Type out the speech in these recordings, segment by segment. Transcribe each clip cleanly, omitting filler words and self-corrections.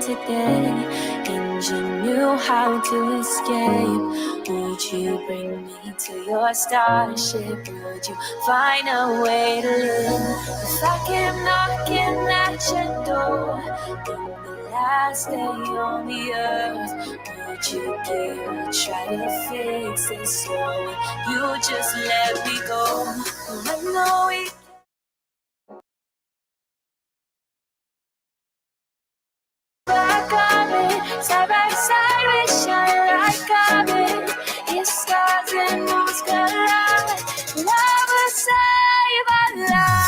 today, and you knew how to escape, would you bring me to your starship? Would you find a way to live? If I came knocking at your door on the last day on the earth, would you give or try to fix this, or would you just let me go? I know it. Side by side, we shine like diamond. If stars and moons collide, love will save our lives.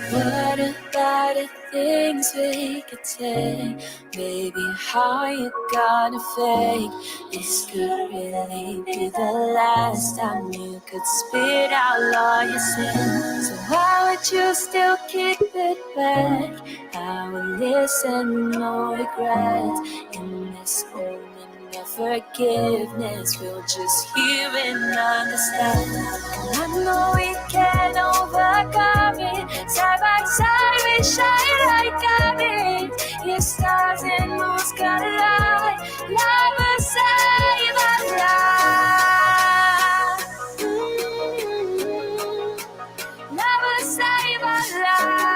What about the things we could take? Baby, how you gonna fake? This could really be the last time you could spit out all your sins. So why would you still keep it back? I will listen, no regrets. In this moment of forgiveness, we'll just hear and understand. I know we can overcome it. Side by side, we shine like diamonds. Your stars and moons collide. Love will save our lives. Love will save our lives.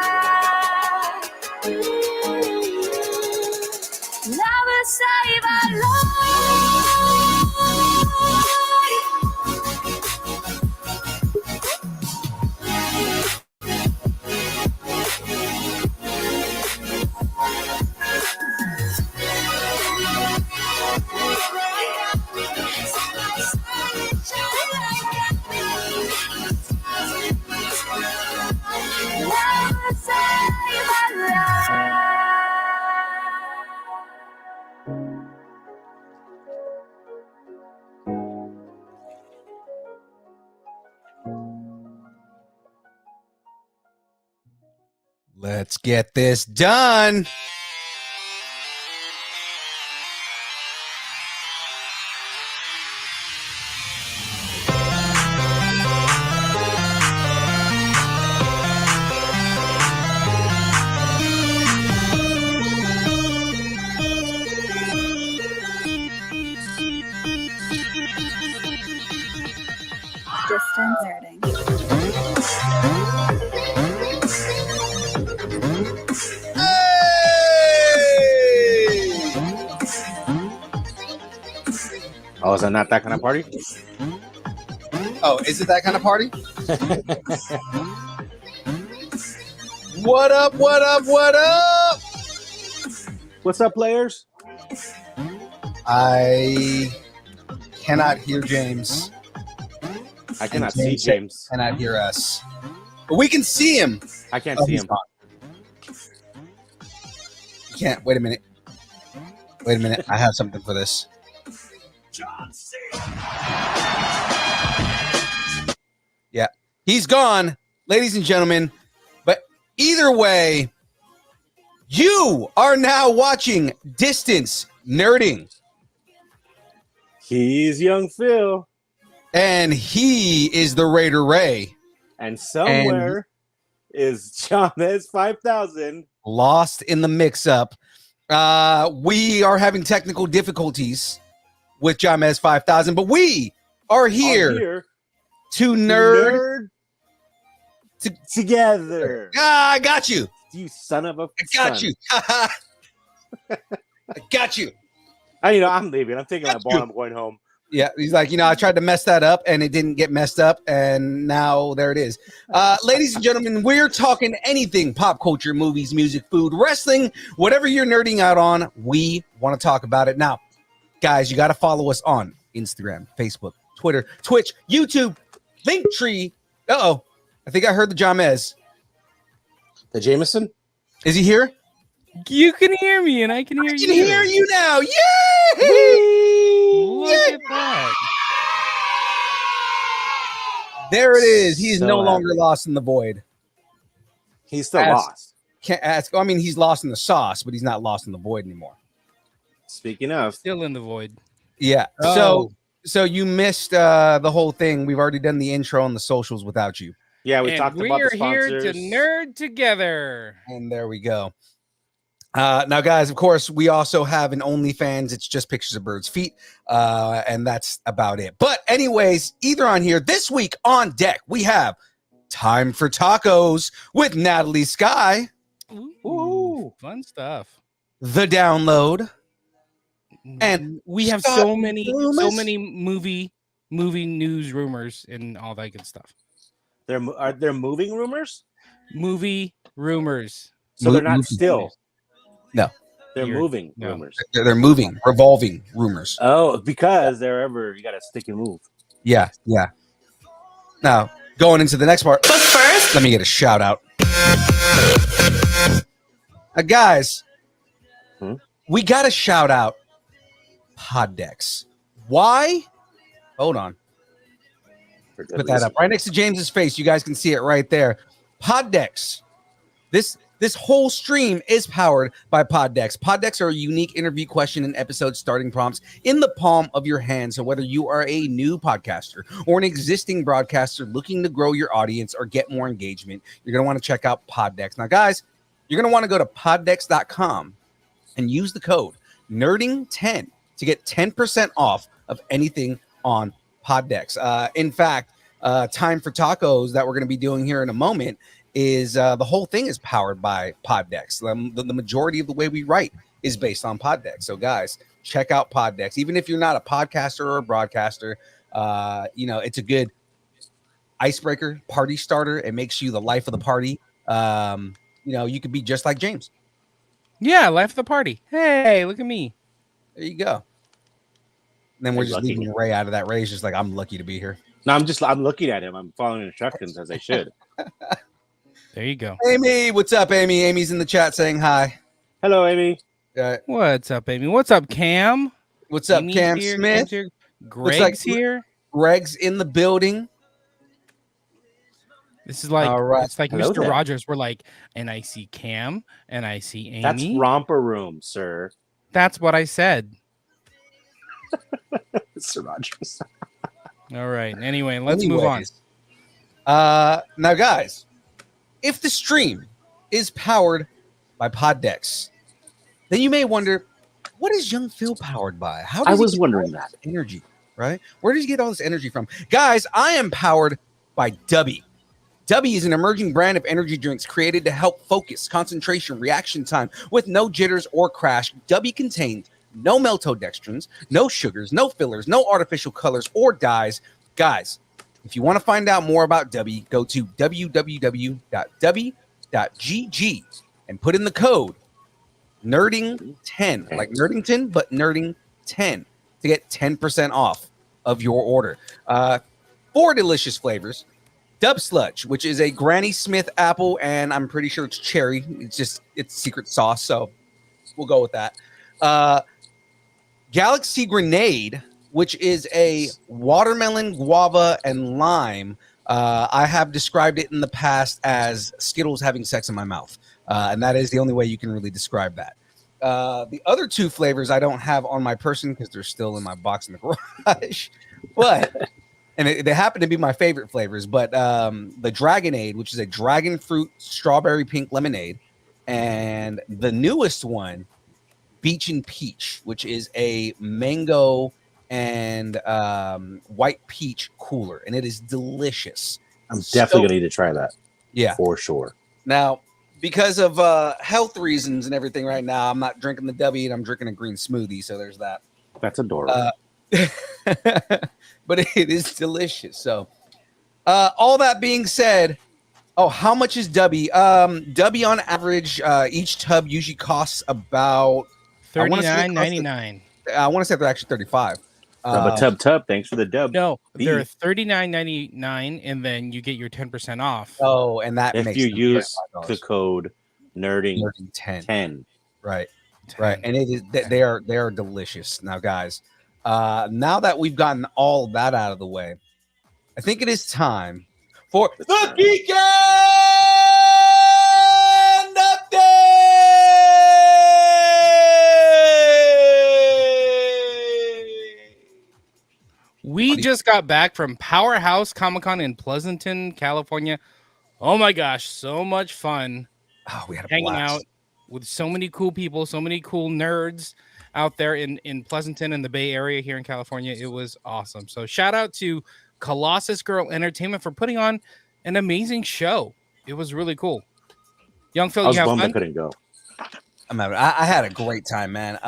Love will save our lives. Let's get this done. Distance nerding. Oh, is that not that kind of party? Oh, is it that kind of party? What up, what up, what up? What's up, players? I cannot hear James. I cannot see James. Cannot hear us. But we can see him. I can't see him. You can't. Wait a minute. Wait a minute. I have something for this. Yeah. He's gone, ladies and gentlemen. But either way, you are now watching Distance Nerding. He's young Phil. And he is the Raider Ray. And somewhere is Chavez 5000. Lost in the mix-up. We are having technical difficulties with Jamez 5000, but we are here to nerd together. I got you. You son of a I got you. I got you. I'm leaving. I'm taking my ball. I'm going home. Yeah, he's like, I tried to mess that up and it didn't get messed up, and now there it is. Ladies and gentlemen, we're talking anything pop culture, movies, music, food, wrestling, whatever you're nerding out on, we want to talk about it. Now, guys, you got to follow us on Instagram, Facebook, Twitter, Twitch, YouTube, Linktree. Uh-oh, I think I heard the Jamez. The Jameson? Is he here? You can hear me, and I can hear you. I can hear you now. Yay! Look at that. There it is. He is So no happy. longer lost in the void. He's still lost. Can't ask. I mean, he's lost in the sauce, but he's not lost in the void anymore. Speaking of, Still in the void. Yeah. Oh. So you missed the whole thing. We've already done the intro on the socials without you. yeah, we And talked we about are the here sponsors. to nerd together. And there we go. Now, guys, of course, we also have an OnlyFans. It's just pictures of birds' feet. And that's about it. But anyways, either on here, this week on deck, we have Time for Tacos with Natalie Skyy, Ooh, fun stuff. The Download, and we have Scott so many Loomis. movie news rumors and all that good stuff. Are there moving rumors? Movie rumors. So they're not Moving still. No. They're You're- moving no. rumors. They're moving, revolving rumors. Oh, because they're you got to stick and move. Yeah. Now, going into the next part. But first, let me get a shout out. Guys, we got to shout out Poddex. Why? Hold on. For good Put that reason. up right next to James's face. You guys can see it right there. Poddex. This whole stream is powered by Poddex. Poddex are a unique interview question and episode starting prompts in the palm of your hand. So whether you are a new podcaster or an existing broadcaster looking to grow your audience or get more engagement, you're going to want to check out Poddex. Now, guys, you're going to want to go to poddex.com and use the code nerding10 to get 10% off of anything on Poddex. In fact, Time for Tacos that we're going to be doing here in a moment is the whole thing is powered by Poddex. The majority of the way we write is based on Poddex. So guys, check out Poddex. Even if you're not a podcaster or a broadcaster, it's a good icebreaker, party starter. It makes you the life of the party. You could be just like James. Yeah, life of the party. Hey, look at me. There you go. And then we're just Lucky. leaving Ray out of that. Ray's just like, I'm lucky to be here. No, I'm looking at him. I'm following instructions as I should. There you go. Amy, what's up, Amy? Amy's in the chat saying hi. Hello, Amy. What's up, Amy? What's up, Cam? What's up, Amy's Cam here, Smith? Cam's here. Greg's like- here. Greg's in the building. This is like All right. it's like Hello Mr. there. Rogers. We're like, and I see Cam, and I see Amy. That's romper room, sir. That's what I said. Sir Rogers. All right. Anyway, let's move on. Anyways, now, guys, if the stream is powered by Poddex, then you may wonder, what is Young Phil powered by? How I does he was get wondering all that. this energy, right? Where does he get all this energy from? Guys, I am powered by Dubby. Dubby is an emerging brand of energy drinks created to help focus, concentration, reaction time with no jitters or crash. Dubby contains no maltodextrins, no sugars, no fillers, no artificial colors or dyes. Guys, if you want to find out more about Dubby, go to www.dubby.gg and put in the code Nerding10, like Nerdington, but Nerding10 to get 10% off of your order. 4 delicious flavors. Dub Sludge, which is a Granny Smith apple, and I'm pretty sure it's cherry. It's secret sauce, so we'll go with that. Galaxy Grenade, which is a watermelon, guava, and lime. I have described it in the past as Skittles having sex in my mouth, and that is the only way you can really describe that. The other 2 flavors I don't have on my person because they're still in my box in the garage, but and they happen to be my favorite flavors. But the Dragonade, which is a dragon fruit strawberry pink lemonade, and the newest one, Beach and Peach, which is a mango and white peach cooler, and it is delicious. I'm definitely gonna need to try that. Yeah, for sure. Now, because of health reasons and everything, right now I'm not drinking the W, and I'm drinking a green smoothie. So there's that. That's adorable. But it is delicious. So, all that being said, how much is Dubby? Dubby on average, each tub usually costs about $39.99. I want to say they're actually $35. Tub. Thanks for the dub. No, they're $39.99, and then you get your 10% off. Oh, and that if makes you use the code Nerding10. Right. And it is they are delicious. Now, guys, now that we've gotten all that out of the way, I think it is time for the Geekend Update. We just got back from Powerhouse Comic-Con in Pleasanton, California. Oh my gosh, so much fun. Oh, we had a hanging blast. out with so many cool people, so many cool nerds out there in Pleasanton and the Bay Area here in California. It was awesome. So shout out to Colossus Girl Entertainment for putting on an amazing show. It was really cool. Young Phil, I was you have bummed fun? I couldn't go. I had a great time, man.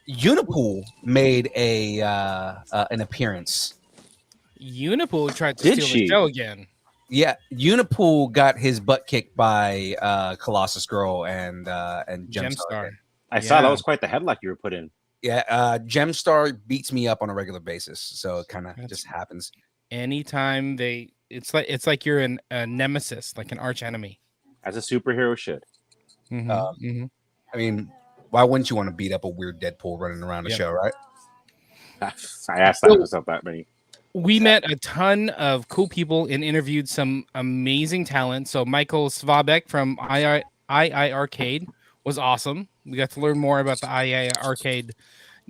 Unipool made an appearance. Unipool tried to Did steal she? the show again. Yeah, Unipool got his butt kicked by Colossus Girl and Gemstar. I saw that was quite the headlock you were put in. Yeah, Gemstar beats me up on a regular basis, so it kind of just happens. Anytime it's like you're a nemesis, like an arch enemy. As a superhero should. Mm-hmm. I mean, why wouldn't you want to beat up a weird Deadpool running around the show, right? I asked that myself that many. We met a ton of cool people and interviewed some amazing talent. So Michael Svabek from II Arcade was awesome. We got to learn more about the II Arcade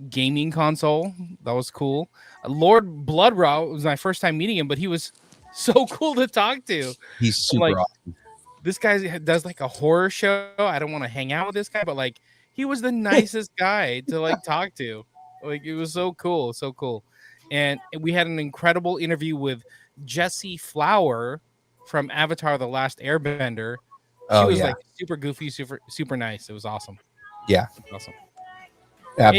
gaming console. That was cool. Lord Bloodraw was my first time meeting him, but he was so cool to talk to. He's super awesome. This guy does like a horror show. I don't want to hang out with this guy, but like he was the nicest guy to like talk to. Like it was so cool, so cool. And we had an incredible interview with Jessie Flower from Avatar: The Last Airbender. She was like super goofy, super nice. It was awesome. Yeah. Awesome.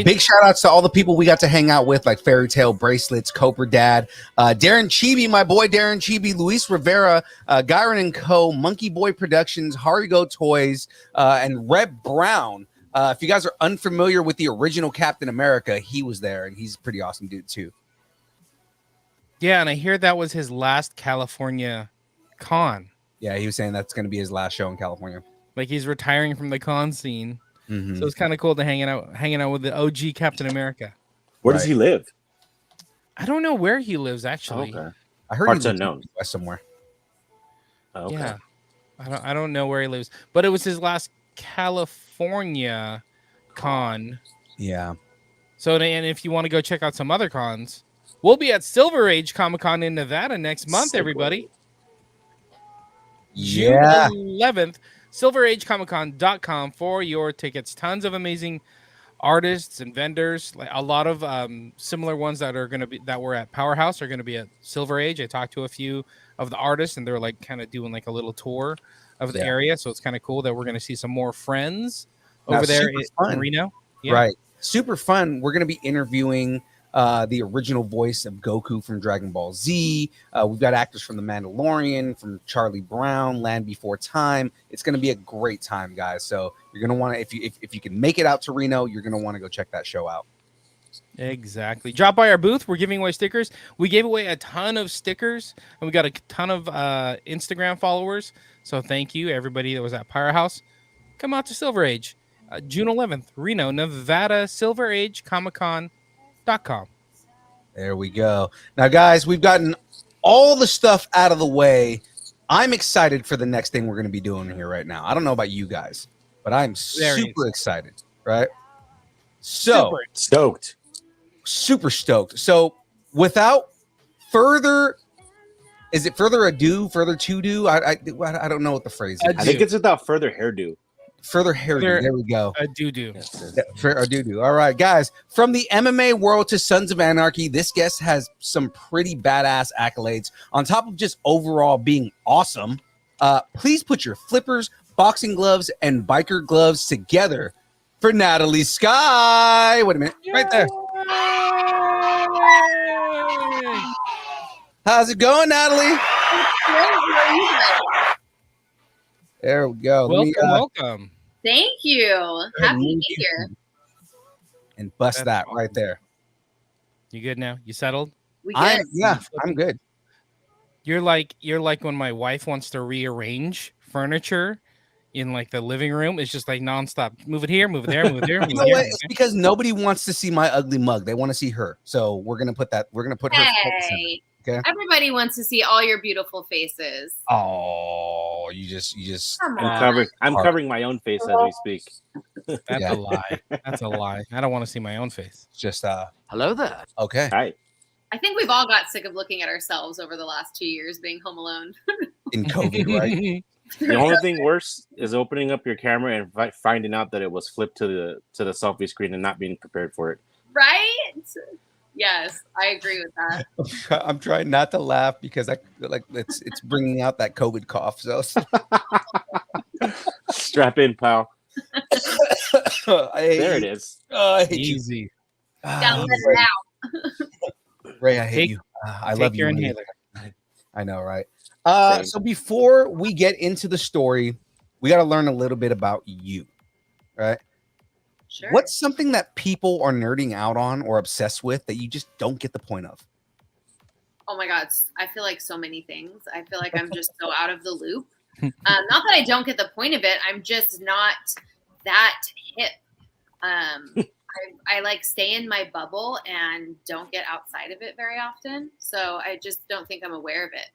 Big shout outs to all the people we got to hang out with, like Fairy Tale Bracelets, Cobra Dad, Darren Chibi, my boy Darren Chibi, Luis Rivera, Gyron and Co., Monkey Boy Productions, Harigo Toys, and Reb Brown. If you guys are unfamiliar with the original Captain America, he was there, and he's a pretty awesome dude too. Yeah, and I hear that was his last California con. Yeah, he was saying that's going to be his last show in California. Like he's retiring from the con scene. Mm-hmm. So it's kind of cool to hanging out with the OG Captain America. Where does he live? I don't know where he lives actually. Okay. I heard Parts he unknown. West somewhere. Okay. Yeah, I don't know where he lives, but it was his last California con. Yeah. So and if you want to go check out some other cons, we'll be at Silver Age Comic-Con in Nevada next month, everybody. June 11th. SilverAgeComicCon.com for your tickets. Tons of amazing artists and vendors. Like a lot of similar ones that were at Powerhouse are going to be at Silver Age. I talked to a few of the artists, and they're like kind of doing like a little tour of the area. So it's kind of cool that we're going to see some more friends over there in Reno. Yeah. Right. Super fun. We're going to be interviewing the original voice of Goku from Dragon Ball Z. We've got actors from The Mandalorian, from Charlie Brown, Land Before Time. It's going to be a great time, guys. So you're going to want to, if you can make it out to Reno, you're going to want to go check that show out. Exactly. Drop by our booth. We're giving away stickers. We gave away a ton of stickers, and we got a ton of Instagram followers. So thank you, everybody that was at Powerhouse. Come out to Silver Age, June 11th, Reno, Nevada, silveragecomiccon.com. There we go. Now, guys, we've gotten all the stuff out of the way. I'm excited for the next thing we're going to be doing here right now. I don't know about you guys, but I'm super excited, right? So super stoked. So without further, is it further ado, further to do? I don't know what the phrase is. I think it's without further hairdo. Further hairdo. There we go. A doo-doo. A doo-doo. All right, guys. From the MMA world to Sons of Anarchy, this guest has some pretty badass accolades. On top of just overall being awesome, please put your flippers, boxing gloves, and biker gloves together for Natalie Skyy. Wait a minute. Right there. How's it going, Natalie? There we go. Welcome. Thank you. Happy to be here. And bust that right there. You good now? You settled? I'm good. You're like when my wife wants to rearrange furniture in like the living room. It's just like nonstop. Move it here, move it there, move it there. You know what? It's because nobody wants to see my ugly mug. They want to see her. So we're gonna put her. Hey, okay. Everybody wants to see all your beautiful faces. Oh, you just. I'm covering my own face as we speak. That's a lie. That's a lie. I don't want to see my own face. Just hello there. Okay. Hi. I think we've all got sick of looking at ourselves over the last 2 years being home alone. In COVID, right? The only thing worse is opening up your camera and finding out that it was flipped to the selfie screen and not being prepared for it. Right? Yes, I agree with that. I'm trying not to laugh because it's bringing out that COVID cough. So strap in, pal. There it is. I hate Easy. You. Gotta let it out. Ray, I hate you. I love you. Inhaler. I know, right? So before we get into the story, we got to learn a little bit about you, right? Sure. What's something that people are nerding out on or obsessed with that you just don't get the point of? Oh my God. I feel like so many things. I feel like I'm just so out of the loop. Not that I don't get the point of it. I'm just not that hip. I like stay in my bubble and don't get outside of it very often. So I just don't think I'm aware of it.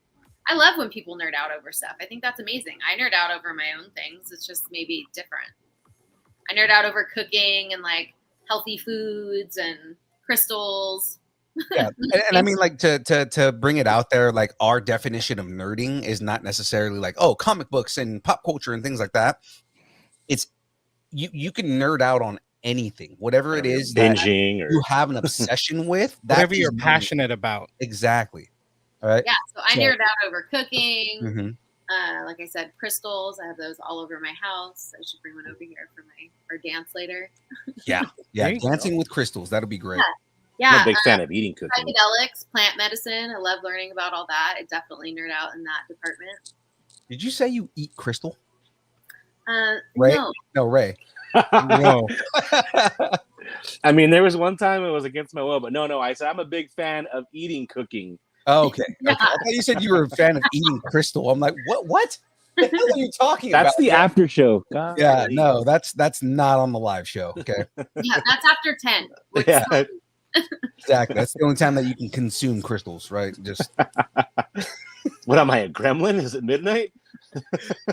I love when people nerd out over stuff. I think that's amazing. I nerd out over my own things. It's just maybe different. I nerd out over cooking and like healthy foods and crystals. Yeah, and I mean, like to bring it out there, like our definition of nerding is not necessarily like, oh, comic books and pop culture and things like that. It's you can nerd out on anything, whatever it is that you have an obsession with, whatever you're passionate about. Exactly. All right. Yeah. So I nerd out over cooking. Mm-hmm. Like I said, crystals. I have those all over my house. I should bring one over here for our dance later. Yeah. Dancing with crystals. That'll be great. Yeah. I'm a big fan of eating cooking. Psychedelics, plant medicine. I love learning about all that. I definitely nerd out in that department. Did you say you eat crystal? Ray? No, Ray. No. I mean, there was one time it was against my will, but no. I said I'm a big fan of eating cooking. Oh, okay. I thought you said you were a fan of eating crystal. I'm like, what? What the hell are you talking about? That's the after show. God, yeah, no, that's not on the live show. Okay. Yeah, that's after 10. Yeah. Exactly. That's the only time that you can consume crystals, right? Just what am I, a gremlin? Is it midnight?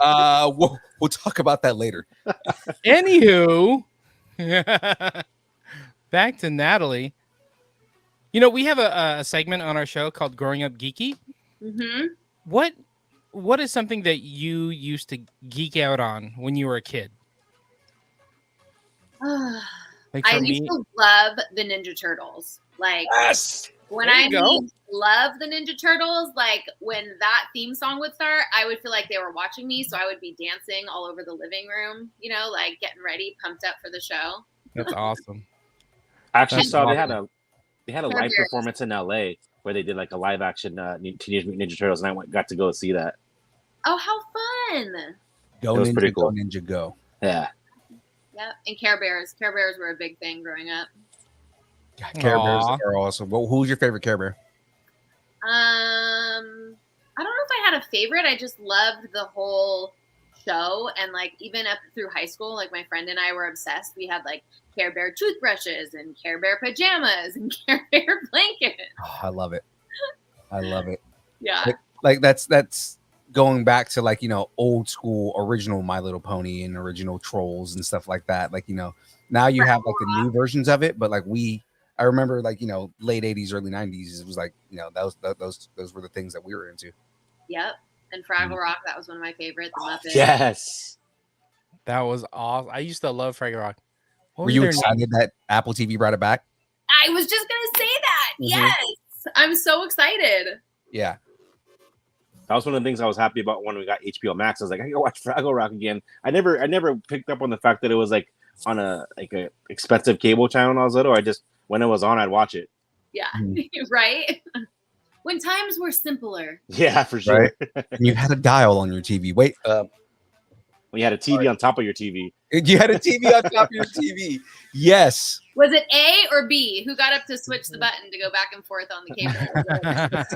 We'll talk about that later. Anywho, back to Natalie. You know, we have a segment on our show called Growing Up Geeky. Mm-hmm. What is something that you used to geek out on when you were a kid? Like I for used me, to love the Ninja Turtles. Like Yes. when There I you go. mean love the Ninja Turtles, like when that theme song would start, I would feel like they were watching me, so I would be dancing all over the living room, like getting ready, pumped up for the show. that's awesome. I actually That's saw awesome. they had a Care live Bears. performance in LA where they did like a live action Teenage Mutant Ninja Turtles, and got to go see that. Oh, how fun! Go It was Ninja, pretty cool. go Ninja, go. Yeah. Yep, and Care Bears. Care Bears were a big thing growing up. God, Care Bears Aw. are awesome. Well, who's your favorite Care Bear? I don't know if I had a favorite. I just loved the whole show, and like even up through high school, like my friend and I were obsessed. We had like Care Bear toothbrushes and Care Bear pajamas and Care Bear blankets. Oh, I love it. I love it. Yeah, Like that's going back to like old school original My Little Pony and original Trolls and stuff like that. Like now you have like the new versions of it, but like I remember like late 80s, early 90s. It was like those were the things that we were into. yep. And Fraggle Rock, that was one of my favorites. The Muppets. Yes. That was awesome. I used to love Fraggle Rock. What Were was you their excited that Apple TV brought it back? I was just gonna say that. Mhm. Yes, I'm so excited. Yeah. That was one of the things I was happy about when we got HBO Max. I was like, I can watch Fraggle Rock again. I never picked up on the fact that it was like on a expensive cable channel when I was little. I just when it was on, I'd watch it. Yeah, Mhm. right. When times were simpler. Yeah, for sure. Right. And you had a dial on your TV. Wait, When you had a TV on top of your TV. you had a TV on top of your TV. Yes. Was it A or B? Who got up to switch the button to go back and forth on the cable?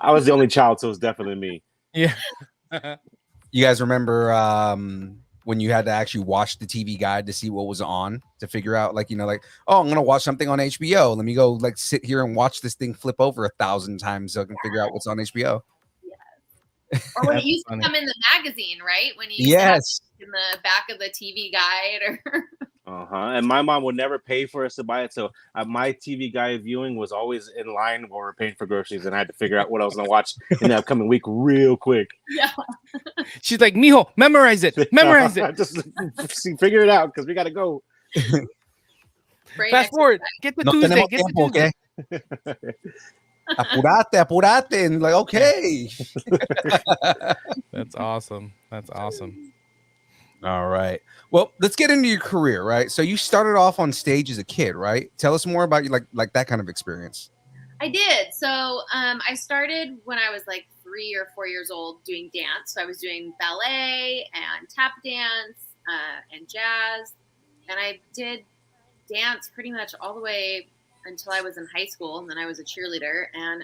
I was the only child, so it was definitely me. Yeah. You guys remember when you had to actually watch the TV guide to see what was on to figure out like oh, I'm gonna watch something on HBO. Let me go like sit here and watch this thing flip over 1,000 times so I can figure out what's on HBO. Or when it That's used funny. to come in the magazine, right? When you used to have it in the back of the TV guide or And my mom would never pay for us to buy it, so my TV guide viewing was always in line while we were paying for groceries, and I had to figure out what I was going to watch in the upcoming week real quick. yeah. She's like, Mijo, memorize it. Memorize it. Just figure it out because we got to go. Brain Fast forward. Get the No Tuesday. tenemos Get the tiempo, Tuesday. okay? Apurate, and like okay. That's awesome. That's awesome. All right. Well, let's get into your career, right? So you started off on stage as a kid, right? Tell us more about you, like that kind of experience. I did. So I started when I was like 3 or 4 years old doing dance. So I was doing ballet and tap dance and jazz. And I did dance pretty much all the way until I was in high school. And then I was a cheerleader. And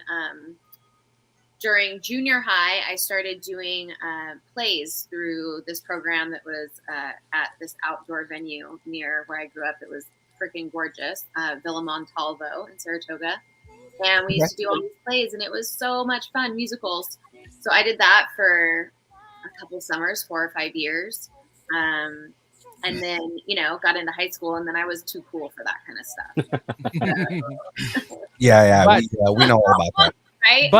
during junior high, I started doing plays through this program that was at this outdoor venue near where I grew up. It was freaking gorgeous, Villa Montalvo in Saratoga. And we used to do all these plays, and it was so much fun, musicals. So I did that for a couple summers, 4 or 5 years. And then, got into high school, and then I was too cool for that kind of stuff. Yeah, But- we know all about that. Right?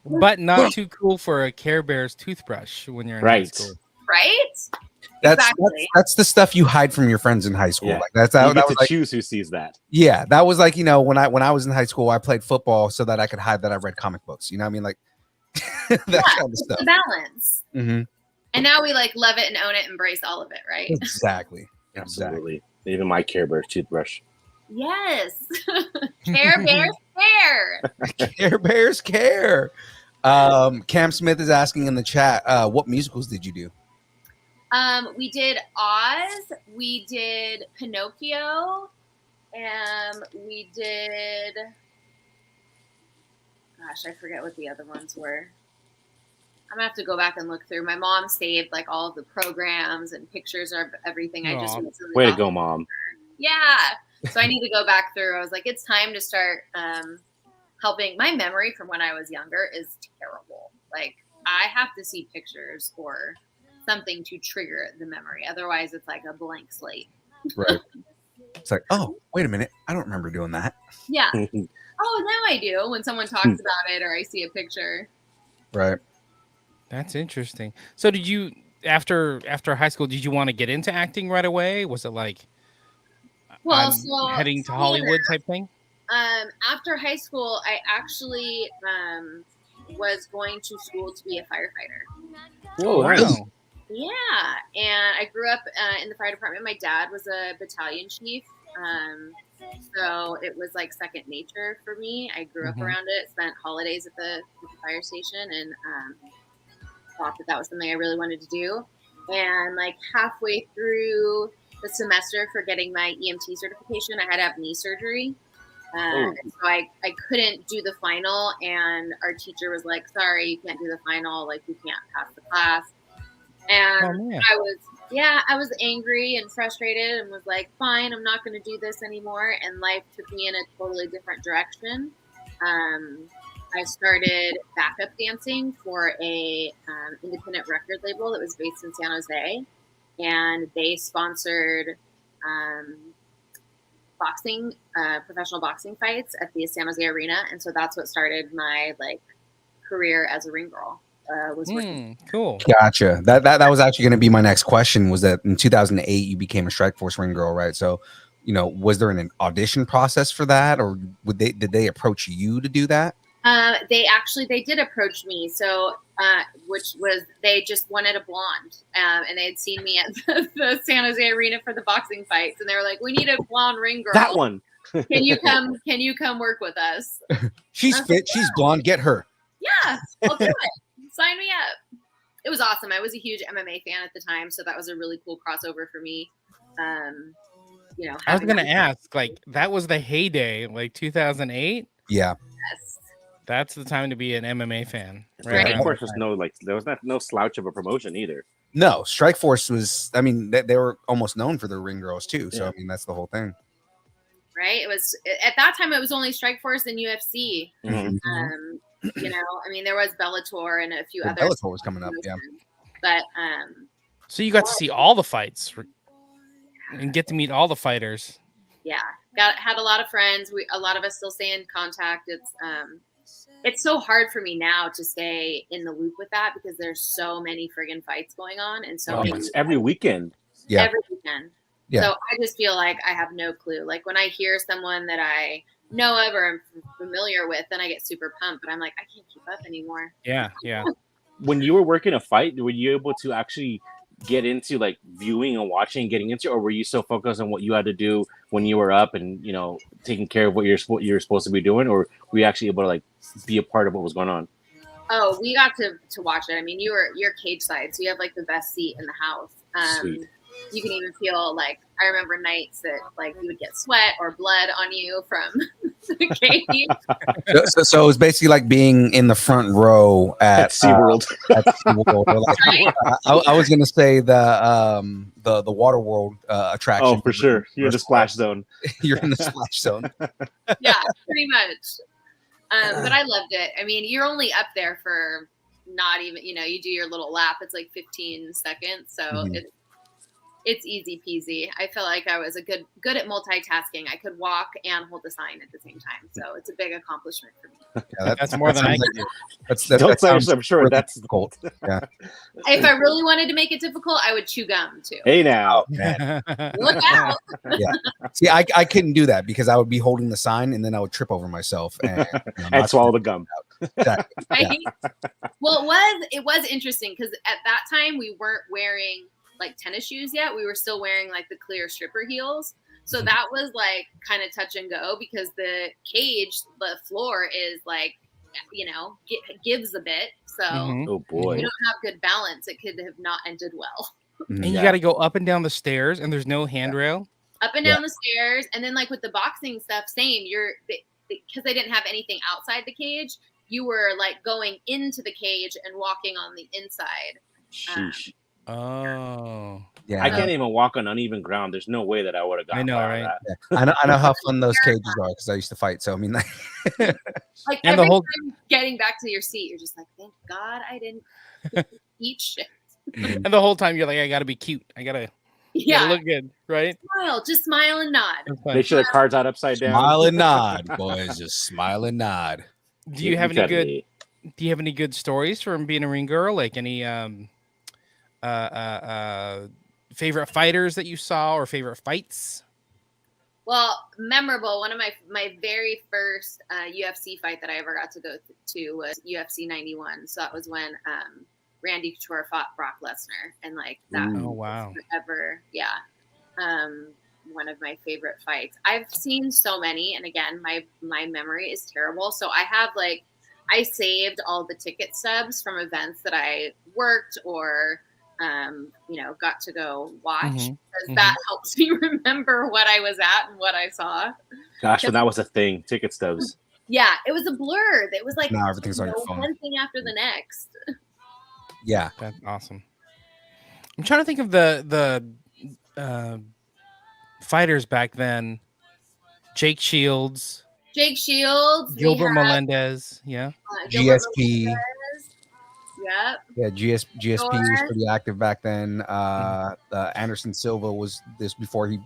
But not too cool for a Care Bears toothbrush when you're in high Right. school. Right? That's Exactly. that's the stuff you hide from your friends in high school. Yeah. Like that's You that get was to like, choose who sees that. yeah, that was like when I was in high school, I played football so that I could hide that I read comic books. You know what I mean? Like that kind of It's stuff. the balance. Mhm. And now we like love it and own it, embrace all of it, right? Exactly. Absolutely. Even my Care Bears toothbrush. Yes. Care Bears care. Care Bears care. Cam Smith is asking in the chat, what musicals did you do? We did Oz, we did Pinocchio, and we did, gosh, I forget what the other ones were. I'm gonna have to go back and look through. My mom saved like all of the programs and pictures of everything. I just Aw. recently Way to got- go, Mom. Yeah. So I need to go back through. I was like, it's time to start helping. My memory from when I was younger is terrible. Like I have to see pictures or something to trigger the memory. Otherwise, it's like a blank slate. Right. It's like, oh, wait a minute. I don't remember doing that. Yeah. Oh, now I do when someone talks about it or I see a picture. Right. That's interesting. So did you after high school, did you want to get into acting right away? Was it like Well, I'm so heading to funny Hollywood type thing? after high school, I actually was going to school to be a firefighter. Whoa, Oh, nice. wow. Yeah, and I grew up in the fire department. My dad was a battalion chief, so it was like second nature for me. I grew up Mhm. around it, spent holidays at the fire station, and thought that that was something I really wanted to do. And like halfway through the semester for getting my EMT certification, I had to have knee surgery. Oh. And so I couldn't do the final, and our teacher was like, sorry, you can't do the final, like you can't pass the class. And Oh, man. I was angry and frustrated and was like, fine, I'm not going to do this anymore. And life took me in a totally different direction. I started backup dancing for a independent record label that was based in San Jose, and they sponsored boxing, professional boxing fights at the San Jose Arena, and so that's what started my like career as a ring girl. Was working. Cool. Gotcha. That was actually going to be my next question. Was that in 2008 you became a Strike Force ring girl, right? So, was there an audition process for that, or did they approach you to do that? They did approach me. So, which was they just wanted a blonde, and they had seen me at the San Jose Arena for the boxing fights, and they were like, "We need a blonde ring girl. That one. Can you come? Can you come work with us?" She's fit. She's blonde. Get her. Yeah, I'll do it. Sign me up. It was awesome. I was a huge MMA fan at the time, so that was a really cool crossover for me. I was gonna ask, like, that was the heyday, like 2008. Yeah. Yes. That's the time to be an MMA fan, Right. Of course, there was no slouch of a promotion either. No, Strike Force was. I mean, they were almost known for their ring girls too. So Yeah. I mean, that's the whole thing. Right. It was at that time. It was only Strike Force and UFC. Mhm. I mean, there was Bellator and a few Yeah, others. Bellator was coming up. Yeah. But So you got to see all the fights and get to meet all the fighters. yeah, had a lot of friends. A lot of us still stay in contact. It's so hard for me now to stay in the loop with that because there's so many friggin' fights going on and so many It's every weekend. Yeah. every weekend. Yeah. So I just feel like I have no clue. Like when I hear someone that I know of or am familiar with, then I get super pumped. But I'm like, I can't keep up anymore. Yeah. When you were working a fight, were you able to actually get into like viewing and watching and getting into, or were you so focused on what you had to do when you were up and taking care of what you're supposed to be doing, or were you actually able to like be a part of what was going on? Oh, we got to watch it. I mean, you're cage side, so you have like the best seat in the house. Sweet. You can even feel like I remember nights that like you would get sweat or blood on you from the cage. So it was basically like being in the front row at SeaWorld. At SeaWorld. I was gonna say the water world attraction. Oh, for sure. You're in the splash zone. You're in the splash zone. Yeah, pretty much. But I loved it. I mean, you're only up there for not even, you do your little lap. It's like 15 seconds. So it's easy peasy. I feel like I was good at multitasking. I could walk and hold the sign at the same time. So it's a big accomplishment for me. Yeah, That's more than I can do. I'm sure that's difficult. Yeah. If I really wanted to make it difficult, I would chew gum too. Hey now. Look out. Yeah. See, I couldn't do that because I would be holding the sign and then I would trip over myself and, And swallow the gum. Exactly. Right? Yeah. Well, it was interesting because at that time we weren't wearing like tennis shoes yet. We were still wearing like the clear stripper heels. So that was like kind of touch and go because the cage, the floor is like, gives a bit. So Oh boy. if you don't have good balance, it could have not ended well. And you got to go up and down the stairs, and there's no handrail. Up and down the stairs, and then like with the boxing stuff, same. Because they didn't have anything outside the cage. You were like going into the cage and walking on the inside. Sheesh. Oh, Yeah. I can't even walk on uneven ground. There's no way that I would have gotten I know, by right? that. Yeah. I know how fun those cages are because I used to fight. So I mean, Like And every the whole- time getting back to your seat, you're just like, thank God I didn't eat shit. and the whole time you're like, I got to be cute. I gotta look good, right? Smile, just smile and nod. That's fine. Make sure the card's out upside down. smile and nod, boys. Just smile and nod. Do you have any good? Do you have any good stories from being a ring girl? Like any favorite fighters that you saw or favorite fights? Well, memorable. One of my very first UFC fight that I ever got to go to was UFC 91. So that was when Randy Couture fought Brock Lesnar, and like that Oh wow. was forever. Yeah. One of my favorite fights. I've seen so many, and again, my memory is terrible. So I saved all the ticket stubs from events that I worked or got to go watch, because that helps me remember what I was at and what I saw. Gosh, when that was a thing, ticket stubs. Yeah, it was a blur. It was like now everything's on your phone. one thing after the next. Yeah, that's awesome. I'm trying to think of the fighters back then. Jake Shields, Gilbert Melendez, yeah. GSP. Melendez. Yep. Yeah, GSP was pretty active back then. Anderson Silva was this before he.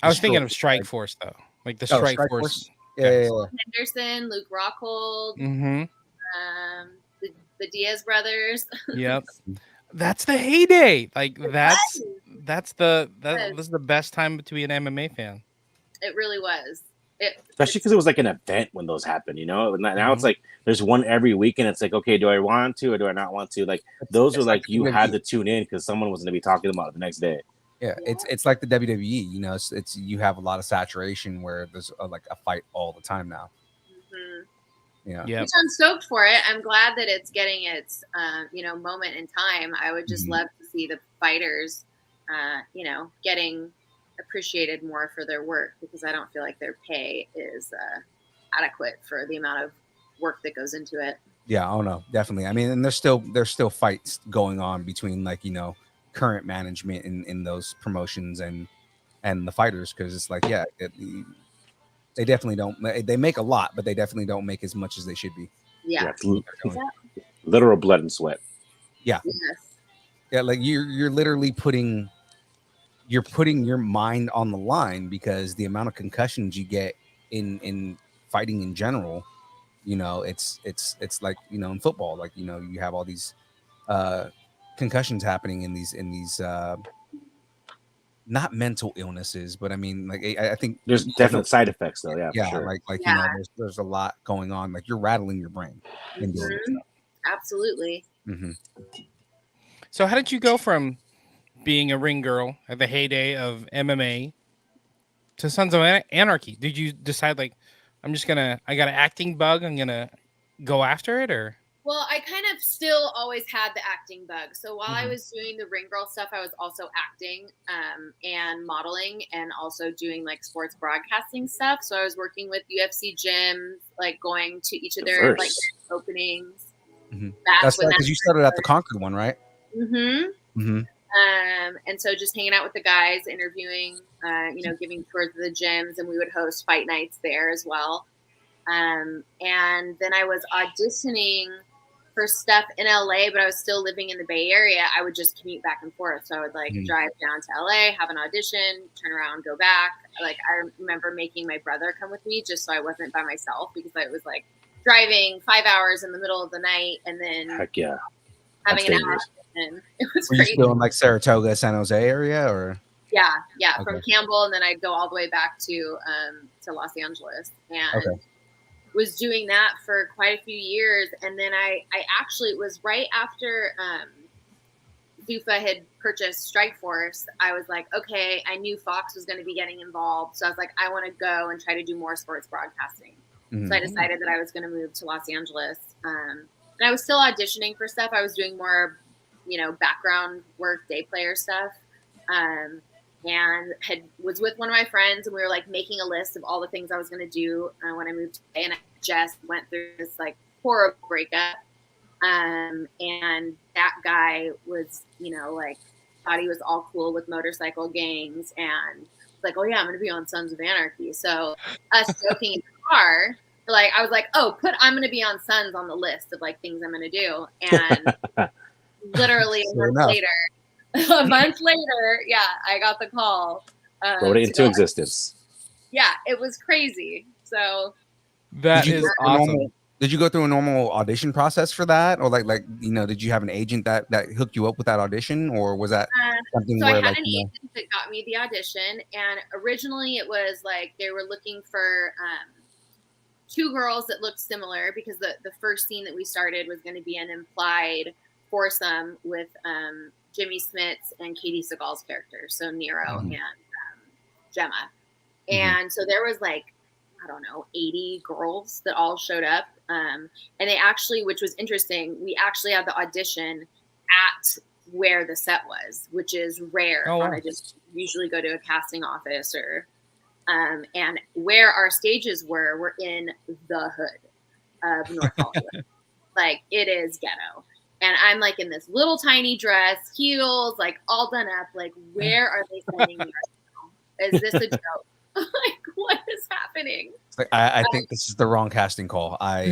I was thinking of Strike Force though, like the Strike Force. Yeah. Henderson, Luke Rockhold, Mm-hmm. The Diaz brothers. Yep. That's the heyday. Like that's the best time to be an MMA fan. It really was. Especially because it was like an event when those happened, Now it's like there's one every week, and it's like, okay, do I want to or do I not want to? Like those were like you had to tune in because someone was going to be talking about it the next day. Yeah, it's like the WWE. It's you have a lot of saturation where there's like a fight all the time now. Mm-hmm. Yeah, which I'm stoked for it. I'm glad that it's getting its moment in time. I would just love to see the fighters, getting appreciated more for their work, because I don't feel like their pay is adequate for the amount of work that goes into it. Yeah, oh no, definitely. I mean, and there's still fights going on between current management in those promotions and the fighters, because it's like they definitely don't. They make a lot, but they definitely don't make as much as they should be. Yeah, literal blood and sweat. Yeah, yes. Yeah, like you're literally putting your mind on the line, because the amount of concussions you get in fighting in general, it's like in football, like you have all these concussions happening in these not mental illnesses, but I mean, like I think there's definite side effects though. Yeah, for sure. like there's a lot going on, like you're rattling your brain. Absolutely. Mm-hmm. So how did you go from being a ring girl at the heyday of MMA to Sons of Anarchy? Did you decide like, I got an acting bug, I'm gonna go after it, or? Well, I kind of still always had the acting bug. So while I was doing the ring girl stuff, I was also acting and modeling, and also doing like sports broadcasting stuff. So I was working with UFC gyms, like going to each of their like openings. Mm-hmm. That's right, because you started at the Concord one, right? Mm-hmm. Mm-hmm. And so just hanging out with the guys, interviewing, giving tours of the gyms, and we would host fight nights there as well. And then I was auditioning for stuff in LA, but I was still living in the Bay Area. I would just commute back and forth. So I would drive down to LA, have an audition, turn around, go back. Like I remember making my brother come with me just so I wasn't by myself, because I was like driving 5 hours in the middle of the night and then having an hour. And it was Were you still in like Saratoga, San Jose area, or? Yeah, from Campbell, and then I'd go all the way back to Los Angeles, and was doing that for quite a few years. And then I actually, it was right after Zufa had purchased Strike Force. I was like, okay, I knew Fox was going to be getting involved, so I was like, I want to go and try to do more sports broadcasting. Mm-hmm. So I decided that I was going to move to Los Angeles, and I was still auditioning for stuff. I was doing more background work, day player stuff, and was with one of my friends, and we were like making a list of all the things I was going to do when I moved to LA, and I just went through this like horrible breakup, and that guy was thought he was all cool with motorcycle gangs, and was like, oh yeah, I'm going to be on Sons of Anarchy. So us joking in the car, like I was like, oh, I'm going to be on Sons on the list of like things I'm going to do, and literally a month later, I got the call. Wrote it into existence. Yeah, it was crazy. So that is awesome. Did you go through a normal audition process for that, or did you have an agent that hooked you up with that audition, or was that something So where I had an agent that got me the audition, and originally it was like they were looking for 2 girls that looked similar because the first scene that we started was going to be an implied foursome with Jimmy Smits and Katie Seagal's characters, so Nero and Gemma. And so there was like, I don't know, 80 girls that all showed up. And they actually, which was interesting, we actually had the audition at where the set was, which is rare. Oh, wow. I just usually go to a casting office or, and where our stages were in the hood of North Hollywood. Like, it is ghetto. And I'm like in this little tiny dress, heels, like all done up. Like, where are they sending me right now? Is this a joke? Like, what is happening? It's like, I think this is the wrong casting call. Right?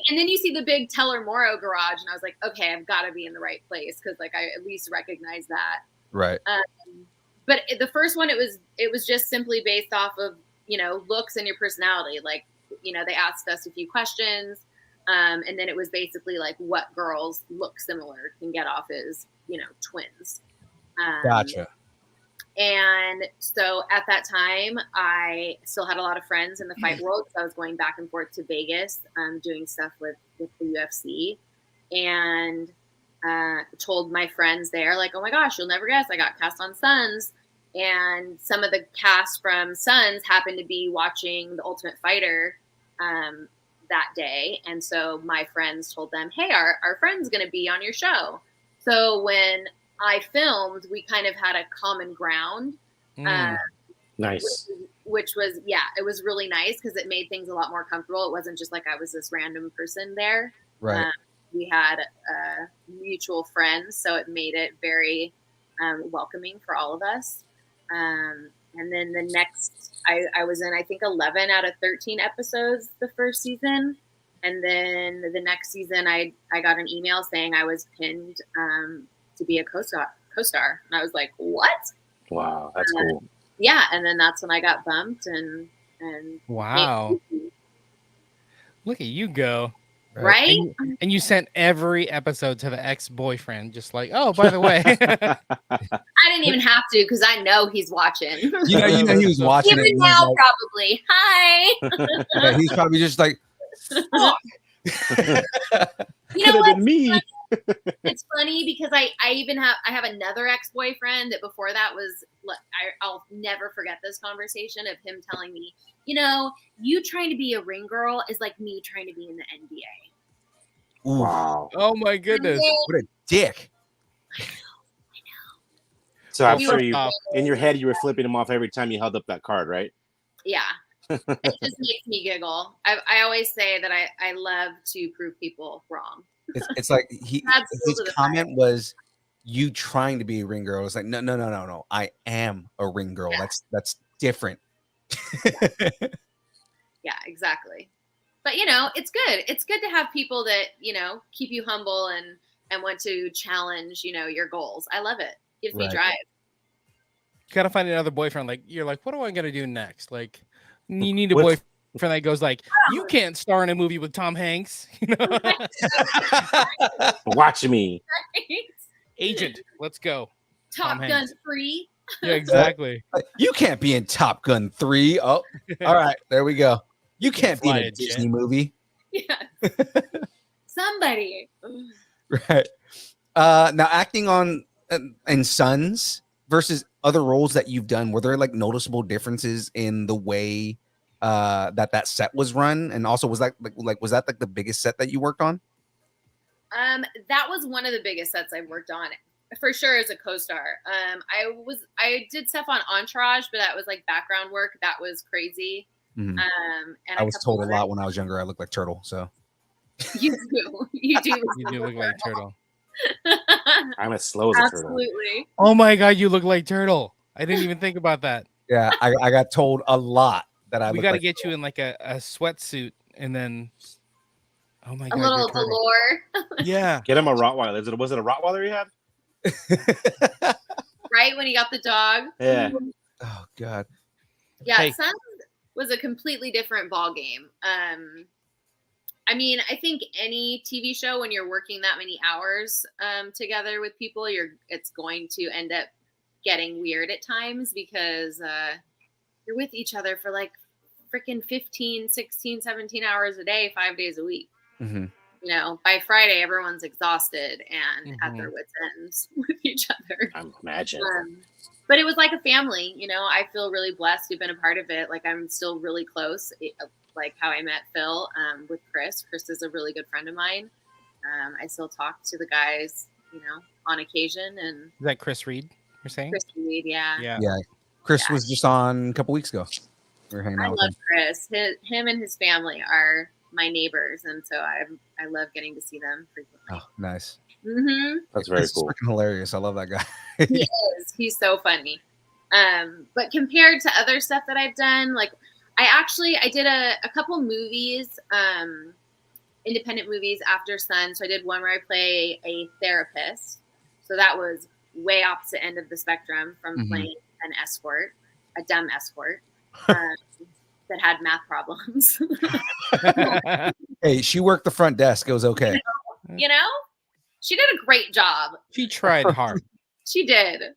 And then you see the big Teller Morrow garage, and I was like, okay, I've got to be in the right place because, like, I at least recognize that. Right. But the first one, it was just simply based off of, looks and your personality. Like, they asked us a few questions, and then it was basically like what girls look similar can get off as, twins. Gotcha. And so at that time, I still had a lot of friends in the fight world because I was going back and forth to Vegas, doing stuff with the UFC, and told my friends there, like, oh my gosh, you'll never guess, I got cast on Sons. And some of the cast from Sons happened to be watching The Ultimate Fighter that day. And so my friends told them, hey, our friend's going to be on your show. So when I filmed, we kind of had a common ground. Nice. Which was, it was really nice because it made things a lot more comfortable. It wasn't just like I was this random person there. Right. We had mutual friends, so it made it very welcoming for all of us. And then the next, I was in, I think, 11 out of 13 episodes the first season. And then the next season, I got an email saying I was pinned to be a co-star. And I was like, what? Wow, that's cool. Yeah, and then that's when I got bumped and wow. Look at you go. Right? And you sent every episode to the ex-boyfriend, just like, oh, by the way. I didn't even have to because I know he's watching. You know he was watching Even it. now, Like, probably. Hi. yeah, he's probably just like, fuck. You know Could have what? been me. It's funny because I have another ex-boyfriend that before that was, I'll never forget this conversation of him telling me, you trying to be a ring girl is like me trying to be in the NBA. Ooh, Wow. Oh my goodness. what a dick. I know. So I'm You sure were- you, in your head, you were flipping him off every time you held up that card, right? Yeah. It just makes me giggle. I always say that I love to prove people wrong. It's like his Absolutely. comment was, you trying to be a ring girl. It's like, no. I am a ring girl. Yeah. That's different. Yeah, exactly. But it's good. It's good to have people that, keep you humble and want to challenge, your goals. I love it. Gives me Right. drive. You gotta find another boyfriend. Like, you're like, what am I gonna do next? Like, you need a What's- boyfriend that goes like, you can't star in a movie with Tom Hanks. Watch me. Agent, let's go. Top Tom Gun Hanks. 3. Yeah, exactly. You can't be in Top Gun 3. Oh, all right, there we go. You can't be in Fly a it, Disney Jen. movie. Yeah. Somebody. Right. Now, acting on in Sons versus other roles that you've done, were there like noticeable differences in the way that set was run? And also, was that was that like the biggest set that you worked on? That was one of the biggest sets I've worked on, for sure, as a co-star. I did stuff on Entourage, but that was like background work. That was crazy. Mhm. And I was told a lot when I was younger I looked like Turtle. So You do. You do. You do look like Turtle. I'm as slow as a turtle. Absolutely. Oh my god, you look like Turtle. I didn't even think about that. yeah, I got told a lot that I We looked got to like get you in like a sweatsuit and then. Oh my A god, little you're Turtle. velour, Yeah. Get him a Rottweiler. Was it a Rottweiler he had? right? When he got the dog. Yeah. Oh God. Yeah, Hey. Sons was a completely different ball game. I mean, I think any TV show, when you're working that many hours together with people, it's going to end up getting weird at times because you're with each other for like freaking 15, 16, 17 hours a day, 5 days a week. Mm-hmm. You know, by Friday, everyone's exhausted and at their wits' ends with each other. I imagine. But it was like a family, you know. I feel really blessed to have been a part of it. Like, I'm still really close, like how I met Phil with Chris. Chris is a really good friend of mine. I still talk to the guys, you know, on occasion. And Is that Chris Reed you're saying? Chris Reed, yeah. Chris was just on a couple weeks ago. We were hanging out with love him. Chris. Him and his family are my neighbors, and so I love getting to see them frequently. Oh, nice. Mm-hmm. That's very It's cool. freaking hilarious. I love that guy. He is. He's so funny. But compared to other stuff that I've done, like I did a couple movies, independent movies after Sun. So I did one where I play a therapist. So that was way opposite end of the spectrum from playing an escort, a dumb escort. That had math problems. Hey, she worked the front desk. It was okay. You know, she did a great job. She tried hard. She did.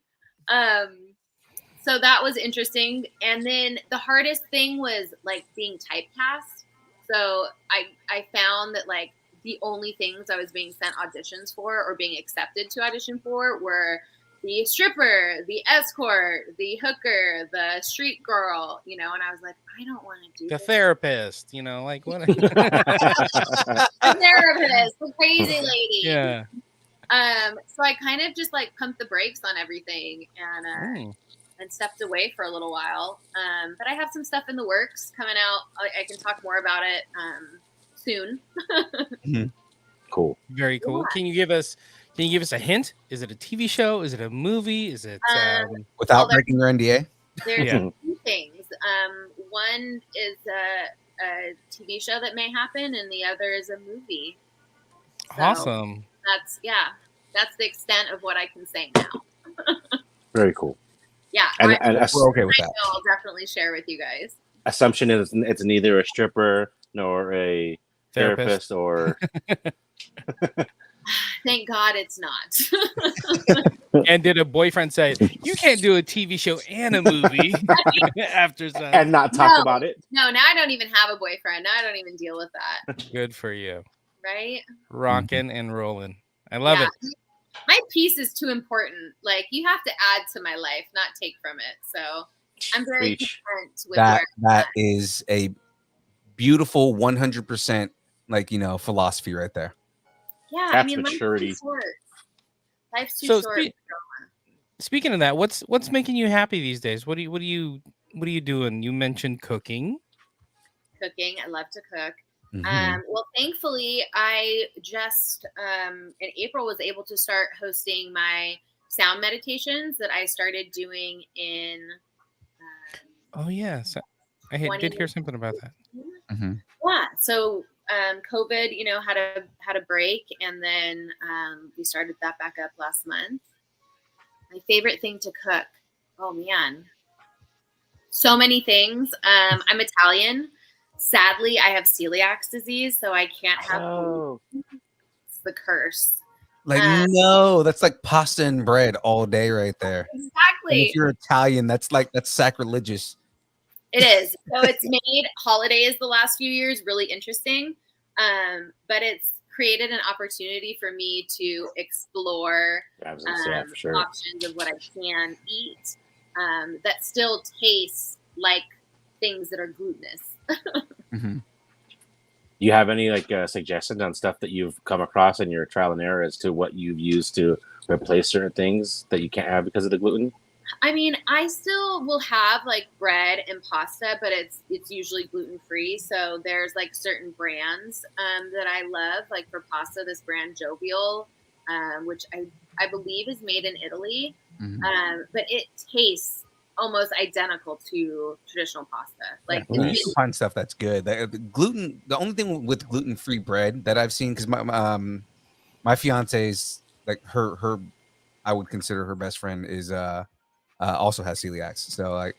So that was interesting. And then the hardest thing was like being typecast. So I found that like the only things I was being sent auditions for or being accepted to audition for were the stripper, the escort, the hooker, the street girl, you know, and I was like, I don't want to do The this. therapist, you know, like what? The therapist, the crazy lady. Yeah. So I kind of just like pumped the brakes on everything and stepped away for a little while. But I have some stuff in the works coming out. I can talk more about it soon. Cool. Very cool. Yeah. Can you give us a hint? Is it a TV show? Is it a movie? Is it Without breaking your NDA? There's Yeah. two things. One is a TV show that may happen, and the other is a movie. So awesome? That's the extent of what I can say now. Very cool. Yeah, And We're okay with that. I'll definitely share with you guys. assumption is it's neither a stripper nor a therapist or Thank God it's not. And did a boyfriend say you can't do a TV show and a movie after Sun? and not talk No. about it? No, now I don't even have a boyfriend. Now I don't even deal with that. Good for you. Right? Rocking and rolling. I love Yeah. it. My piece is too important. Like, you have to add to my life, not take from it. So I'm very Preach. content with That where that is a beautiful 100% philosophy right there. yeah, I That's mean, maturity. life's too short. Life's too So short. Speaking of that, what's making you happy these days? What are you doing? You mentioned cooking. Cooking. I love to cook. Mhm. Well, thankfully, I just in April was able to start hosting my sound meditations that I started doing in. Oh yes, I did hear something about that. Mhm. Yeah. So COVID, had a break, and then we started that back up last month. My favorite thing to cook. Oh man, so many things. I'm Italian. Sadly, I have celiac disease, so I can't have Oh, it's the curse. Like no, that's like pasta and bread all day right there. And Exactly. if you're Italian, that's sacrilegious. It is. So it's made holidays the last few years really interesting. But it's created an opportunity for me to explore I was gonna say that for sure. options of what I can eat that still tastes like things that are glutinous. Mm-hmm. You have any suggestions on stuff that you've come across in your trial and error as to what you've used to replace certain things that you can't have because of the gluten? I mean, I still will have like bread and pasta, but it's usually gluten free. So there's like certain brands that I love. Like for pasta, this brand Jovial, which I believe is made in Italy, Mm-hmm. but it tastes almost identical to traditional pasta. Like You can find stuff that's good. Gluten. The only thing with gluten-free bread that I've seen, because my fiance's like I would consider her best friend is also has celiac. So like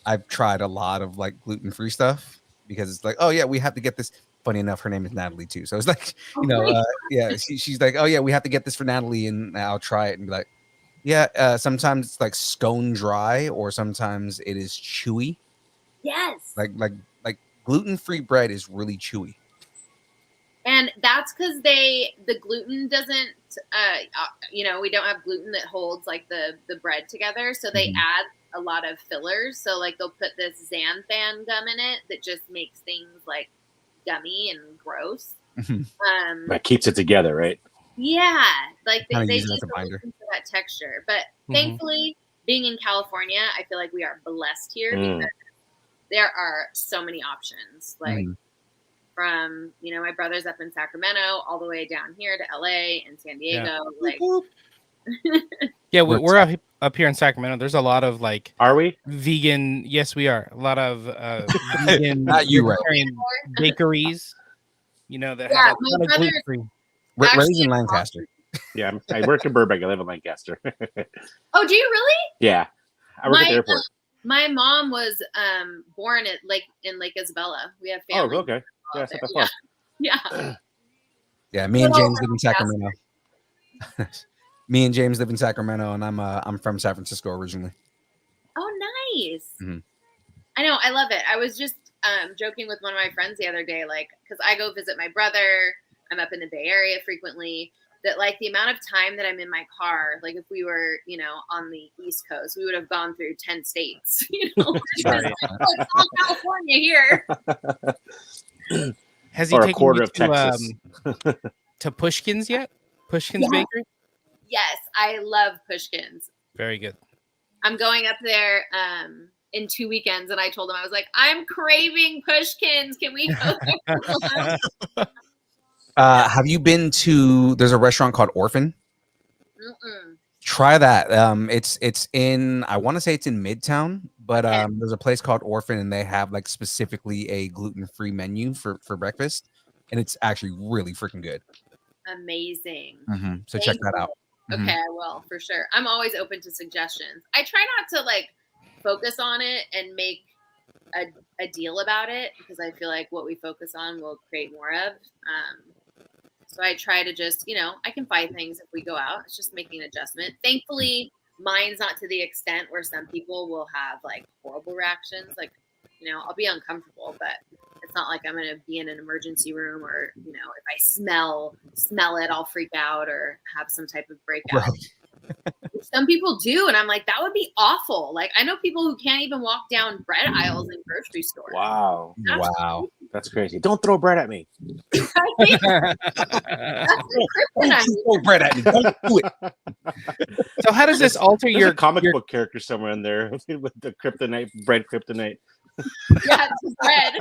I've tried a lot of like gluten-free stuff because it's like, oh yeah, we have to get this. Funny enough, her name is Natalie too. So it's like, yeah, she's like, oh yeah, we have to get this for Natalie, and I'll try it and be like, yeah. Sometimes it's like stone dry, or sometimes it is chewy. Yes. Like gluten-free bread is really chewy. And that's because the gluten doesn't, we don't have gluten that holds like the bread together. So they add a lot of fillers. So like they'll put this xanthan gum in it that just makes things like gummy and gross. That keeps it together, right? Yeah. Like they use use it as a binder. for that texture. But thankfully, being in California, I feel like we are blessed here because there are so many options. Like from, my brother's up in Sacramento all the way down here to LA and San Diego. Yeah, we're up here in Sacramento. There's a lot of like, are we vegan? Yes, we are. A lot of vegan Not you, right? bakeries. That have a ton of gluten-free. Ray's in Lancaster. Yeah, I work in Burbank. I live in Lancaster. Oh, do you really? Yeah, I work at the airport. My mom was born at in Lake Isabella. We have family. Oh, okay. Yeah, that's not that Yeah. Yeah, me and James live in Sacramento. Me and James live in Sacramento, and I'm from San Francisco originally. Oh, nice. I know. I love it. I was just joking with one of my friends the other day, like, because I go visit my brother. I'm up in the Bay Area frequently. That like the amount of time that I'm in my car, like if we were, on the East Coast, we would have gone through 10 states. It's all California here. Has he or taken a quarter you of Texas to Pushkin's yet? Pushkin's Bakery? Yes, I love Pushkin's. Very good. I'm going up there in 2 weekends, and I told him, I was like, I'm craving Pushkin's. Can we go there? Have you been to? There's a restaurant called Orphan. Try that. It's in. I want to say it's in Midtown, but there's a place called Orphan, and they have like specifically a gluten-free menu for breakfast, and it's actually really freaking good. Amazing. So check that out. Okay, I will for sure. I'm always open to suggestions. I try not to like focus on it and make a deal about it because I feel like what we focus on will create more of. So I try to just, I can buy things if we go out. It's just making an adjustment. Thankfully, mine's not to the extent where some people will have like horrible reactions. Like, I'll be uncomfortable, but it's not like I'm going to be in an emergency room or, if I smell it, I'll freak out or have some type of breakout. Right. Some people do. And I'm like, that would be awful. Like, I know people who can't even walk down bread aisles in grocery stores. Wow. Wow. That's crazy. Don't throw bread at me. That's throw bread at me. Don't do it. So how does this alter your comic book character somewhere in there with the kryptonite, bread kryptonite? Yeah, it's bread.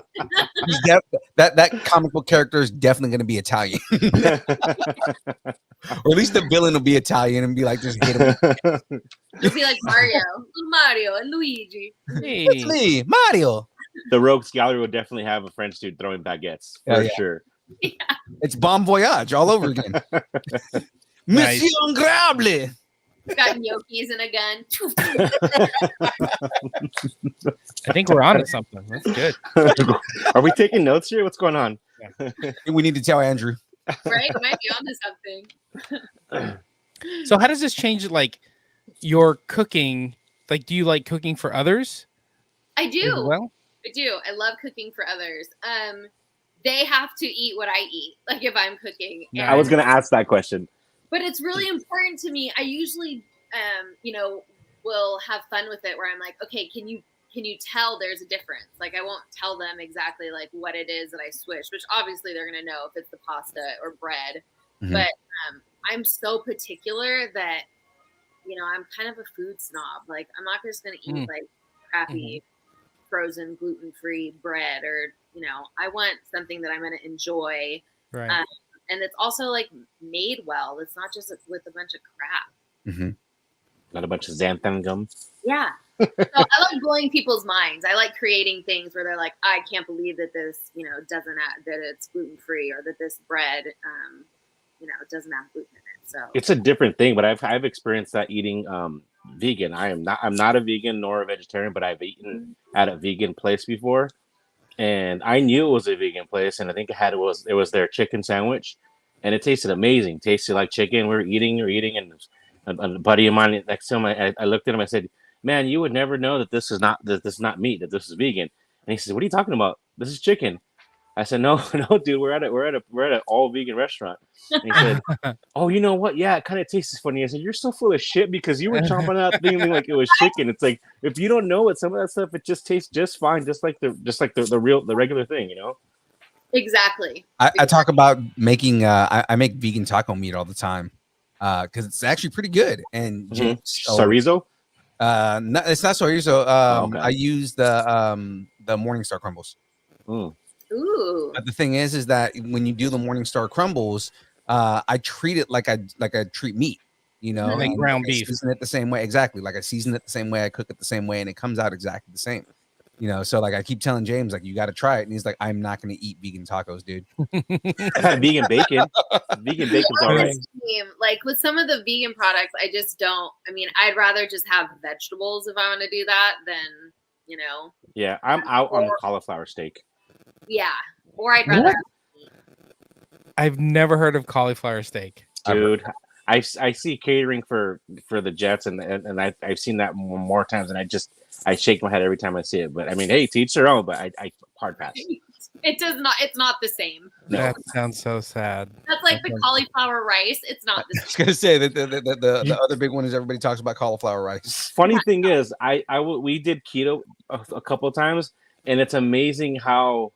That comic book character is definitely going to be Italian. Or at least the villain will be Italian and be like, just hit him. It'll be like Mario and Luigi. Hey. It's me, Mario. The Rogues Gallery would definitely have a French dude throwing baguettes for sure. Yeah. It's Bon Voyage all over again. Nice. Monsieur Incroyable. Got gnocchis and a gun. I think we're on to something. That's good. Are we taking notes here? What's going on? We need to tell Andrew. Right? We might be onto something. So how does this change like your cooking? Like, do you like cooking for others? I do. Well, I do. I love cooking for others. They have to eat what I eat. Like if I'm cooking. I was going to ask that question. But it's really important to me. I usually, will have fun with it where I'm like, okay, can you tell there's a difference? Like I won't tell them exactly like what it is that I switch, which obviously they're going to know if it's the pasta or bread. But I'm so particular that, I'm kind of a food snob. Like I'm not just going to eat like crappy frozen gluten-free bread or, I want something that I'm going to enjoy. Right. And it's also like made well. It's not just with a bunch of crap. Not a bunch of xanthan gum. Yeah. So I like blowing people's minds. I like creating things where they're like, I can't believe that this, doesn't have, that it's gluten free or that this bread, doesn't have gluten in it. So it's a different thing, but I've experienced that eating vegan. I'm not a vegan nor a vegetarian, but I've eaten at a vegan place before, and I knew it was a vegan place, and I think it was their chicken sandwich, and it tasted amazing. Tasted like chicken. We were eating, and a buddy of mine next to him, I looked at him. I said, "Man, you would never know that this is not meat. That this is vegan." And he says, "What are you talking about? This is chicken." I said, "No, no, dude. We're at an all vegan restaurant." And he said, "Oh, you know what? Yeah, it kind of tastes funny." I said, "You're so full of shit because you were chomping out thinking like it was chicken. It's like if you don't know it, some of that stuff it just tastes just fine, just like the regular thing, you know." Exactly. I talk about making. I make vegan taco meat all the time because it's actually pretty good. And James, chorizo. No, it's not chorizo. Okay. I use the Morningstar crumbles. Mm. Ooh. But the thing is that when you do the Morningstar crumbles, I treat it like I treat meat. You know, Like ground beef. Season it the same way, exactly. Like I season it the same way, I cook it the same way, and it comes out exactly the same. You know, so like I keep telling James, like, you got to try it, and he's like, I'm not going to eat vegan tacos, dude. I've had vegan bacon. Vegan bacon's all right. Like with some of the vegan products, I just don't. I mean, I'd rather just have vegetables if I want to do that than, you know. Yeah, I'm out on cauliflower steak. Yeah, or I'd rather. I've never heard of cauliflower steak, dude. I see catering for the Jets, and I've seen that more times, and I shake my head every time I see it. But I mean, hey, to each their own. But I hard pass. It does not. It's not the same. No. That sounds so sad. That's like the cauliflower rice. It's not the same. I was gonna say that the other big one is everybody talks about cauliflower rice. Funny thing is, we did keto a couple of times, and it's amazing how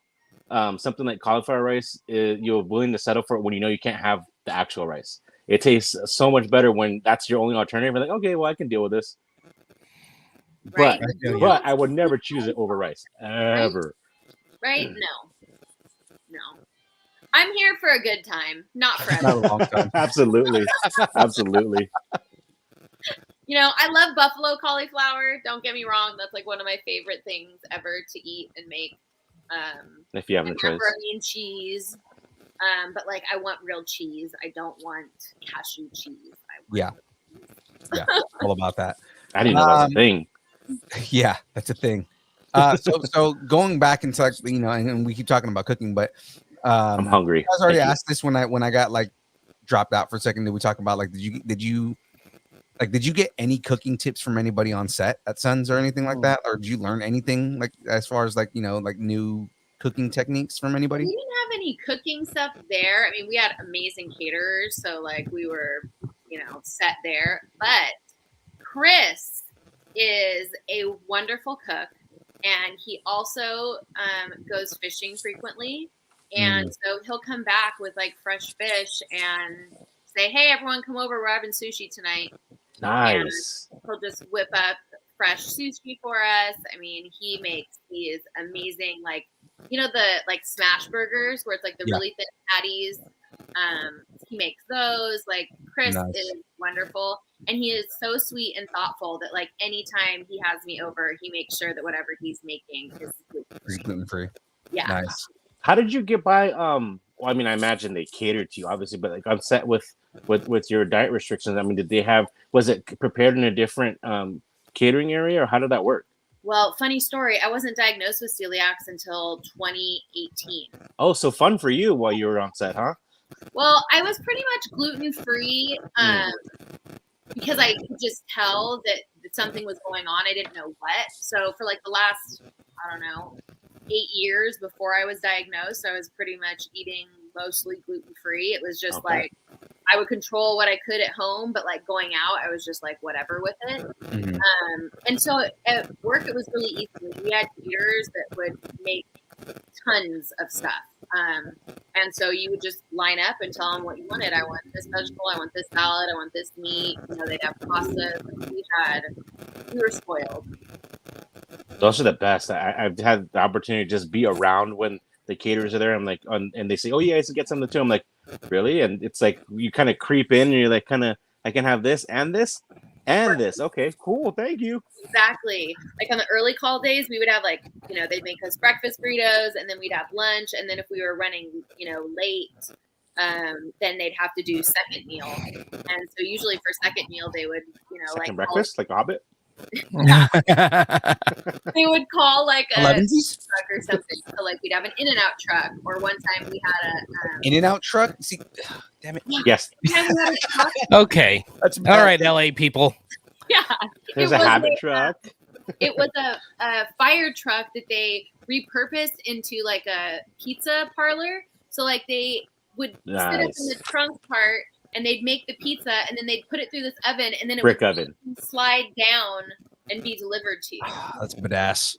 something like cauliflower rice you're willing to settle for it when you know you can't have the actual rice. It tastes so much better when that's your only alternative. You're like, okay, well, I can deal with this. Right. But I would never choose it over rice ever. Right? No. I'm here for a good time, not forever. Not a long time. Absolutely. You know, I love buffalo cauliflower. Don't get me wrong. That's like one of my favorite things ever to eat and make. If you haven't tried pepperoni and cheese. But like I want real cheese. I don't want cashew cheese. Yeah, all about that. I didn't know that was a thing. Yeah, that's a thing. So going back into, like, you know, and we keep talking about cooking, but I'm hungry. I was already asked this when I got like dropped out for a second. Did we talk about like did you get any cooking tips from anybody on set at Suns or anything like that, or did you learn anything like as far as like, you know, like new cooking techniques from anybody? We didn't have any cooking stuff there. I mean, we had amazing caterers, so like we were, you know, set there. But Chris is a wonderful cook, and he also goes fishing frequently, and so he'll come back with like fresh fish and say, "Hey, everyone, come over. We're having sushi tonight." Nice. And he'll just whip up fresh sushi for us. I mean, he is amazing. Like, you know, the like smash burgers where it's like the really thin patties. He makes those. Like, Chris is wonderful, and he is so sweet and thoughtful that like anytime he has me over, he makes sure that whatever he's making is gluten free. Yeah. Nice. How did you get by? Well, I mean, I imagine they catered to you, obviously, but like on set with your diet restrictions, I mean, was it prepared in a different catering area, or how did that work? Well, funny story. I wasn't diagnosed with celiac until 2018. Oh, so fun for you while you were on set, huh? Well, I was pretty much gluten-free because I could just tell that something was going on. I didn't know what. So for like the last, I don't know, 8 years before I was diagnosed, I was pretty much eating mostly gluten-free. It was just like I would control what I could at home, but like going out, I was just like whatever with it. And so at work, it was really easy. We had eaters that would make tons of stuff. And so you would just line up and tell them what you wanted. I want this vegetable. I want this salad. I want this meat. You know, they'd have pasta. We were spoiled. Those are the best. I've had the opportunity to just be around when the caterers are there. I'm like, and they say, "Oh, you guys can get something too." I'm like, "Really?" And it's like you kind of creep in, and you're like, I can have this and this and this. Okay, cool, thank you. Exactly. Like on the early call days, we would have like, you know, they'd make us breakfast burritos, and then we'd have lunch, and then if we were running, you know, late, then they'd have to do second meal. And so usually for second meal, they would, Second breakfast, like a Hobbit. They would call like a Elevensies? truck or something. So like we'd have an In-N-Out truck, or one time we had a In-N-Out truck? See, damn it. Yes, one time we had a truck. Okay. That's All right, LA people. Yeah, there's It a was Habit truck. it was a fire truck that they repurposed into like a pizza parlor. So like they would sit up in the trunk part and they'd make the pizza and then they'd put it through this oven and then it Brick would oven. slide down and be delivered to you. That's badass.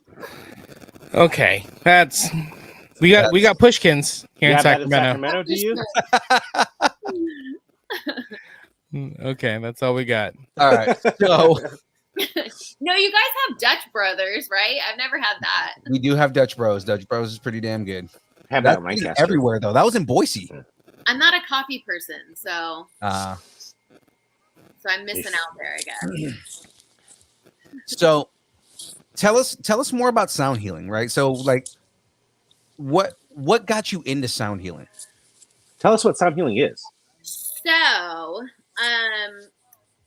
Okay, that's we got pushkins here You in have that in Sacramento. Sacramento, do you? Okay, that's all we got. All right. So No, you guys have Dutch Brothers, right? I've never had that. we do have Dutch Bros. Dutch Bros is pretty damn good. Have that That's in Lancaster. everywhere though. That was in Boise. I'm not a coffee person, so I'm missing out there, I guess. So tell us more about sound healing, right? So like what got you into sound healing? Tell us what sound healing is. So,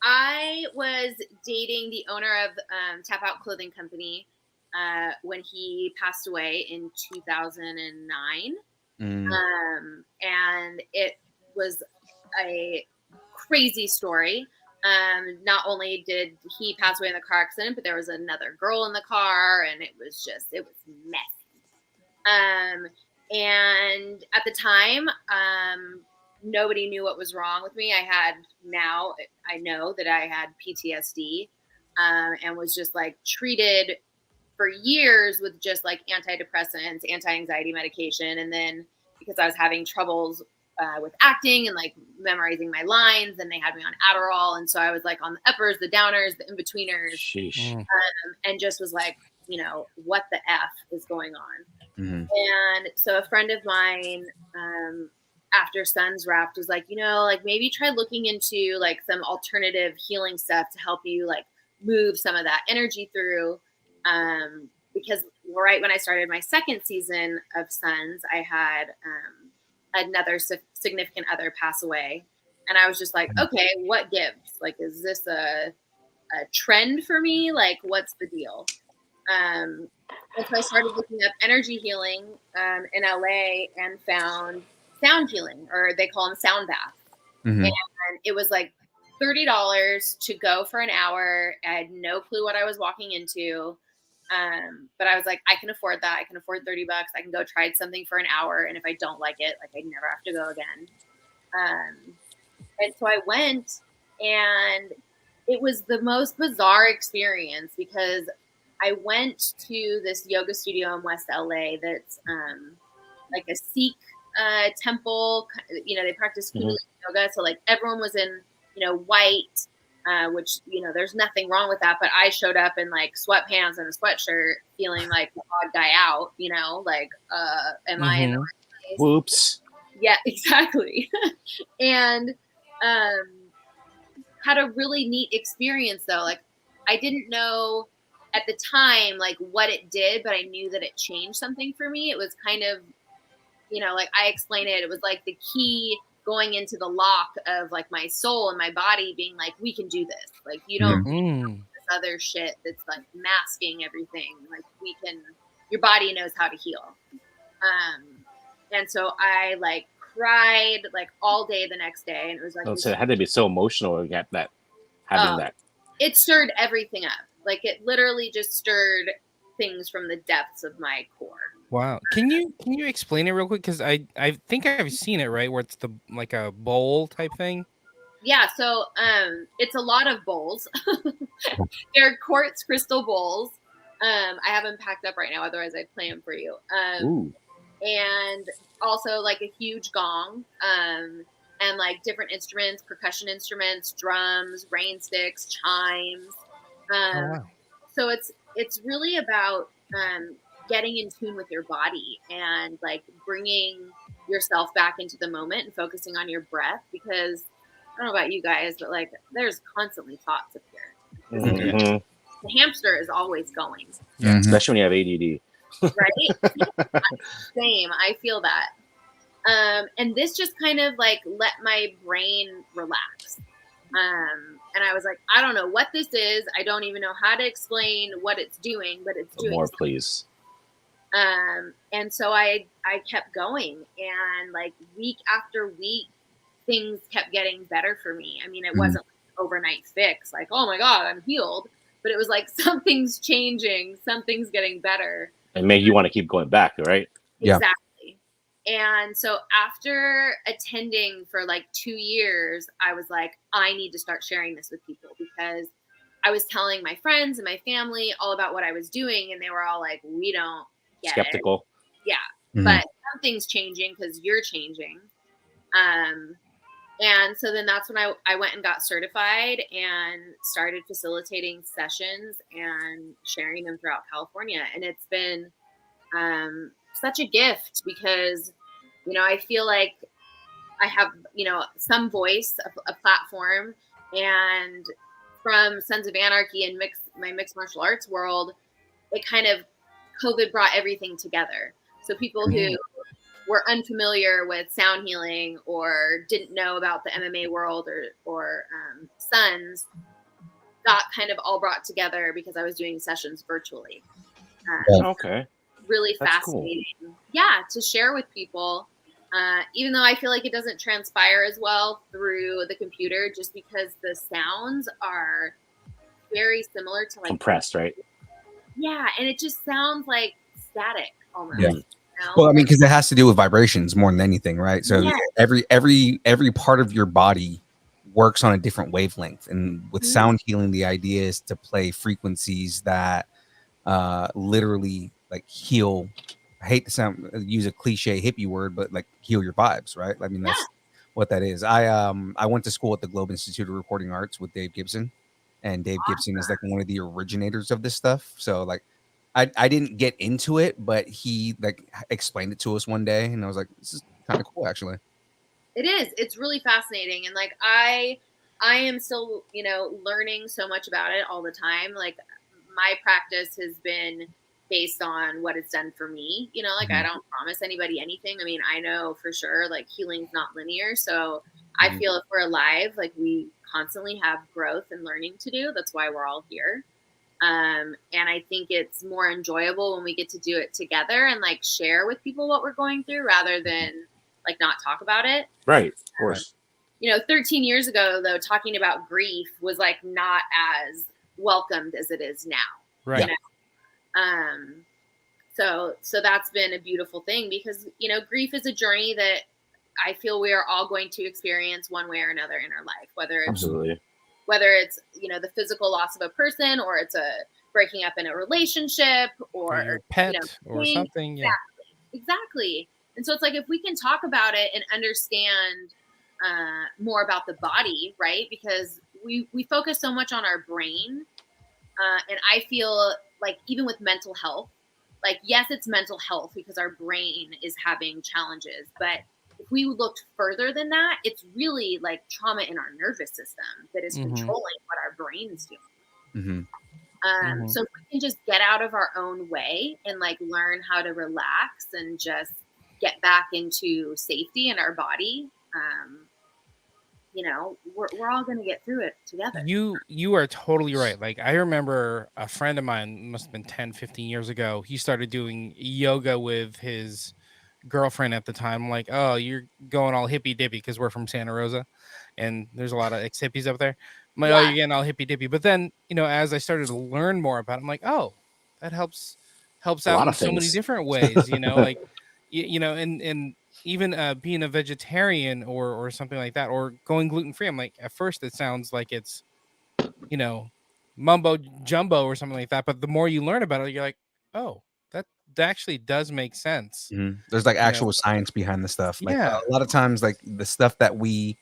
I was dating the owner of Tap Out Clothing Company when he passed away in 2009. And it was a crazy story. Not only did he pass away in the car accident, but there was another girl in the car, and it was messy. And at the time, nobody knew what was wrong with me. I know that I had PTSD, and was just like treated for years with just like antidepressants, anti-anxiety medication. And then because I was having troubles with acting and like memorizing my lines, and they had me on Adderall. And so I was like on the uppers, the downers, the in-betweeners, and just was like, what the F is going on? And so a friend of mine, after Suns wrapped, was like, like maybe try looking into like some alternative healing stuff to help you like move some of that energy through. Because right when I started my second season of Suns, I had another significant other pass away. And I was just like, okay, what gives? Like, is this a trend for me? Like, what's the deal? And so I started looking up energy healing in LA and found sound healing, or they call them sound baths. And it was like $30 to go for an hour. I had no clue what I was walking into. But I was like, I can afford that. I can afford $30. I can go try something for an hour. And if I don't like it, like I'd never have to go again. And so I went, and it was the most bizarre experience because I went to this yoga studio in West LA that's like a Sikh temple. They practice Kundalini yoga. So like everyone was in, white, which, there's nothing wrong with that. But I showed up in like sweatpants and a sweatshirt feeling like the odd guy out, like, am I in the right place? Whoops. Yeah, exactly. And had a really neat experience though. Like I didn't know at the time, like what it did, but I knew that it changed something for me. It was kind of, like I explained it, it was like the key going into the lock of like my soul and my body being like, we can do this. Like you don't need this other shit that's like masking everything. Like your body knows how to heal. And so I like cried like all day the next day. And it was like, So it had to be so emotional to get that, having that. It stirred everything up. Like it literally just stirred things from the depths of my core. Wow. Can you explain it real quick? Because I think I've seen it, right? Where it's the like a bowl type thing. Yeah, so it's a lot of bowls. They're quartz crystal bowls. I have them packed up right now, otherwise I'd play them for you. And also like a huge gong, and like different instruments, percussion instruments, drums, rain sticks, chimes. So it's really about getting in tune with your body and like bringing yourself back into the moment and focusing on your breath, because I don't know about you guys, but like there's constantly thoughts up here. The hamster is always going. Especially when you have ADD. Right? Same. I feel that. And this just kind of like let my brain relax. And I was like, I don't know what this is. I don't even know how to explain what it's doing, but it's doing More, something. please. And so I kept going, and like week after week, things kept getting better for me. I mean, it wasn't like an overnight fix, like, oh my God, I'm healed. But it was like something's changing, something's getting better. And make you want to keep going back, right? Yeah. Exactly. And so after attending for like 2 years, I was like, I need to start sharing this with people, because I was telling my friends and my family all about what I was doing, and they were all like, we don't get Skeptical. it. Yeah. Mhm. But something's changing because you're changing. And so then that's when I went and got certified and started facilitating sessions and sharing them throughout California. And it's been such a gift, because, you know, I feel like I have, you know, some voice, a platform, and from Sons of Anarchy and my mixed martial arts world, it kind of, COVID brought everything together. So people who were unfamiliar with sound healing or didn't know about the MMA world or Sons got kind of all brought together because I was doing sessions virtually. Okay. Really That's fascinating. Cool. Yeah, to share with people. Even though I feel like it doesn't transpire as well through the computer, just because the sounds are very similar to like compressed, right? Yeah, and it just sounds like static almost. Yeah. You know? Well, I mean, because it has to do with vibrations more than anything, right? So Yes. every part of your body works on a different wavelength, and with Mhm. sound healing, the idea is to play frequencies that literally like heal. I hate to use a cliche hippie word, but like heal your vibes, right? I mean, that's what that is. I went to school at the Globe Institute of Recording Arts with Dave Gibson, and Dave Gibson is like one of the originators of this stuff. So like, I didn't get into it, but he like explained it to us one day, and I was like, this is kind of cool, actually. It is. It's really fascinating, and like I am still, you know, learning so much about it all the time. Like my practice has been based on what it's done for me. You know, like I don't promise anybody anything. I mean, I know for sure like healing's not linear, so I feel if we're alive, like we constantly have growth and learning to do. That's why we're all here. And I think it's more enjoyable when we get to do it together and like share with people what we're going through rather than like not talk about it. Right, of course. You know, 13 years ago, though, talking about grief was like not as welcomed as it is now. Right. You know? So that's been a beautiful thing, because, you know, grief is a journey that I feel we are all going to experience one way or another in our life, whether it's, you know, the physical loss of a person, or it's a breaking up in a relationship, or your pet, you know, or something. Yeah. Exactly. And so it's like, if we can talk about it and understand more about the body, right? Because we focus so much on our brain. And I feel like even with mental health, like, yes, it's mental health because our brain is having challenges. But if we looked further than that, it's really like trauma in our nervous system that is controlling what our brain is doing. So if we can just get out of our own way and like learn how to relax and just get back into safety in our body, you know, we're all going to get through it together. You are totally right. Like, I remember a friend of mine, must have been 10, 15 years ago. He started doing yoga with his girlfriend at the time. I'm like, oh, you're going all hippy dippy, because we're from Santa Rosa and there's a lot of ex-hippies up there. I'm like, oh, you're getting all hippy dippy. But then, you know, as I started to learn more about it, I'm like, oh, that helps out in so many different ways, you know, like, you know, and even being a vegetarian or something like that, or going gluten-free. I'm like, at first it sounds like it's, you know, mumbo jumbo or something like that. But the more you learn about it, you're like, oh, that actually does make sense. There's like actual science behind the stuff. Like Yeah. a lot of times, like the stuff that we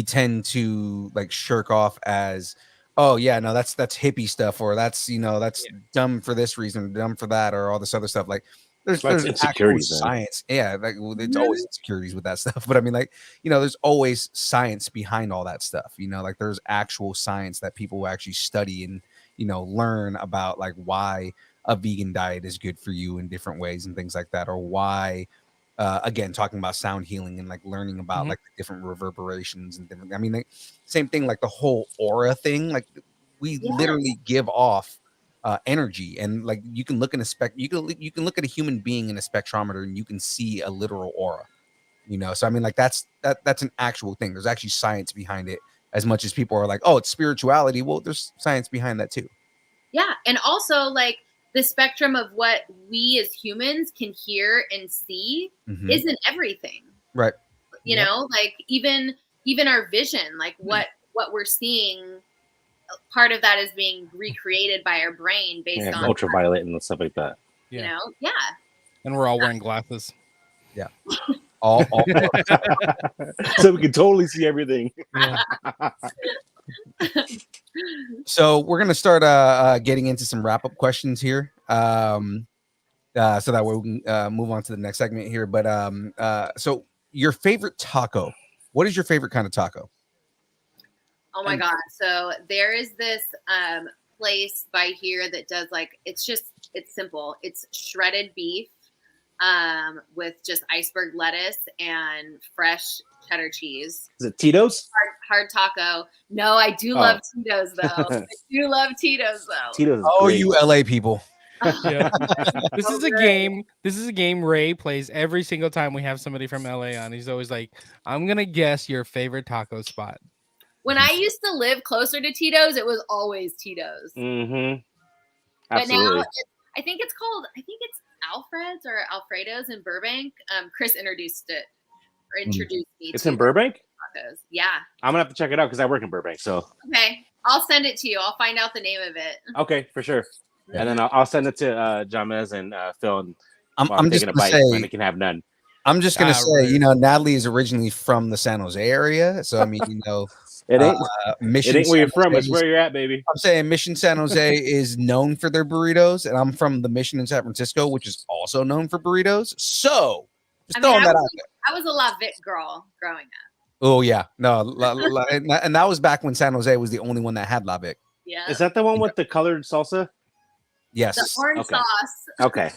tend to like shirk off as, oh yeah, no, that's hippie stuff, or that's, you know, that's dumb for this reason, dumb for that, or all this other stuff. Like there's actual insecurities, science. Yeah, like it's always insecurities with that stuff. But I mean, like, you know, there's always science behind all that stuff. You know, like there's actual science that people actually study and, you know, learn about, like why a vegan diet is good for you in different ways and things like that, or why again, talking about sound healing and like learning about Mhm. like the different reverberations and different. I mean, like, same thing, like the whole aura thing. Like we Yeah. literally give off energy, and like you can look in a you can look at a human being in a spectrometer, and you can see a literal aura. You know, so I mean, like that's an actual thing. There's actually science behind it. As much as people are like, oh, it's spirituality. Well, there's science behind that too. Yeah, and also like the spectrum of what we as humans can hear and see Mhm. isn't everything. Right. You know, like even our vision, like what we're seeing, part of that is being recreated by our brain based on ultraviolet and stuff like that. you Yeah. know, And we're all wearing glasses. Yeah. All So we can totally see everything. Yeah. So we're gonna start getting into some wrap up questions here, so that way we can move on to the next segment here. But so your favorite taco? What is your favorite kind of taco? Oh my God. So there is this place by here that does like, it's simple. It's shredded beef with just iceberg lettuce and fresh cheddar cheese. Is it Tito's? Hard taco. No, I do love Tito's though. I do love Tito's though. Tito's is Oh, great. you LA people. Yeah. This So is a good. game. This is a game Ray plays every single time we have somebody from LA on. He's always like, I'm gonna guess your favorite taco spot. When I used to live closer to Tito's, it was always Tito's. Mm-hmm. But now Absolutely. I think it's Alfred's or Alfredo's in Burbank. Chris introduced me It's to in Burbank? tacos. Yeah. I'm gonna have to check it out because I work in Burbank. So Okay. I'll send it to you. I'll find out the name of it. okay, for sure. Yeah. And then I'll send it to Jamez and Phil. And I'm just taking a gonna bite say, when they can have none. I'm just gonna say, rude. you know, Natalie is originally from the San Jose area, so I mean, you know, It ain't. Mission. It ain't where you're San from. Jose It's where you're at, baby. I'm saying Mission San Jose is known for their burritos, and I'm from the Mission in San Francisco, which is also known for burritos. So just throwing that out there. I was a La Vic girl growing up. Oh yeah, no, and that was back when San Jose was the only one that had La Vic. Yeah. Is that the one with the colored salsa? Yes, The orange Okay. sauce. Okay.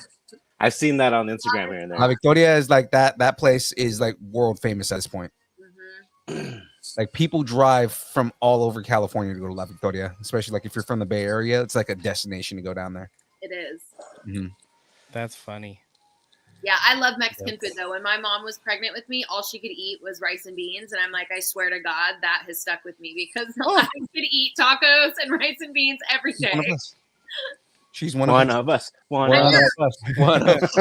I've seen that on Instagram here and La there. Victoria is like that. That place is like world famous at this point. Mm-hmm. Like people drive from all over California to go to La Victoria, especially like if you're from the Bay Area. It's like a destination to go down there. It is. Mm-hmm. That's funny. Yeah, I love Mexican food though. When my mom was pregnant with me, all she could eat was rice and beans, and I'm like, I swear to God, that has stuck with me because I could eat tacos and rice and beans every day. One of us. She's one of us. One One of of us. us. One of us.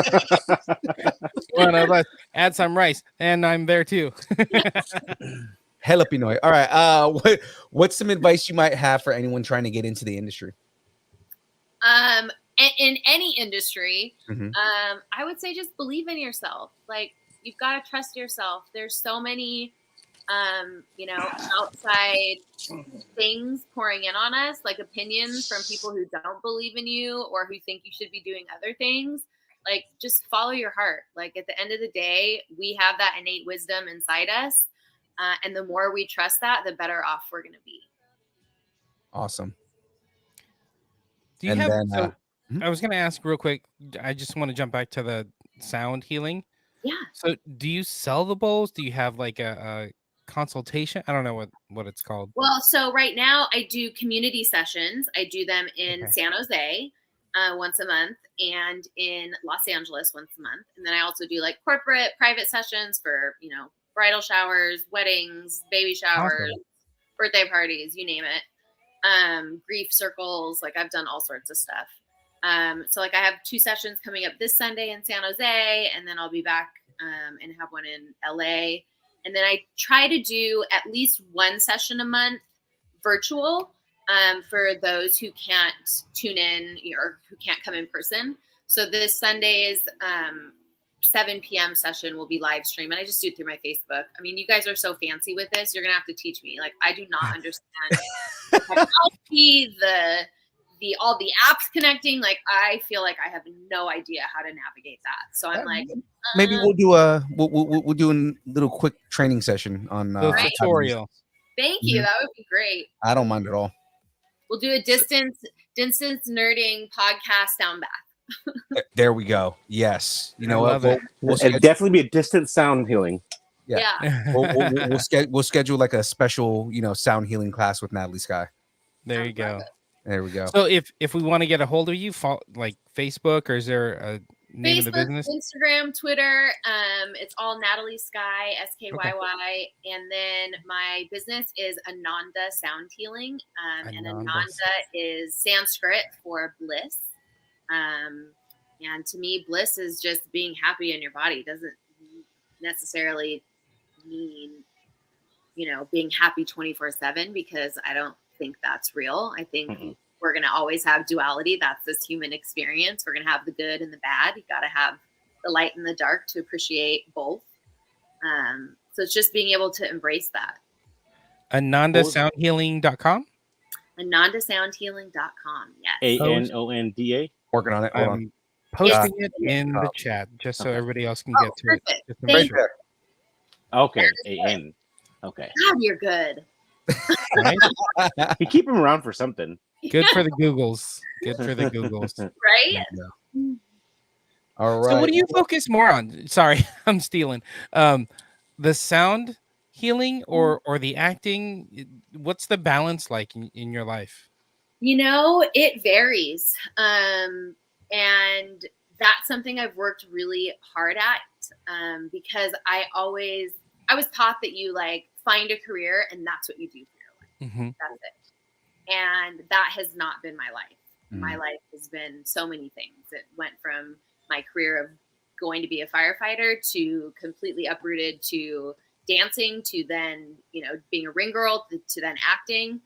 One of us. Add some rice, and I'm there too. Hella Pinoy. All right. What's some advice you might have for anyone trying to get into the industry? In any industry, Mhm. I would say just believe in yourself. Like you've got to trust yourself. There's so many, outside things pouring in on us, like opinions from people who don't believe in you or who think you should be doing other things. Like just follow your heart. Like at the end of the day, we have that innate wisdom inside us. And the more we trust that, the better off we're going to be. Awesome. Do you And have? then, I was going to ask real quick. I just want to jump back to the sound healing. Yeah. So, do you sell the bowls? Do you have like a consultation? I don't know what it's called. Well, so right now I do community sessions. I do them in Okay. San Jose once a month and in Los Angeles once a month. And then I also do like corporate private sessions for, bridal showers, weddings, baby showers, birthday parties, you name it. Grief circles, like I've done all sorts of stuff. So like I have 2 sessions coming up this Sunday in San Jose, and then I'll be back and have one in LA. And then I try to do at least 1 session a month virtual for those who can't tune in or who can't come in person. So this Sunday's 7 p.m. session will be live stream, and I just do it through my Facebook. I mean, you guys are so fancy with this. You're going to have to teach me. Like, I do not understand technology, all the apps connecting. Like, I feel like I have no idea how to navigate that. So I'm like, maybe we'll do we'll do a little quick training session on The tutorial. Thank you. That would be great. I don't mind at all. We'll do a distance nerding podcast sound bath. There we go. Yes. You know I what? love it. It'd definitely be a distant sound healing. Yeah. Yeah. We'll schedule like a special, sound healing class with Natalie Skyy. There I you love go. it. There we go. So if we want to get a hold of you, like Facebook, or is there a name of the Facebook, business? Instagram, Twitter. It's all Natalie Skyy, Skyy, and then my business is Ananda Sound Healing, and Ananda. Ananda is Sanskrit for bliss. And to me, bliss is just being happy in your body. It doesn't necessarily mean being happy 24/7, because I don't think that's real. I think we're going to always have duality. That's this human experience. We're going to have the good and the bad. You got to have the light and the dark to appreciate both. So it's just being able to embrace that. AnandaSoundHealing.com. AnandaSoundHealing.com. Yes. ANONDA. Working on it. Hold on. I'm posting it in the chat just so everybody else can get to perfect. it. Just to Thank make sure. Okay, AN. Okay. God, you're good. Right? You keep him around for something. Good for the Googles. Good for the Googles. Right? All right. So what do you focus more on? Sorry, I'm stealing. The sound healing or the acting? What's the balance like in your life? It varies. And that's something I've worked really hard at, because I was taught that you find a career and that's what you do for your life. Mm-hmm. That's it. And that has not been my life. My life has been so many things. It went from my career of going to be a firefighter to completely uprooted to dancing to then, being a ring girl to then acting.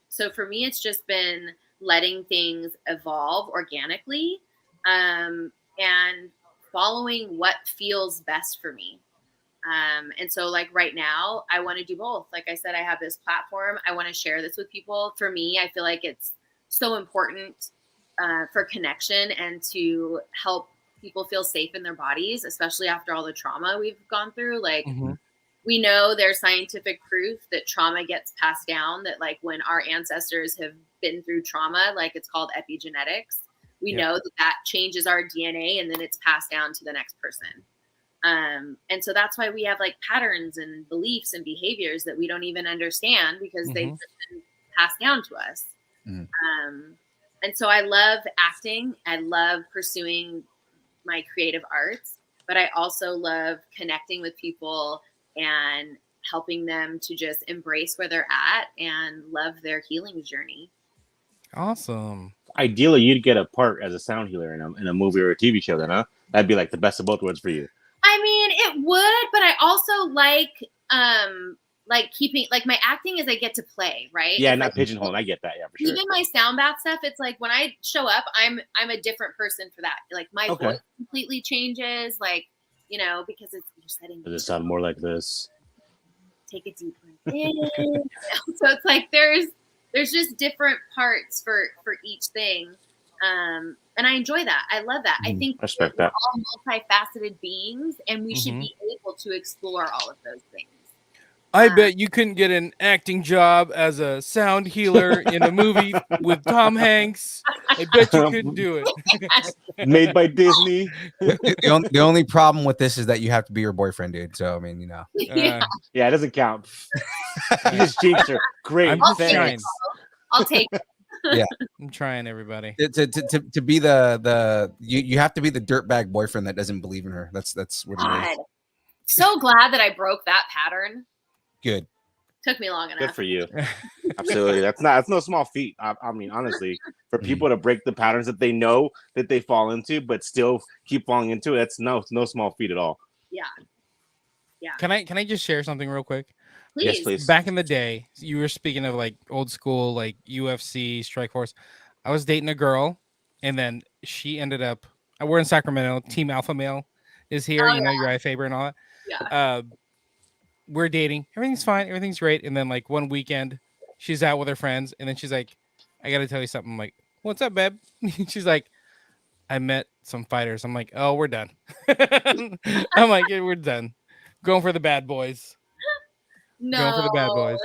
So for me, it's just been letting things evolve organically, and following what feels best for me. And so right now I want to do both. Like I said, I have this platform. I want to share this with people. For me, I feel like it's so important for connection and to help people feel safe in their bodies, especially after all the trauma we've gone through. We know there's scientific proof that trauma gets passed down, that when our ancestors have been through trauma, it's called epigenetics. We know that changes our DNA and then it's passed down to the next person. And so that's why we have patterns and beliefs and behaviors that we don't even understand because they've just been passed down to us. And so I love acting. I love pursuing my creative arts, but I also love connecting with people and helping them to just embrace where they're at and love their healing journey. Awesome. Ideally, you'd get a part as a sound healer in a movie or a TV show, then, huh? That'd be the best of both worlds for you. I mean, it would, but I also keeping my acting is I get to play, right? Yeah, it's not pigeonholed. I get that. Yeah, for sure. Even my sound bath stuff, it's when I show up, I'm a different person for that. My voice completely changes, because you're setting. Does it sound more like this? Take a deep breath in. So it's there's just different parts for each thing. And I enjoy that. I love that. I think respect we're that. all multifaceted beings, and we should be able to explore all of those things. I bet you couldn't get an acting job as a sound healer in a movie with Tom Hanks. I bet you couldn't do it. Made by Disney. The only problem with this is that you have to be your boyfriend, dude. So I mean, Yeah, it doesn't count. You just jinxed her. Great. I'm just thanks. trying. I'll take it. Yeah, I'm trying, everybody. to be you have to be the dirtbag boyfriend that doesn't believe in her. That's what it is. God. So glad that I broke that pattern. Good. Took me long enough. Good for you. Absolutely. That's no small feat. I mean, honestly, for people to break the patterns that they know that they fall into, but still keep falling into it, that's no small feat at all. Yeah. Can I just share something real quick? Please. Yes, please. Back in the day, you were speaking of old school, UFC, Strike Force. I was dating a girl, and then she ended up. We're in Sacramento. Team Alpha Male is here. Oh, Your eye favor and all that. Yeah. We're dating. Everything's fine. Everything's great. And then one weekend, she's out with her friends, and then she's like, "I got to tell you something." I'm like, "What's up, babe?" She's like, "I met some fighters." I'm like, "Oh, we're done." I'm like, yeah, "We're done. Going for the bad boys." No. Going for the bad boys.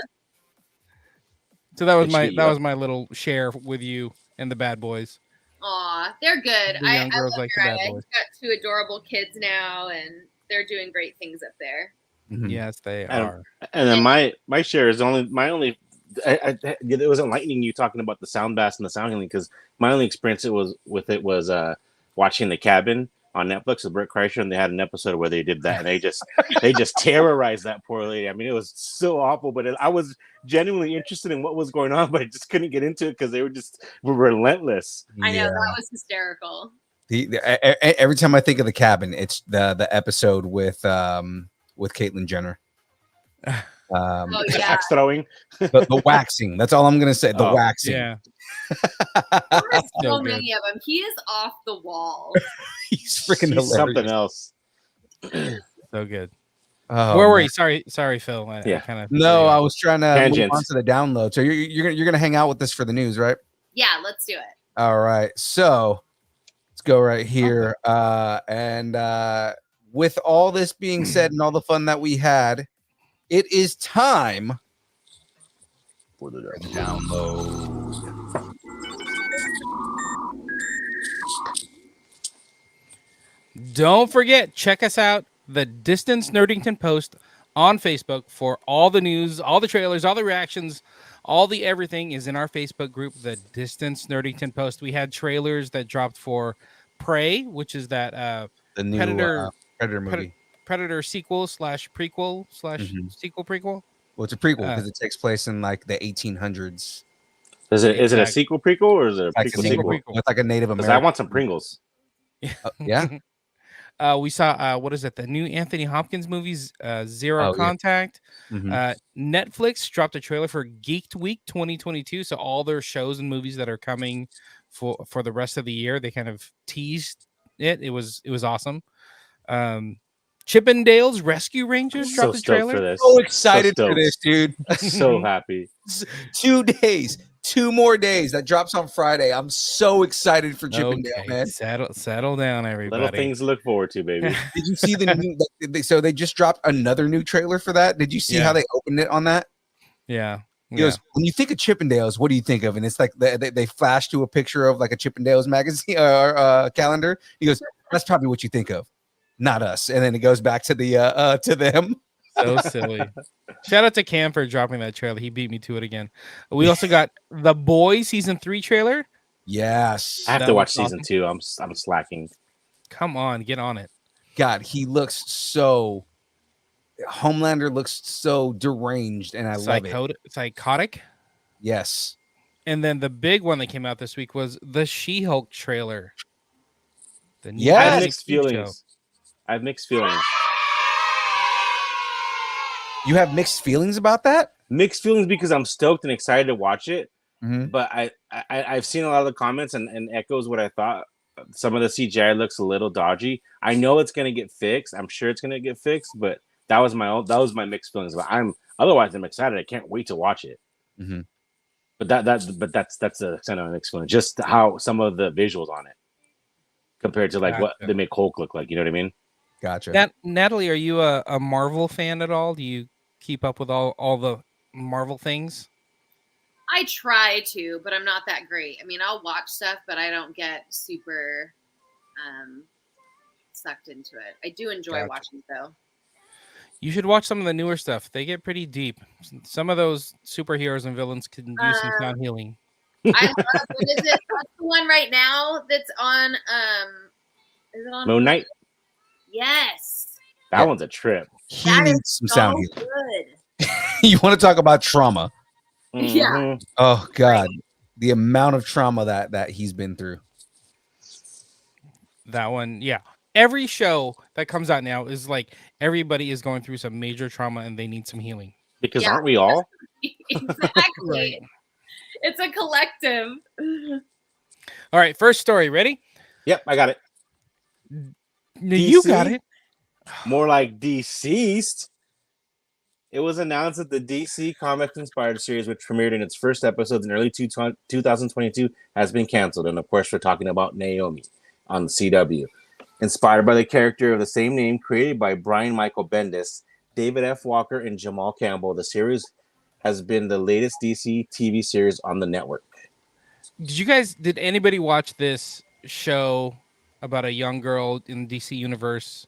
So that was my little share with you and the bad boys. Aw, they're good. The young I girls love like the bad Uriah. boys. He's got 2 adorable kids now, and they're doing great things up there. Mhm. Yes, they And- are. And then my share is my only. It was enlightening you talking about the sound baths and the sound healing, because my only experience was watching The Cabin on Netflix with Bert Kreischer, and they had an episode where they did that, and they just terrorized that poor lady. I mean, it was so awful, but I was genuinely interested in what was going on, but I just couldn't get into it because they were relentless. I know, that was hysterical. Every time I think of The Cabin, it's the episode with Caitlyn Jenner. Oh, yeah. Axe throwing, The waxing. That's all I'm gonna say. The Oh, waxing. Yeah. There's so So many of them. He is off the wall. He's freaking he's hilarious. something else. So good. Oh, Where were man. you? Sorry, Phil. Yeah. Kind of. No, I was trying to move Tangents. on to the download. So you're gonna hang out with this for the news, right? Yeah, let's do it. All right. So let's go right here. And with all this being said and all the fun that we had, it is time for the download. Don't forget, check us out, the Distance Nerdington Post on Facebook for all the news, all the trailers, all the reactions, all the everything is in our Facebook group, the Distance Nerdington Post. We had trailers that dropped for Prey, which is that The new Predator movie. Predator sequel slash prequel slash Mhm. sequel prequel. Well, it's a prequel because it takes place in like the 1800s. Is it a Exactly. sequel prequel or is it a Like a prequel sequel sequel? prequel. with like a Native Because American. I want some Pringles. Yeah. We saw what is it? The new Anthony Hopkins movies, Zero Oh, yeah. Contact. Mhm. Netflix dropped a trailer for Geeked Week 2022. So all their shows and movies that are coming for the rest of the year, they kind of teased it. It was awesome. Chippendales Rescue Rangers So dropped a stoked for trailer. this. So excited for stoked. this, dude. So happy. 2 days, 2 more days. That drops on Friday. I'm so excited for Chippendale, Okay, man. settle down, everybody. Little things to look forward to, baby. Did you see the new? So they just dropped another new trailer for that. Did you see how they opened it on that? Yeah. He goes, when you think of Chippendales, what do you think of? And it's like they flash to a picture of like a Chippendales magazine or calendar. He goes, that's probably what you think of, not us. And then it goes back to the to them. So silly. Shout out to Cam for dropping that trailer. He beat me to it again. We also got The Boys season 3 trailer. Yes, I have That to watch looks season awesome. 2. I'm slacking. Come on, get on it. God, he looks so. Homelander looks so deranged, and I love it. Psychotic. Yes. And then the big one that came out this week was the She-Hulk trailer. The new Yes. I have Disney mixed Plus show. feelings. I have mixed feelings. You have mixed feelings about that? Mixed feelings because I'm stoked and excited to watch it. Mhm. But I've seen a lot of the comments and echoes what I thought. Some of the CGI looks a little dodgy. I know it's gonna get fixed. I'm sure it's gonna get fixed, but that was my mixed feelings. But I'm excited. I can't wait to watch it. Mm-hmm. But that's the extent of my mixed feeling. Just how some of the visuals on it compared to like what Gotcha. they make Hulk look like. You know what I mean? Gotcha. Natalie, are you a Marvel fan at all? Do you keep up with all the Marvel things? I try to, but I'm not that great. I mean, I'll watch stuff, but I don't get super sucked into it. I do enjoy Gotcha. watching though. You should watch some of the newer stuff. They get pretty deep. Some of those superheroes and villains can use some sound healing. I love, what is it? What's the one right now that's on is it on Moon Knight. Yes. That one's a trip. He That is needs some so sound healing. good. You want to talk about trauma? Yeah. Mhm. Oh God, the amount of trauma that he's been through. That one, yeah. Every show that comes out now is like everybody is going through some major trauma and they need some healing. Because Yeah. aren't we all? Exactly. It's a collective. All right, first story. Ready? Yep, I got it. You got DC? it. More like deceased. It was announced that the DC Comics inspired series, which premiered in its first episodes in early 2022, has been canceled. And of course, we're talking about Naomi on the CW. Inspired by the character of the same name created by Brian Michael Bendis, David F. Walker, and Jamal Campbell, the series has been the latest DC TV series on the network. Did anybody watch this show about a young girl in DC universe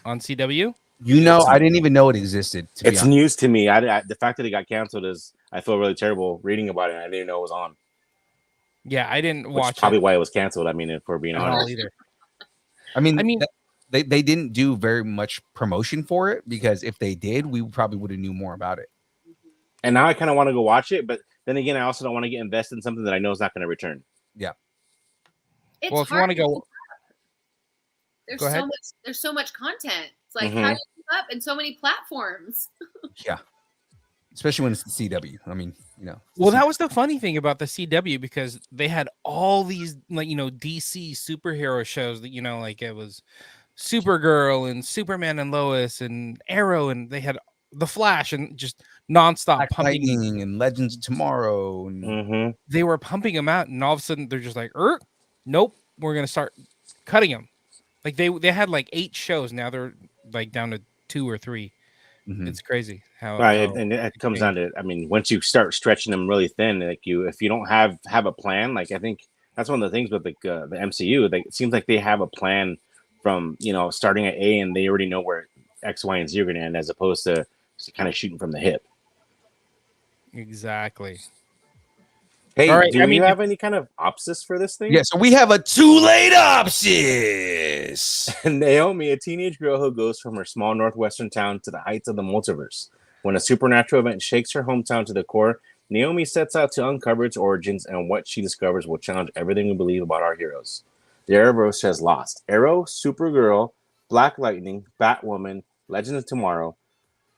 on CW? I didn't even know it existed. To be It's honest, news to me. The fact that it got canceled is I feel really terrible reading about it. I didn't know it was on, Yeah, I didn't which is watch probably it why it was canceled. I mean, if we're being at all honest. either. I mean, I mean, they didn't do very much promotion for it, because if they did, we probably would have knew more about it. And now I kind of want to go watch it, but then again, I also don't want to get invested in something that I know is not going to return. Yeah. It's well, if you hard want to go, there's go ahead. there's so much content. It's like how do you keep up in so many platforms? Yeah. Especially when it's the CW. I mean, Well, that was the funny thing about the CW, because they had all these DC superhero shows that like it was Supergirl and Superman and Lois and Arrow, and they had the Flash and just nonstop Black pumping. Lightning and Legends of Tomorrow. And They were pumping them out, and all of a sudden they're just like, nope, we're gonna start cutting them. Like they had like 8 shows, now they're like down to 2 or 3. It's crazy how right, and it comes down to, I mean, once you start stretching them really thin, like if you don't have a plan, like I think that's one of the things with the MCU. Like, it seems like they have a plan from starting at A, and they already know where X, Y, and Z are going to end, as opposed to kind of shooting from the hip. Exactly. Hey, All right, do you have any kind of opsis for this thing? Yeah, so we have a too late opsis. Naomi, a teenage girl who goes from her small northwestern town to the heights of the multiverse. When a supernatural event shakes her hometown to the core, Naomi sets out to uncover its origins, and what she discovers will challenge everything we believe about our heroes. The Arrowverse has lost Arrow, Supergirl, Black Lightning, Batwoman, Legends of Tomorrow,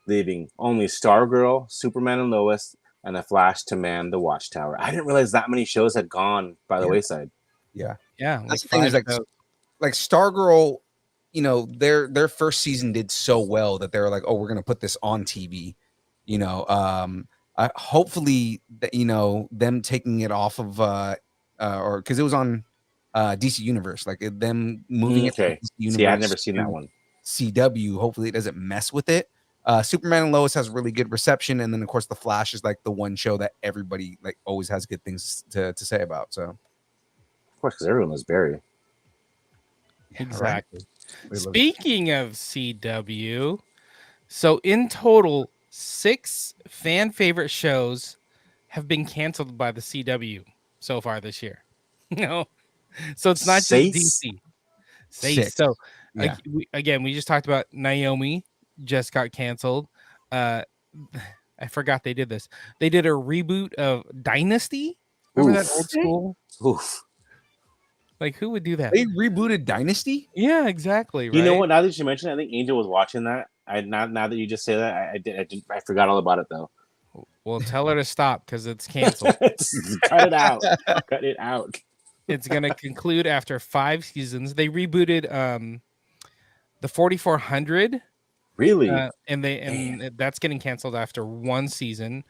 leaving only Stargirl, Superman and Lois, and the Flash to man the Watchtower. I didn't realize that many shows had gone by the wayside. Yeah. Yeah, That's the thing is, like Stargirl, their first season did so well that they were like, oh, we're gonna put this on TV. Hopefully that them taking it off of or because it was on DC Universe, like them moving it to Okay. DC Universe. See, I've never seen that one. CW. Hopefully it doesn't mess with it. Superman and Lois has really good reception, and then of course the Flash is like the one show that everybody like always has good things to say about. So of course, because everyone loves Barry. Yeah, exactly. Right? Speaking of CW, so in total, 6 fan favorite shows have been canceled by the CW so far this year. So it's not just DC. 6. So Yeah. again, we just talked about Naomi just got canceled. I forgot they did this. They did a reboot of Dynasty. Remember that old school? Oof. Like, who would do that? They rebooted Dynasty. Yeah, exactly. Right? You know what? Now that you mentioned it, I think Angel was watching that. Now that you just say that, I forgot all about it though. Well, tell her to stop because it's canceled. Cut it out. Cut it out. It's gonna conclude after 5 seasons. They rebooted the 4400. Really? And that's getting canceled after 1 season.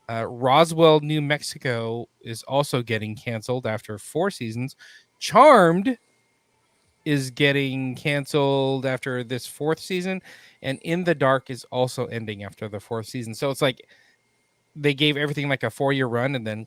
Roswell, New Mexico is also getting canceled after 4 seasons. Charmed is getting canceled after this 4th season, and In the Dark is also ending after the 4th season. So it's like they gave everything like a 4-year run and then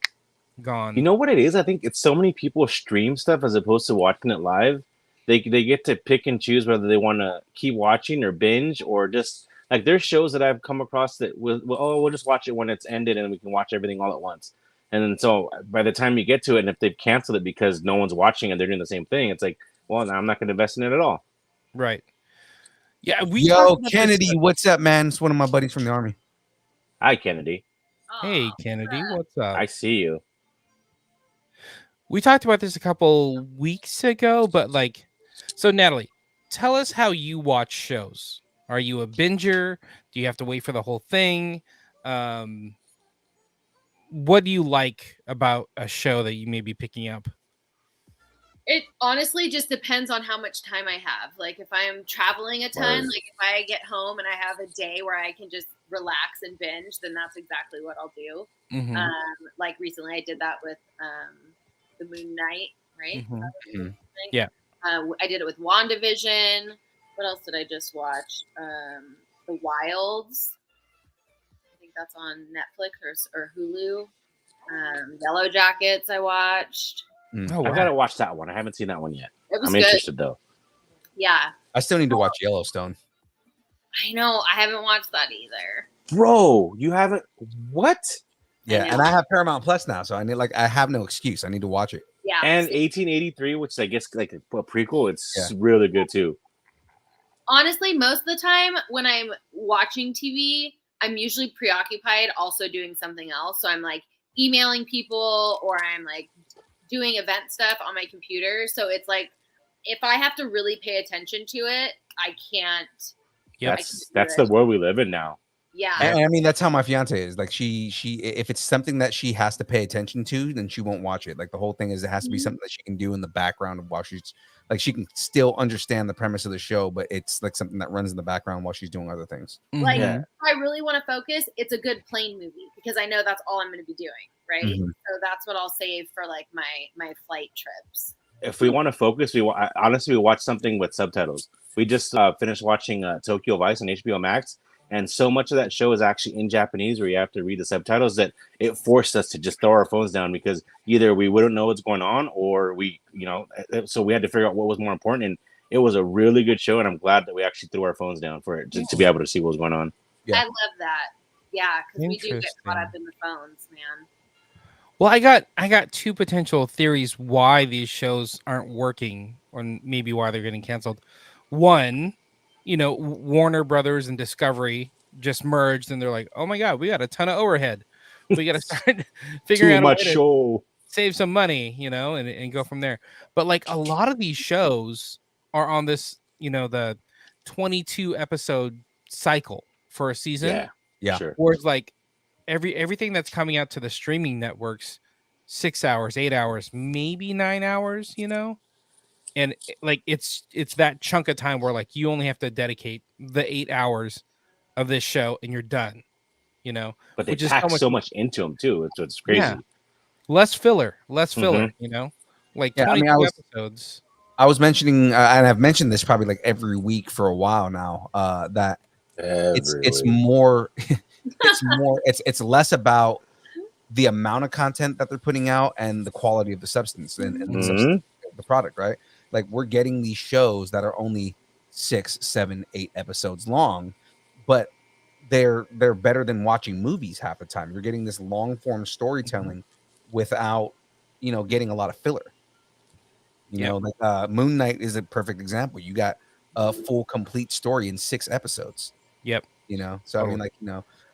gone. You know what it is? I think it's so many people stream stuff as opposed to watching it live. They get to pick and choose whether they want to keep watching or binge, or just like there's shows that I've come across that we'll just watch it when it's ended and we can watch everything all at once. And then so by the time you get to it, and if they've canceled it because no one's watching and they're doing the same thing, it's like, well, now I'm not going to invest in it at all. Right. Yeah. Yo, Kennedy, what's up, man? It's one of my buddies from the Army. Hi, Kennedy. Hey, Kennedy, what's up? I see you. We talked about this a couple weeks ago, but like, so Natalie, tell us how you watch shows. Are you a binger? Do you have to wait for the whole thing? What do you like about a show that you may be picking up? It honestly just depends on how much time I have. Like if I'm traveling a ton, like if I get home and I have a day where I can just relax and binge, then that's exactly what I'll do. Mm-hmm. Like recently I did that with the Moon Knight, right? Mm-hmm. Yeah. I did it with WandaVision. What else did I just watch? The Wilds. I think that's on Netflix or Hulu. Yellow Jackets I watched. Oh, I wow. gotta watch that one. I haven't seen that one yet. It was I'm good. interested though. Yeah, I still need to watch Yellowstone. I know. I haven't watched that either. Bro, you haven't what? Yeah, I and know. I have Paramount Plus now, so I have no excuse. I need to watch it. Yeah, And 1883, which I guess like a prequel, it's Yeah. really good too. honestly, most of the time when I'm watching TV, I'm usually preoccupied also doing something else. So I'm like emailing people or I'm like doing event stuff on my computer. So it's like if I have to really pay attention to it, I can't. Yep. That's the world we live in now. Yeah. And I mean, that's how my fiance is. Like, she if it's something that she has to pay attention to, then she won't watch it. Like, the whole thing is it has to be something that she can do in the background while she's like, she can still understand the premise of the show, but it's like something that runs in the background while she's doing other things. Like, Yeah. if I really want to focus, it's a good plane movie because I know that's all I'm going to be doing, right? Mhm. So that's what I'll save for like my flight trips. If we want to focus, honestly we watch something with subtitles. We just finished watching Tokyo Vice on HBO Max, and so much of that show is actually in Japanese where you have to read the subtitles that it forced us to just throw our phones down because either we wouldn't know what's going on or so we had to figure out what was more important. And it was a really good show, and I'm glad that we actually threw our phones down for it to be able to see what was going on. Yeah. I love that. Yeah, because we do get caught Interesting. up in the phones, man. Well, I got two potential theories why these shows aren't working, or maybe why they're getting canceled. One, Warner Brothers and Discovery just merged, and they're like, "Oh my God, we got a ton of overhead. We got to start figuring Too out much a way to show. save some money, and go from there." But like a lot of these shows are on this, the 22 episode cycle for a season. Yeah. Sure. Whereas like everything that's coming out to the streaming networks, 6 hours, 8 hours, maybe 9 hours, and like it's that chunk of time where like you only have to dedicate the 8 hours of this show and you're done, But they which is pack so so much- much into them too. It's crazy. Yeah. less filler, like Yeah, I 22 mean, episodes. I was mentioning, and I've mentioned this probably like every week for a while now, that it's more it's less about the amount of content that they're putting out and the quality of the substance and the substance of the product, right? Like, we're getting these shows that are only 6, 7, 8 episodes long, but they're better than watching movies half the time. You're getting this long form storytelling without getting a lot of filler. Like Moon Knight is a perfect example. You got a full complete story in 6 episodes. Yep. So I mean, like,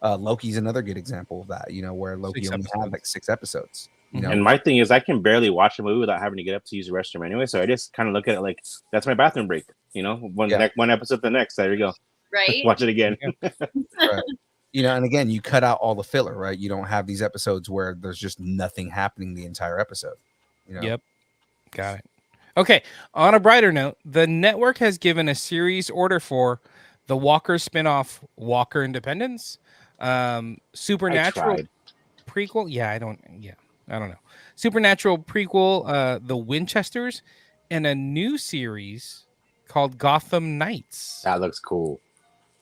Loki's another good example of that, where Loki 6 only had episodes. like 6 episodes. And my thing is, I can barely watch a movie without having to get up to use the restroom anyway. So I just kind of look at it like that's my bathroom break. One episode to the next. There you go. Right? Watch it again. Right. And again, you cut out all the filler, right? You don't have these episodes where there's just nothing happening the entire episode. Yep. Got it. Okay. On a brighter note, the network has given a series order for the Walker spinoff, Walker Independence, Supernatural prequel. I don't know. Supernatural prequel, The Winchesters, and a new series called Gotham Knights. That looks cool.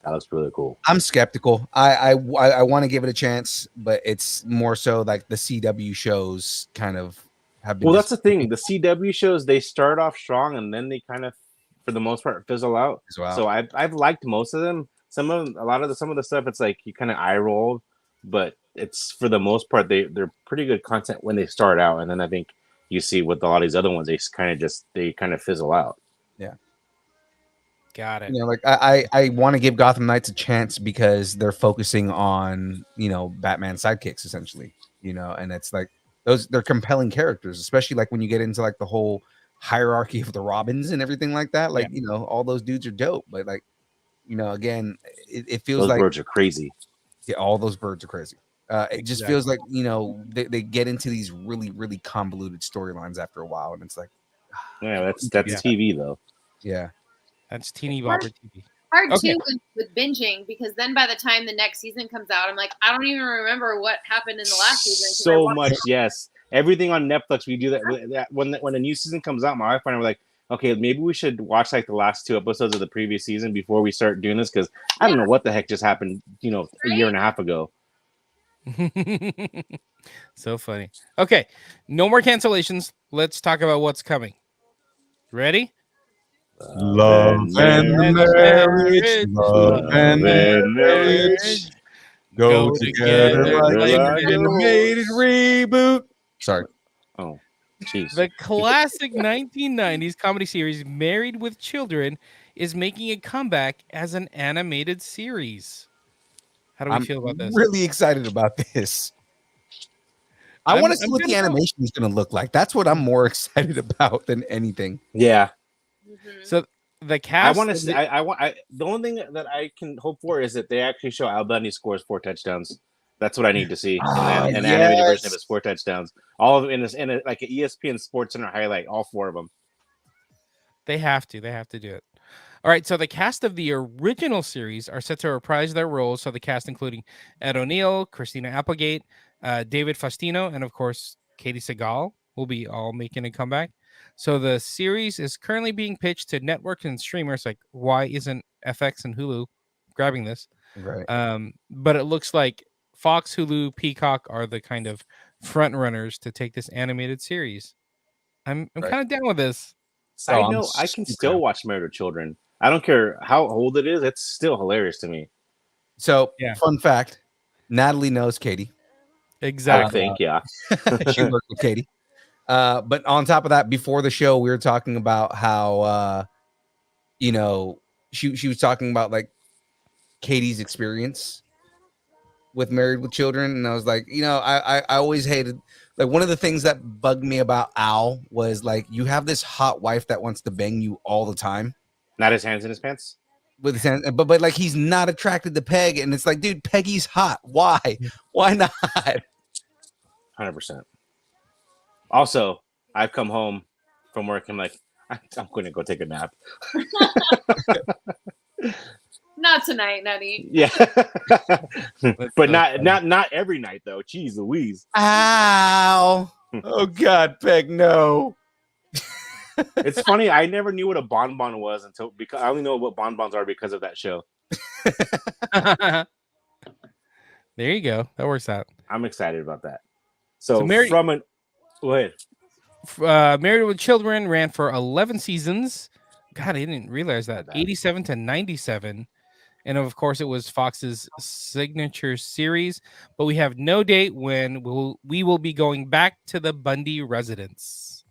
That looks really cool. I'm skeptical. I want to give it a chance, but it's more so like the CW shows kind of have been. Well, that's the thing. The CW shows, they start off strong and then they kind of, for the most part, fizzle out. So I've liked most of them. Some of the stuff, it's like you kind of eye rolled, but it's for the most part they're pretty good content when they start out, and then I think you see with a lot of these other ones, they kind of fizzle out. Yeah. Got it. Like I want to give Gotham Knights a chance because they're focusing on Batman sidekicks essentially, and it's like they're compelling characters, especially like when you get into like the whole hierarchy of the Robins and everything like that. Like all those dudes are dope, but like again, it feels those like birds are crazy. Yeah, all those birds are crazy. It just feels like they get into these really really convoluted storylines after a while, and it's like that's TV though. Yeah. That's teeny bopper TV. Hard too with binging because then by the time the next season comes out, I'm like, I don't even remember what happened in the last season. So much, yes. Everything on Netflix, we do that. When the new season comes out, my wife and I were like, okay, maybe we should watch like the last 2 episodes of the previous season before we start doing this because I don't know what the heck just happened, a year and a half ago. So funny. Okay, no more cancellations. Let's talk about what's coming. Ready? Love and marriage, love and marriage go together like an animated reboot. Sorry. Oh, jeez. The classic 1990s comedy series Married with Children is making a comeback as an animated series. How do we feel about this? Really excited about this. I I'm- want to see I'm what the kinda- animation is going to look like. That's what I'm more excited about than anything. Yeah. Mhm. So the I cast. want to see. The only thing that I can hope for is that they actually show Al Bundy scores 4 touchdowns. That's what I need to see. An animated version of his 4 touchdowns. All of it in like an ESPN Sports Center highlight. All 4 of them. They have to. They have to do it. All right. So the cast of the original series are set to reprise their roles. So the cast, including Ed O'Neill, Christina Applegate, David Faustino, and of course Katie Seagal, will be all making a comeback. So the series is currently being pitched to networks and streamers. Like, why isn't FX and Hulu grabbing this? Right. But it looks like Fox, Hulu, Peacock are the kind of front runners to take this animated series. I'm Right. kind of down with this. Side I'm note: I can super still down. watch Married with Children. I don't care how old it is. It's still hilarious to me. So, Yeah. fun fact: Natalie knows Katie. Exactly. I think, yeah. She worked with Katie. But on top of that, before the show, we were talking about how she was talking about like Katie's experience with Married with Children, and I was like, I always hated, like, one of the things that bugged me about Al was like, you have this hot wife that wants to bang you all the time Not his hands in his pants. with his hand, but like he's not attracted to Peg, and it's like, dude, Peggy's hot. Why not? 100%. Also, I've come home from work. I'm like, I'm going to go take a nap. Not tonight, Nutty. Yeah, That's but so not every night though. Jeez Louise. Ow! Oh God, Peg, no. It's funny. I never knew what a bonbon was because I only know what bonbons are because of that show. There you go. That works out. I'm excited about that. So Married- go ahead. Married with Children ran for 11 seasons. God, I didn't realize that. 87 to 97. And of course, it was Fox's signature series. But we have no date when we will be going back to the Bundy residence.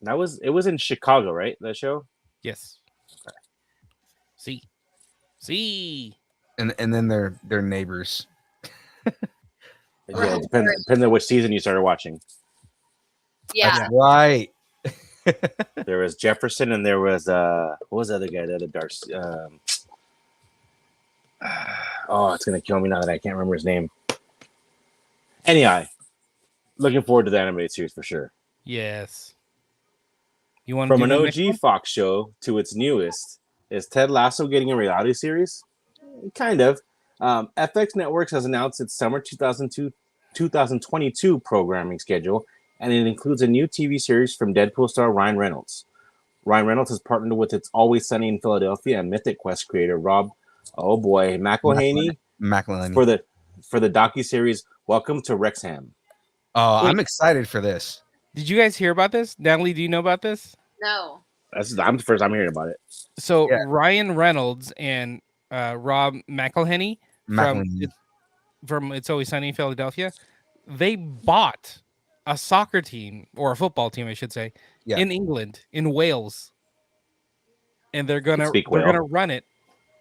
It was in Chicago, right? That show. Yes. See. And then they're neighbors. Yeah, it depends on which season you started watching. Yeah. That's right. There was Jefferson, and there was what was the other guy? The other Darcy. It's gonna kill me now that I can't remember his name. Anyway, looking forward to the animated series for sure. Yes. You want From to an do the next OG one? Fox show to its newest, is Ted Lasso getting a reality series? Kind of. FX Networks has announced its summer 2022 programming schedule, and it includes a new TV series from Deadpool star Ryan Reynolds. Ryan Reynolds has partnered with It's Always Sunny in Philadelphia and Mythic Quest creator Rob McElhenney for the docuseries Welcome to Wrexham. Oh, Wait. I'm excited for this. Did you guys hear about this? Natalie, do you know about this? No. I'm the first I'm hearing about it. So Yeah. Ryan Reynolds and Rob McElhenney from It's Always Sunny in Philadelphia, they bought a soccer team, or a football team, I should say, Yeah. in England, in Wales, and they're gonna Speak Whale. run it,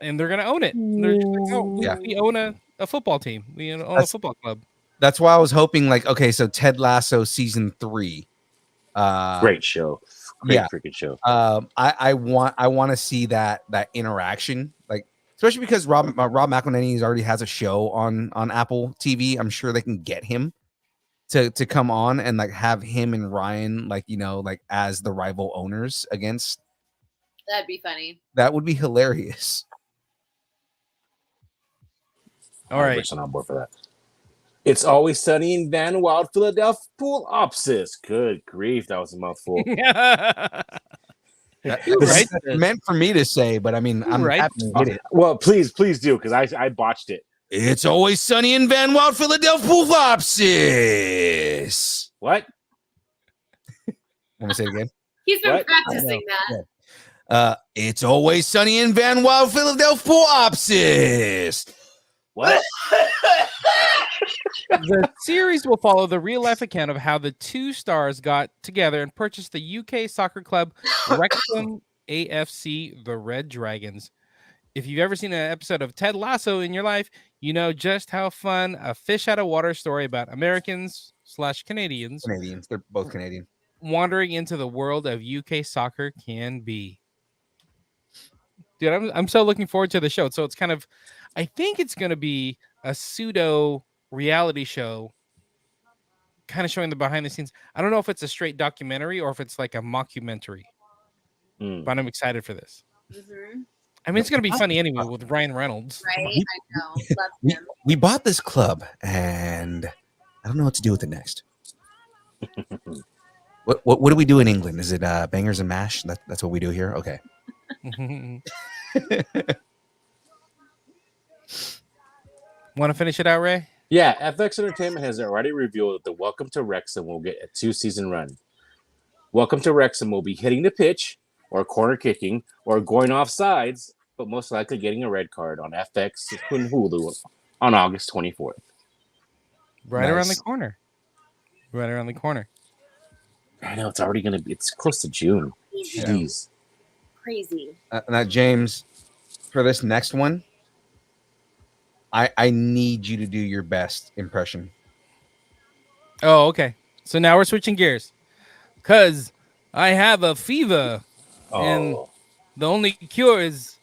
and they're gonna own it. And they're just like, oh, Yeah. we own a football team. We own a football club. That's why I was hoping, like, okay, so Ted Lasso season 3. Great show. Great yeah. freaking show. I want to see that interaction, like, especially because Rob McElhenney already has a show on Apple TV. I'm sure they can get him to come on and like have him and Ryan like as the rival owners against. That'd be funny. That would be hilarious. All right. 100% on board for that. It's Always Sunny in Van Wild, Philadelphia. Pool opsis. Good grief, that was a mouthful. That's meant for me to say, but I mean, I'm right. happy to get it. Well, please do, because I botched it. It's Always Sunny in Van Wild, Philadelphia. What? Want me to say it again? He's been What? practicing that. It's Always Sunny in Van Wild, Philadelphia. What? The series will follow the real life account of how the two stars got together and purchased the UK soccer club Wrexham AFC, the Red Dragons. If you've ever seen an episode of Ted Lasso in your life, you know just how fun a fish out of water story about Americans/Canadians Canadians. They're both Canadian. wandering into the world of UK soccer can be. Dude, I'm so looking forward to the show. So it's kind of, I think it's going to be a pseudo reality show, kind of showing the behind the scenes. I don't know if it's a straight documentary or if it's like a mockumentary, but I'm excited for this. Mm-hmm. I mean, it's going to be funny anyway with Ryan Reynolds. Right? I know. Love him. We bought this club, and I don't know what to do with it next. What do we do in England? Is it bangers and mash? That's what we do here? Okay. Want to finish it out, Ray? Yeah, FX Entertainment has already revealed that the Welcome to Wrexham will get a 2-season run. Welcome to Wrexham will be hitting the pitch, or corner kicking, or going off sides, but most likely getting a red card on FX and Hulu on August 24th. Right around the corner. Right around the corner. I know it's already going to be, it's close to June. Jeez. Crazy. Now, James, for this next one, I need you to do your best impression. Oh, okay. So now we're switching gears. Because I have a fever. And the only cure is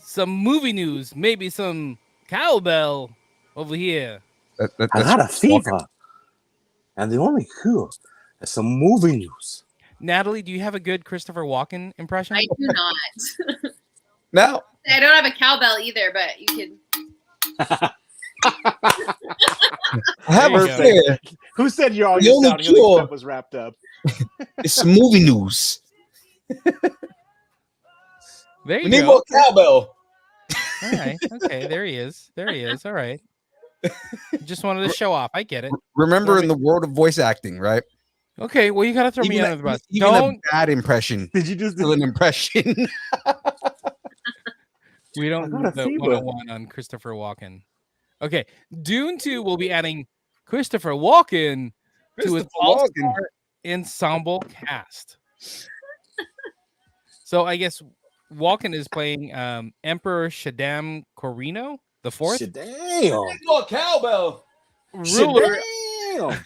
some movie news. Maybe some cowbell over here. I got a fever. And the only cure is some movie news. Natalie, do you have a good Christopher Walken impression? I do not. No. I don't have a cowbell either, but you can. I have There a you go. fear. Who said your The only sounding cure- stuff was wrapped up? It's some movie news. There you We need go. more cowbell. All right. Okay. There he is. There he is. All right. Just wanted to show off. I get it. Remember, in the world of voice acting, right? Okay. Well, you got to throw me under the bus. Even Don't. a bad impression. Did you just Still an impression. We don't I do got a the fever. 101 on Christopher Walken. Okay. Dune 2 will be adding Christopher Walken to its Christopher all-star ensemble cast. So I guess Walken is playing Emperor Shaddam Corino the Fourth, Damn. More cowbell. ruler. Damn.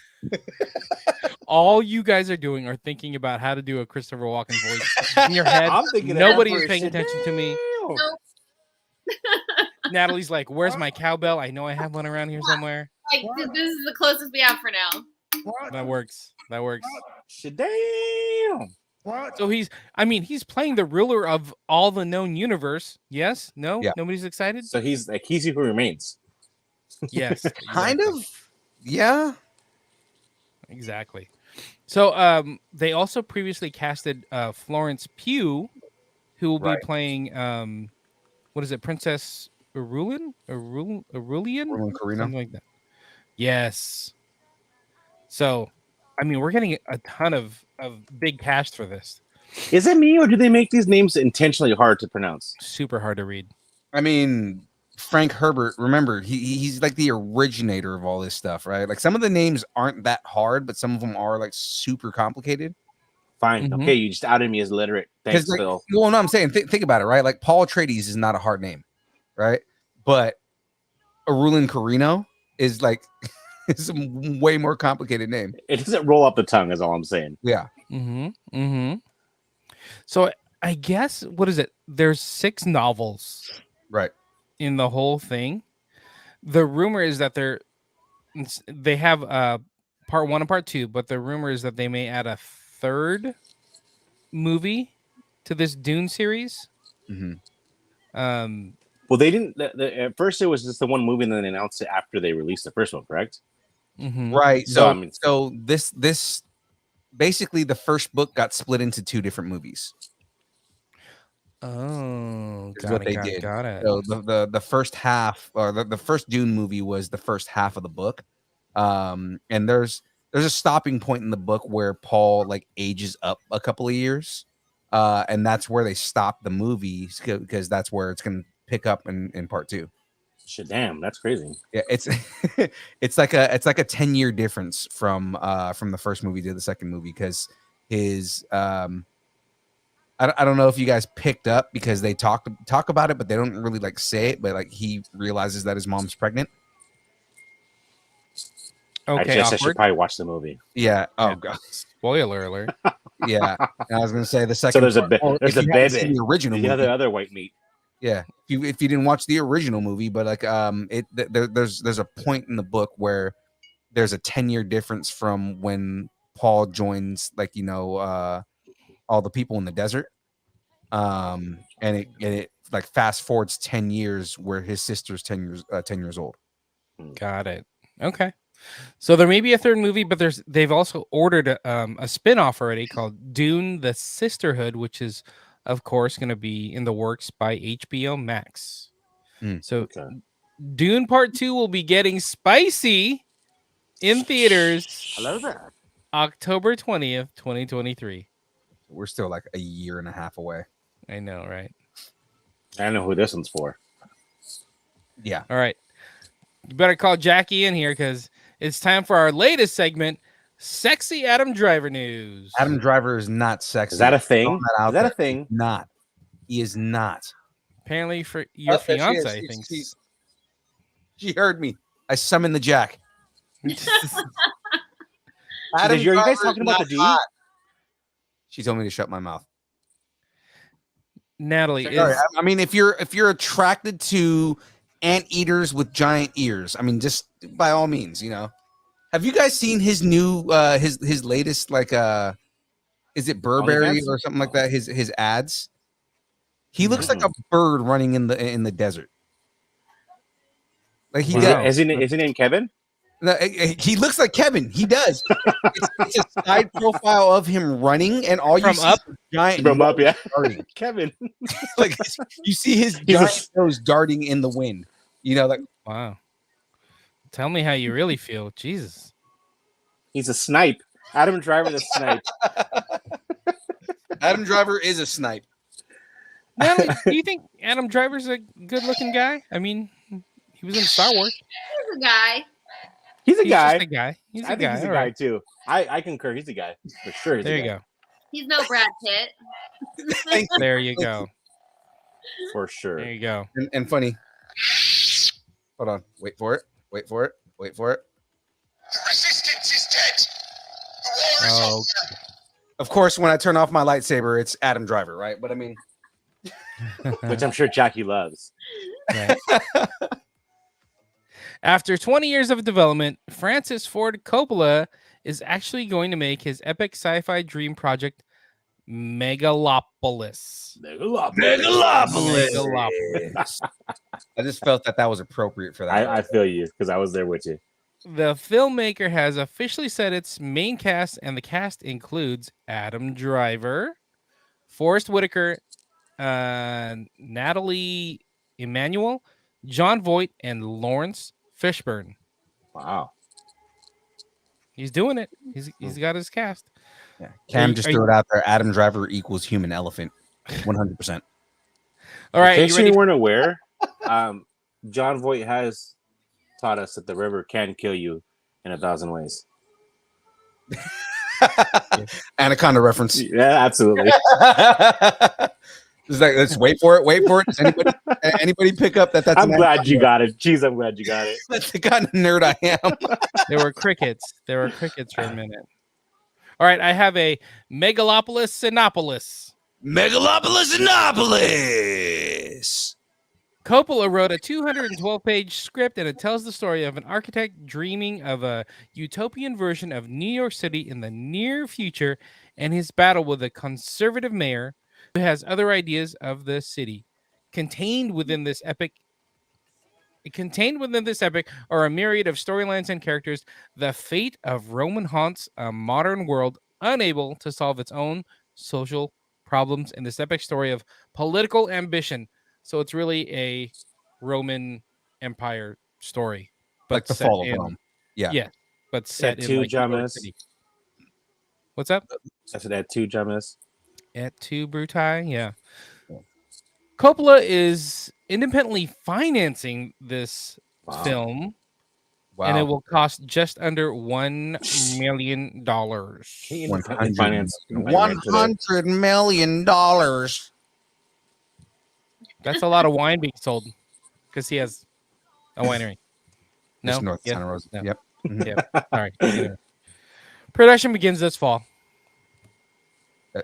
All you guys are doing are thinking about how to do a Christopher Walken voice in your head. I'm thinking Nobody's Emperor paying attention to me. Damn. Nope. Natalie's like, "Where's my cowbell? I know I have one around here somewhere." Like, this is the closest we have for now. That works. That works. Damn. So he's playing the ruler of all the known universe. Yes? No? Yeah. Nobody's excited? So he's like He Who Remains. Yes. Kind exactly. of. Yeah. Exactly. So they also previously casted Florence Pugh, who will be playing what is it, Princess Arulian? Arulian? Roman Carino. Something like that. Yes. So, I mean, we're getting a ton of big cast for this. Is it me, or do they make these names intentionally hard to pronounce? Super hard to read. I mean, Frank Herbert, remember, he's like the originator of all this stuff, right? Like some of the names aren't that hard, but some of them are like super complicated. Fine. Mhm. Okay, you just outed me as literate. Thanks, Like, Phil. well, no, I'm saying, think about it, right? Like Paul Atreides is not a hard name, right? But Arulin Carino is like it's a way more complicated name. It doesn't roll off the tongue, is all I'm saying. Yeah. Mm-hmm. Mm-hmm. So I guess, what is it? There's 6 novels Right. in the whole thing. The rumor is that they have part 1 and part 2, but the rumor is that they may add a 3rd movie to this Dune series. Mm-hmm. Well, they didn't. At first, it was just the one movie, and then they announced it after they released the first one. Correct? Mhm. Right. So, So, I mean- so this basically the first book got split into 2 different movies. Oh, Is got what it, they got it, did. got it. So the first half, or the first Dune movie was the first half of the book. And there's a stopping point in the book where Paul like ages up a couple of years. And that's where they stop the movie because that's where it's gonna pick up in part 2. Shit, damn, that's crazy. Yeah, it's it's like a 10-year difference from the first movie to the second movie because his I don't know if you guys picked up because they talk about it, but they don't really like say it. But like he realizes that his mom's pregnant. Okay, I should awkward. probably watch the movie. Yeah. Oh Yeah. god. Spoiler alert. Yeah. And I was gonna say the second. So there's a if you haven't seen the original the movie. other white meat. Yeah. If you didn't watch the original movie, but like there's a point in the book where there's a 10-year difference from when Paul joins all the people in the desert. And it like fast forwards 10 years where his sister's 10 years old. Got it. Okay. So there may be a third movie, but they've also ordered a spin-off already called Dune: The Sisterhood, which is of course going to be in the works by HBO Max. So Okay. Dune Part 2 will be getting spicy in theaters. Hello there. October 20th, 2023. We're still like a year and a half away. I know, right? I don't know who this one's for. Yeah. All right. You better call Jackie in here because it's time for our latest segment, Sexy Adam Driver News. Adam Driver is not sexy. Is that a thing? Throwing that out Is that a there. thing? He's not. He is not. Apparently for your There she is. fiance, I think. She heard me. I summoned the jack. Are you guys talking about the dude? hot. She told me to shut my mouth. Natalie, Sorry, I mean, if you're attracted to anteaters with giant ears, I mean, just by all means, Have you guys seen his new his latest is it Burberry or something like that? His ads. He looks like a bird running in the desert. Like he does. Is he named Kevin? No, he looks like Kevin. He does. It's a side profile of him running, and all you see is giant from up, yeah. Darting. Kevin, like you see his giant nose darting in the wind. Like wow. Tell me how you really feel, Jesus. He's a snipe. Adam Driver, the snipe. Adam Driver is a snipe. Natalie, do you think Adam Driver's a good-looking guy? I mean, he was in Star Wars. He's a guy. He's a guy. Just a guy. He's a I think guy. he's a guy too. I concur. He's a guy for sure. There you go. He's no Brad Pitt. There you go. For sure. There you go. And funny. Hold on. Wait for it. Wait for it. Wait for it. The resistance is dead. The war is Oh, over. Of course, when I turn off my lightsaber, it's Adam Driver, right? But I mean, Which I'm sure Jackie loves. right. After 20 years of development, Francis Ford Coppola is actually going to make his epic sci-fi dream project Megalopolis. Megalopolis. I just felt that was appropriate for that. I feel you because I was there with you. The filmmaker has officially said its main cast, and the cast includes Adam Driver, Forrest Whitaker, Natalie Emmanuel, John Voight, and Lawrence Fishburne. Wow. He's doing it. He's got his cast. Yeah. Cam just threw it out there. Adam Driver equals human elephant. 100%. All right. In case you weren't aware, John Voight has taught us that the river can kill you in 1,000 ways. Anaconda reference. Yeah, absolutely. It's like, let's wait for it. Wait for it. Does anybody pick up that's? I'm glad you got it. Jeez, I'm glad you got it. That's the kind of nerd I am. There were crickets. There were crickets for a minute. All right. I have a Megalopolis Sinopolis. Megalopolis. Coppola wrote a 212-page script, and it tells the story of an architect dreaming of a utopian version of New York City in the near future and his battle with a conservative mayor who has other ideas of the city. Contained within this epic are a myriad of storylines and characters. The fate of Roman haunts a modern world unable to solve its own social problems and this epic story of political ambition. So it's really a Roman Empire story, but Like the set fall of in, Rome. Yeah. yeah, but set in two like New York Jamas. City. What's up? I said at 2 Jamas. At 2 Brutai, yeah. Coppola is independently financing this Wow. film, Wow. and it will cost just under $1 million. $100 million. That's a lot of wine being sold because he has a winery. No, Just north of Yeah. Santa Rosa. No. Yep. Mhm. Yeah. All right. Anyway. Production begins this fall.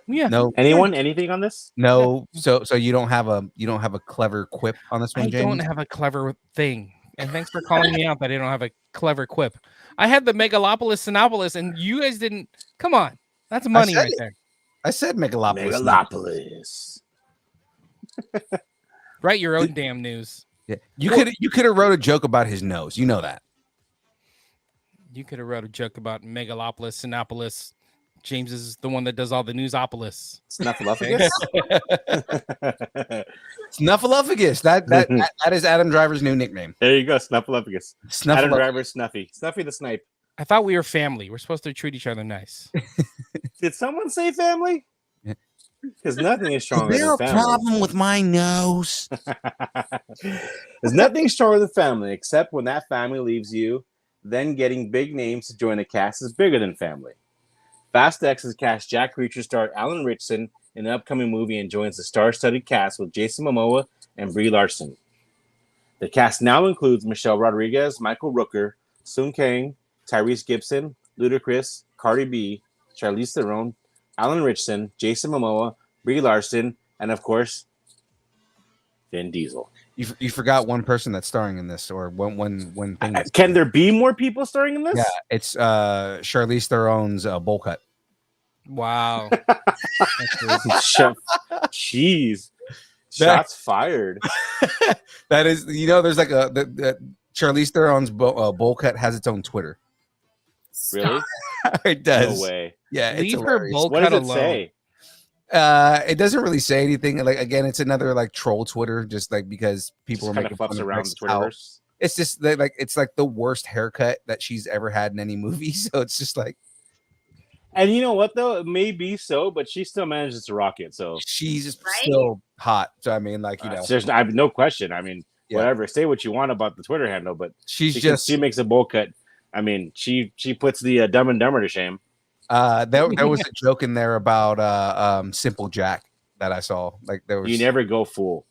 Yeah. No, Anyone? Anything on this? no. So you don't have a clever quip on this one, I James? don't have a clever thing. And thanks for calling me out that I don't have a clever quip. I had the Megalopolis Sinopolis, and you guys didn't. Come on. That's money said right it. there. I said Megalopolis. Megalopolis. Write your own damn news. Yeah. You could have wrote a joke about his nose. You know that. You could have wrote a joke about Megalopolis Sinopolis. James is the one that does all the newsopolis. Snuffleupagus. Snuffleupagus. That is Adam Driver's new nickname. There you go, Snuffleupagus. Adam Snuffleupagus. Driver, Snuffy the Snipe. I thought we were family. We're supposed to treat each other nice. Did someone say family? Yeah. Because nothing is Is stronger there a than family. problem with my nose? There's nothing stronger than family, except when that family leaves you. Then getting big names to join the cast is bigger than family. Fast X has cast Jack Reacher star Alan Ritchson in an upcoming movie and joins the star-studded cast with Jason Momoa and Brie Larson. The cast now includes Michelle Rodriguez, Michael Rooker, Sung Kang, Tyrese Gibson, Ludacris, Cardi B, Charlize Theron, Alan Ritchson, Jason Momoa, Brie Larson, and of course, Vin Diesel. You forgot one person that's starring in this, or one thing. Can there be more people starring in this? Yeah, it's Charlize Theron's bowl cut. Wow. Jeez. Shots fired. That is, there's like the Charlize Theron's bowl cut has its own Twitter. Really? It does. No way. Yeah, it's Leave her hilarious. bowl What cut does it alone. say? It doesn't really say anything. Like, again, it's another like troll Twitter, just like because people Just are kind making of fucks fun of around Rex the how- Twitterverse. It's just like it's like the worst haircut that she's ever had in any movie. So it's just like And you know what though? It may be so, but she still manages to rock it. So she's Right? still hot. So I mean, like there's I have no question. I mean, Yeah. whatever. Say what you want about the Twitter handle, but she's she makes a bowl cut. I mean, she puts the Dumb and Dumber to shame. there was a joke in there about Simple Jack that I saw. Like there was You never go fool.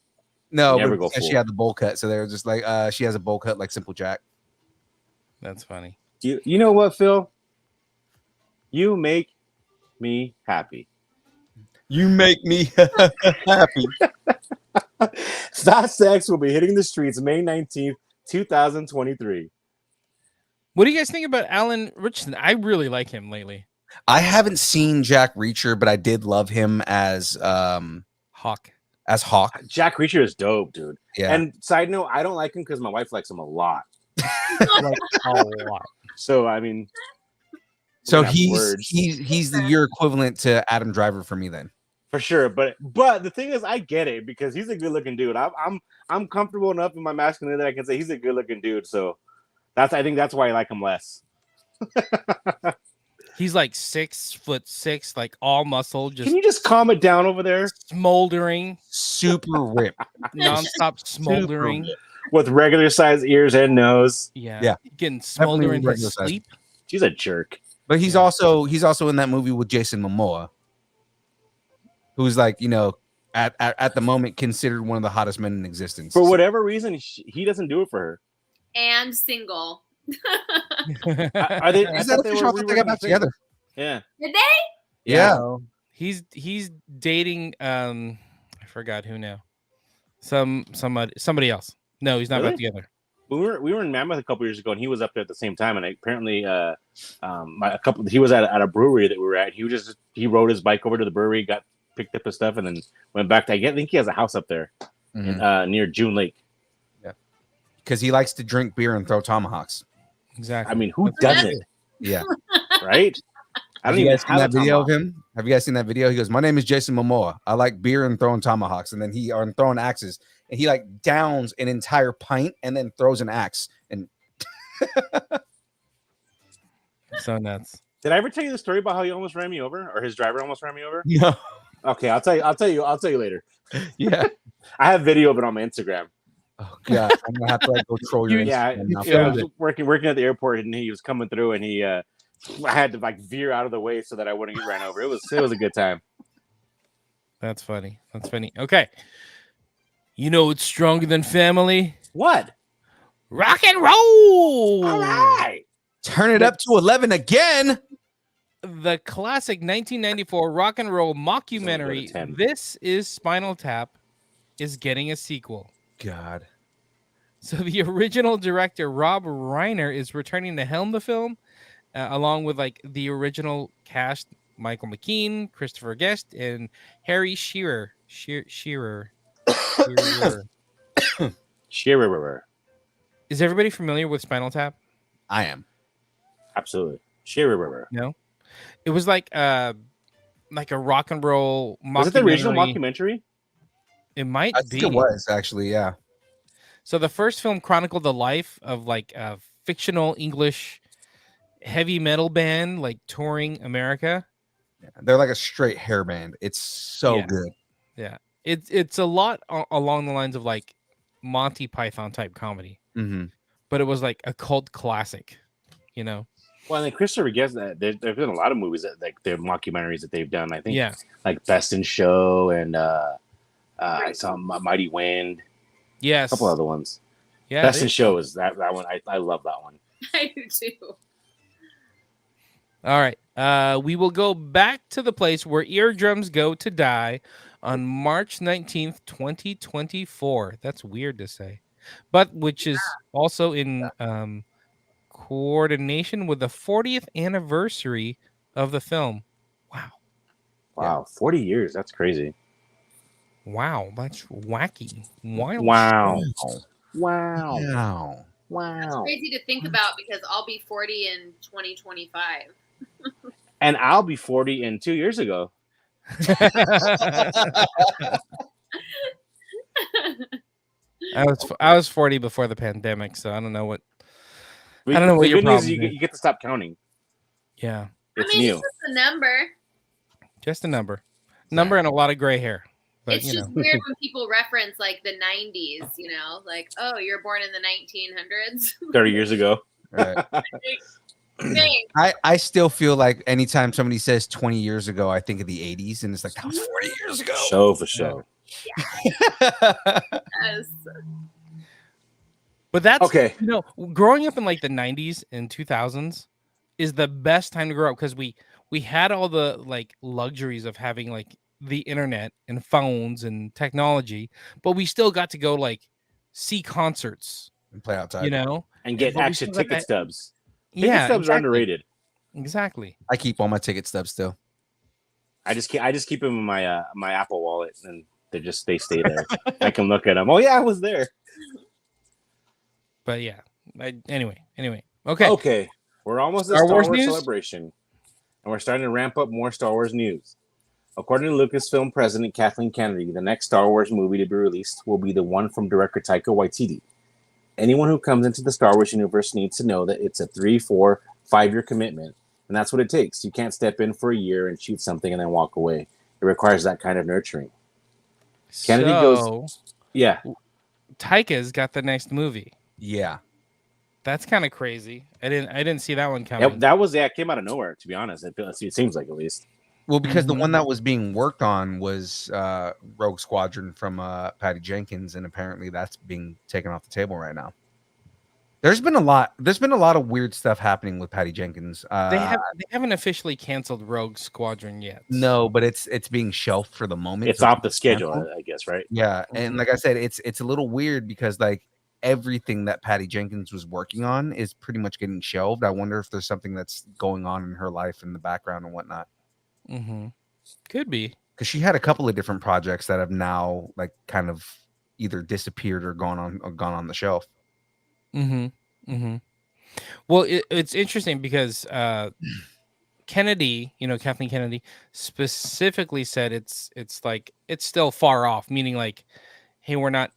no, never but go she full. had the bowl cut, so they were just like she has a bowl cut like Simple Jack. That's funny. You know what, Phil? You make me happy. You make me happy. Fast X will be hitting the streets May 19th, 2023. What do you guys think about Alan Richardson? I really like him lately. I haven't seen Jack Reacher, but I did love him as Hawk. Hawk. Jack Reacher is dope, dude. Yeah. And side note, I don't like him because my wife likes him a lot. Like a lot. So I mean, So we're gonna have he's words. he's your equivalent to Adam Driver for me then. For sure, but the thing is, I get it because he's a good looking dude. I'm comfortable enough in my masculinity that I can say he's a good looking dude. So I think that's why I like him less. He's like 6'6", like all muscle, just Can you just calm it down over there smoldering, Super ripped. nonstop smoldering. with regular size ears and nose? Yeah. Getting smolder in his regular size. sleep. She's a jerk. But he's also in that movie with Jason Momoa, who's like, at the moment considered one of the hottest men in existence. For whatever reason, he doesn't do it for her. And single. Are they? I Is that thought they official? I were thought they got back together. Yeah. Did they? Yeah. He's dating I forgot who now. Somebody else. No, he's not Really? back together. We were in Mammoth a couple years ago, and he was up there at the same time. And apparently, he was at a brewery that we were at. He rode his bike over to the brewery, got picked up his stuff, and then went back to. I think he has a house up there near June Lake. Because he likes to drink beer and throw tomahawks. Exactly. I mean, who doesn't? Yeah. Right? I Have don't you even guys seen have a that video of tomahawk. him? Have you guys seen that video? He goes, "My name is Jason Momoa. I like beer and throwing tomahawks." And then he on throwing axes, and he like downs an entire pint and then throws an axe. And So nuts. Did I ever tell you the story about how he almost ran me over, or his driver almost ran me over? no, Okay, I'll tell you later. yeah. I have video of it on my Instagram. Oh god, I'm gonna have to like go troll your Yeah, Instagram now. I was working at the airport, and he was coming through, and I had to like veer out of the way so that I wouldn't get ran over. It was a good time. That's funny. That's funny. Okay. You know it's stronger than family? What? Rock and roll. All right. Turn it up to 11 again. The classic 1994 rock and roll mockumentary, 10. This is Spinal Tap, is getting a sequel. God. So the original director, Rob Reiner, is returning to helm the film, along with like the original cast, Michael McKean, Christopher Guest, and Harry Shearer. Shearer. Shearer. Is everybody familiar with Spinal Tap? I am. Absolutely. Shearer. No. It was like a rock and roll mockumentary. Was it the original mockumentary? It might I be. think it was actually, yeah. So the first film chronicled the life of like a fictional English heavy metal band like touring America. Yeah, they're like a straight hair band. It's so good. Yeah. It's a lot along the lines of like Monty Python type comedy. Mm-hmm. But it was like a cult classic, you know. Well, and Christopher Guest, there's been a lot of movies that like they're mockumentaries that they've done. I think, like Best in Show, and I saw Mighty Wind. Yes, a couple other ones. Yeah, Best in Show is that one. I love that one. I do too. All right, we will go back to the place where eardrums go to die on March 19th, 2024. That's weird to say, but which is also in coordination with the 40th anniversary of the film. Wow, 40 years. That's crazy. Wow, that's wacky. Wow. That's crazy to think about because I'll be 40 in 2025. And I'll be 40 in 2 years ago. I was 40 before the pandemic, so I don't know what. But I don't know what your problem is. You get to stop counting. Yeah, it's it's just a number. Just a number and a lot of gray hair. But, it's just weird when people reference like the 90s, you know, like, oh, you're born in the 1900s. 30 years ago. Right. Thanks. I still feel like anytime somebody says 20 years ago, I think of the 80s, and it's like that was 40 years ago. Show for show. Yes. But that's okay. You know, growing up in like the 90s and 2000s is the best time to grow up because we had all the like luxuries of having like the internet and phones and technology, but we still got to go like see concerts and play outside, you know, and get action ticket stubs. Ticket stubs are underrated. Exactly. I keep all my ticket stubs still. I just keep them in my my Apple Wallet, and they stay there. I can look at them. Oh yeah, I was there. But yeah, anyway. Okay. We're almost at Star Wars Celebration, and we're starting to ramp up more Star Wars news. According to Lucasfilm President Kathleen Kennedy, the next Star Wars movie to be released will be the one from director Taika Waititi. Anyone who comes into the Star Wars universe needs to know that it's a 3, 4, 5-year commitment, and that's what it takes. You can't step in for a year and shoot something and then walk away. It requires that kind of nurturing. Kennedy goes, yeah. Taika's got the next movie. Yeah. That's kind of crazy. I didn't see that one coming. That came out of nowhere, to be honest. It seems like, at least. Well, because the one that was being worked on was Rogue Squadron from Patty Jenkins, and apparently that's being taken off the table right now. There's been a lot of weird stuff happening with Patty Jenkins. They haven't officially canceled Rogue Squadron yet. No, but it's being shelved for the moment. It's off the schedule, I guess, right? Yeah, and like I said, it's a little weird because like everything that Patty Jenkins was working on is pretty much getting shelved. I wonder if there's something that's going on in her life in the background and whatnot. Mm-hmm. Could be, because she had a couple of different projects that have now like kind of either disappeared or gone on the shelf. Mm-hmm. Mm-hmm. Well, it's interesting because Kennedy, Kathleen Kennedy specifically said it's like it's still far off, meaning like, hey, we're not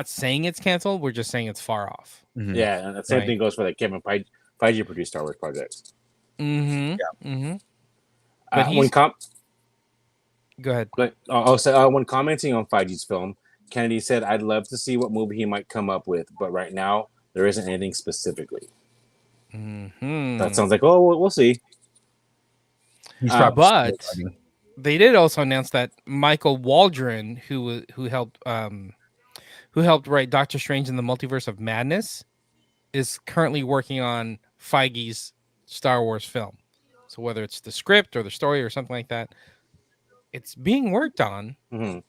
saying it's canceled, we're just saying it's far off. Mhm. Yeah, and the same Right. thing goes for the Kevin Feige produced Star Wars project. Mm-hmm. Yeah. Mm-hmm. But When go ahead. when commenting on Feige's film, Kennedy said, "I'd love to see what movie he might come up with, but right now there isn't anything specifically." Mm-hmm. That sounds like, oh, we'll see. But they did also announce that Michael Waldron, who helped write Doctor Strange in the Multiverse of Madness, is currently working on Feige's Star Wars film. So whether it's the script or the story or something like that, it's being worked on. Mm-hmm.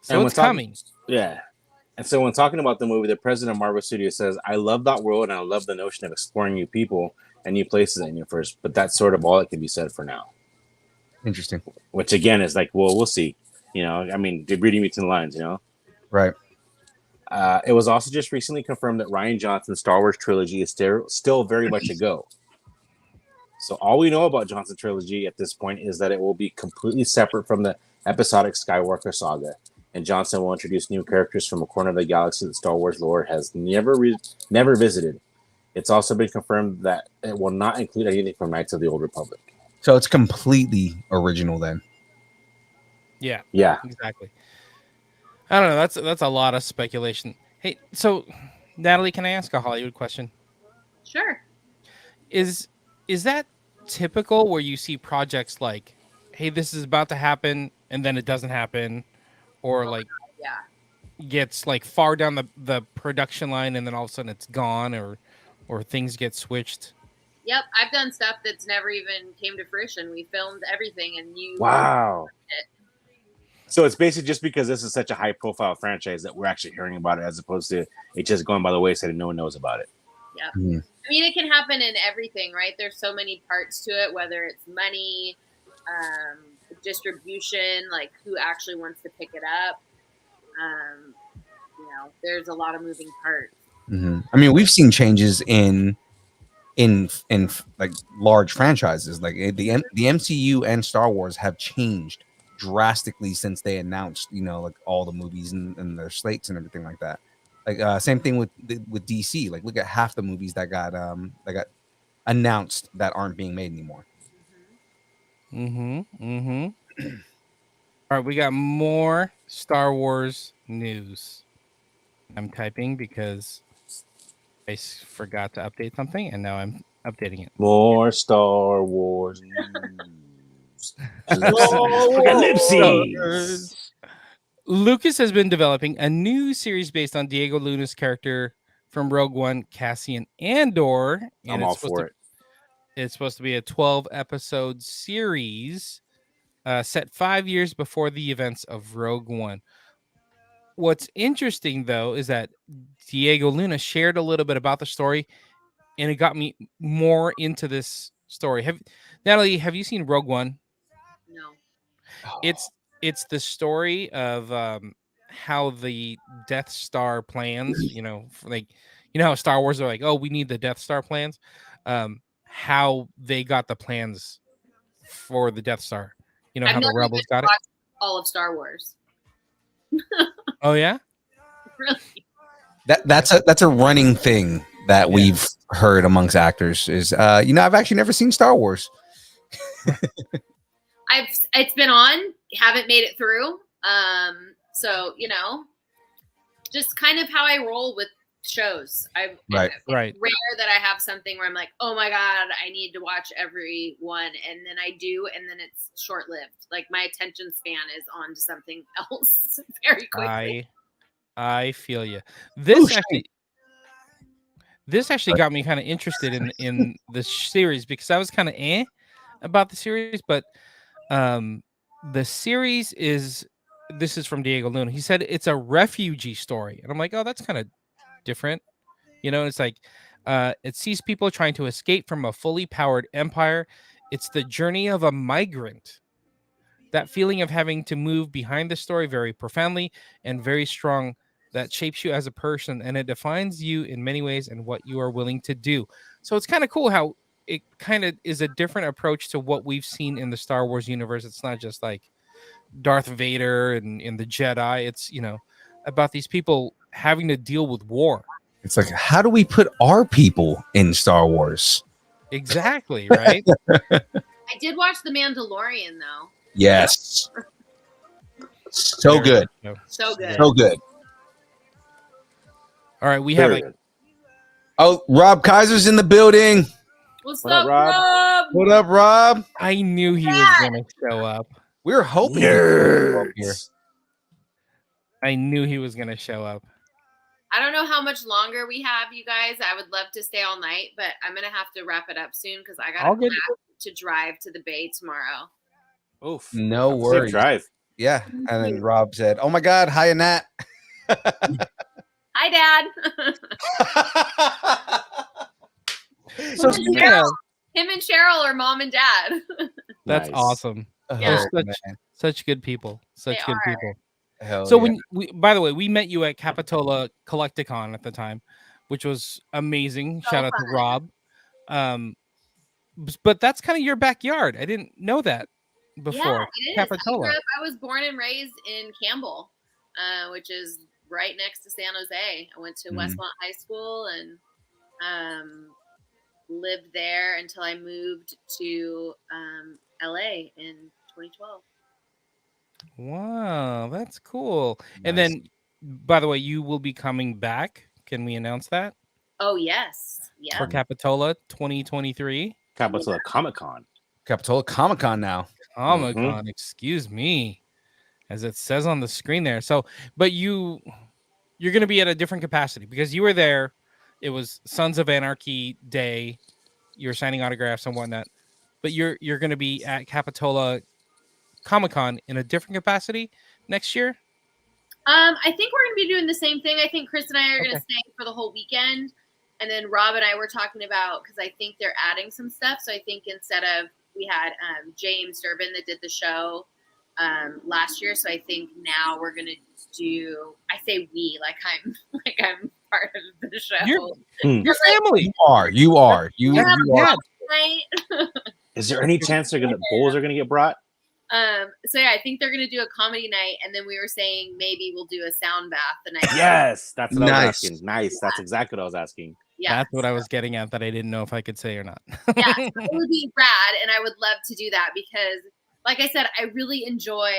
So it's coming. Yeah. And so when talking about the movie, the president of Marvel Studios says, "I love that world and I love the notion of exploring new people and new places in your first, but that's sort of all that can be said for now." Interesting. Which again is like, well, we'll see. I mean, reading between the lines, Right. It was also just recently confirmed that Rian Johnson's Star Wars trilogy is still very much a go. So all we know about Johnson trilogy at this point is that it will be completely separate from the episodic Skywalker saga, and Johnson will introduce new characters from a corner of the galaxy that Star Wars lore has never visited. It's also been confirmed that it will not include anything from Knights of the Old Republic. So it's completely original then. Yeah. Yeah. Exactly. I don't know. That's a lot of speculation. Hey, so Natalie, can I ask a Hollywood question? Sure. Is that typical where you see projects like, hey, this is about to happen and then it doesn't happen, or like gets like far down the production line and then all of a sudden it's gone, or things get switched? Yep, I've done stuff that's never even came to fruition. We filmed everything and Wow. So it's basically just because this is such a high profile franchise that we're actually hearing about it, as opposed to it just going by the wayside and no one knows about it. Yeah. Mm-hmm. I mean, it can happen in everything, right? There's so many parts to it, whether it's money, distribution, like who actually wants to pick it up. There's a lot of moving parts. Mm-hmm. I mean, we've seen changes in like large franchises, like the MCU and Star Wars have changed drastically since they announced, like all the movies and their slates and everything like that. Like same thing with DC. Like look at half the movies that got announced that aren't being made anymore. Mm-hmm. Mm-hmm. All right, we got more Star Wars news. I'm typing because I forgot to update something, and now I'm updating it. More Star Wars news. Ellipses. Lucas has been developing a new series based on Diego Luna's character from Rogue One, Cassian Andor. And I'm all for it. It's supposed to be a 12-episode series set 5 years before the events of Rogue One. What's interesting, though, is that Diego Luna shared a little bit about the story, and it got me more into this story. Natalie, have you seen Rogue One? No. It's the story of how the Death Star plans, how Star Wars are like, oh, we need the Death Star plans. How they got the plans for the Death Star. How the rebels got it. All of Star Wars. Oh yeah, Really? That's a running thing that we've heard amongst actors is I've actually never seen Star Wars. It's been on, haven't made it through. So just kind of how I roll with shows. Right. It's rare that I have something where I'm like, oh my God, I need to watch every one. And then I do, and then it's short lived. Like my attention span is on to something else very quickly. I feel you. This actually got me kind of interested in the series, because I was kind of about the series, but the series this is from Diego Luna. He said it's a refugee story, and I'm like, oh, that's kind of different. It's like it sees people trying to escape from a fully powered empire. It's the journey of a migrant. That feeling of having to move behind the story very profoundly and very strong, that shapes you as a person, and it defines you in many ways and what you are willing to do. So it's kind of cool how it kind of is a different approach to what we've seen in the Star Wars universe. It's not just like Darth Vader and the Jedi. It's, about these people having to deal with war. It's like, how do we put our people in Star Wars? Exactly, right? I did watch The Mandalorian though. Yes. So good. So good. So good. All right, we have Very like good. Oh, Rob Kaiser's in the building. What's What up, up, Rob? Rob? What up, Rob? I knew he was gonna show up. We were hoping he would show up here. Nerds. I knew he was gonna show up. I don't know how much longer we have, you guys. I would love to stay all night, but I'm gonna have to wrap it up soon because I I'll got get to drive to the Bay tomorrow. Oof. No Safe worries. drive. Yeah. And then Rob said, "Oh my God, hi, Nat." Hi, Dad. So Him and Cheryl are mom and dad. That's Nice. awesome. Yeah. Oh, Such- man. Such good people. Such They good are. people. Hell So yeah. when we, by the way, we met you at Capitola Collecticon at the time, which was amazing. So Shout out to fun. Rob. But that's kind of your backyard. I didn't know that Yeah, before. it is. Capitola. I was born and raised in Campbell, which is right next to San Jose. I went to Mhm. Westmont High School and lived there until I moved to LA in 2012. Wow, that's cool. And Nice. then, by the way, you will be coming back. Can we announce that Oh yes, yeah. for Capitola 2023? Capitola Comic-Con. Capitola Comic Con now. Comic Con, excuse me, as it says on the screen there. So, but you're going to be at a different capacity because you were there. It was Sons of Anarchy Day. You were signing autographs and whatnot. But you're going to be at Capitola Comic Con in a different capacity next year. I think we're going to be doing the same thing. I think Chris and I are going to Okay. stay for the whole weekend. And then Rob and I were talking about, because I think they're adding some stuff. So I think instead of, we had James Durbin that did the show last year. So I think now we're going to do, I say we, like I'm part of the show. Your family. You are. You Yeah. are. Right? Is there any chance bowls are gonna get brought? So yeah, I think they're going to do a comedy night. And then we were saying maybe we'll do a sound bath the night. Yes, that's what I Nice. was asking. Nice. That's exactly what I was asking. Yeah. That's what I was getting at that I didn't know if I could say or not. Yeah, so it would be rad, and I would love to do that because, like I said, I really enjoy,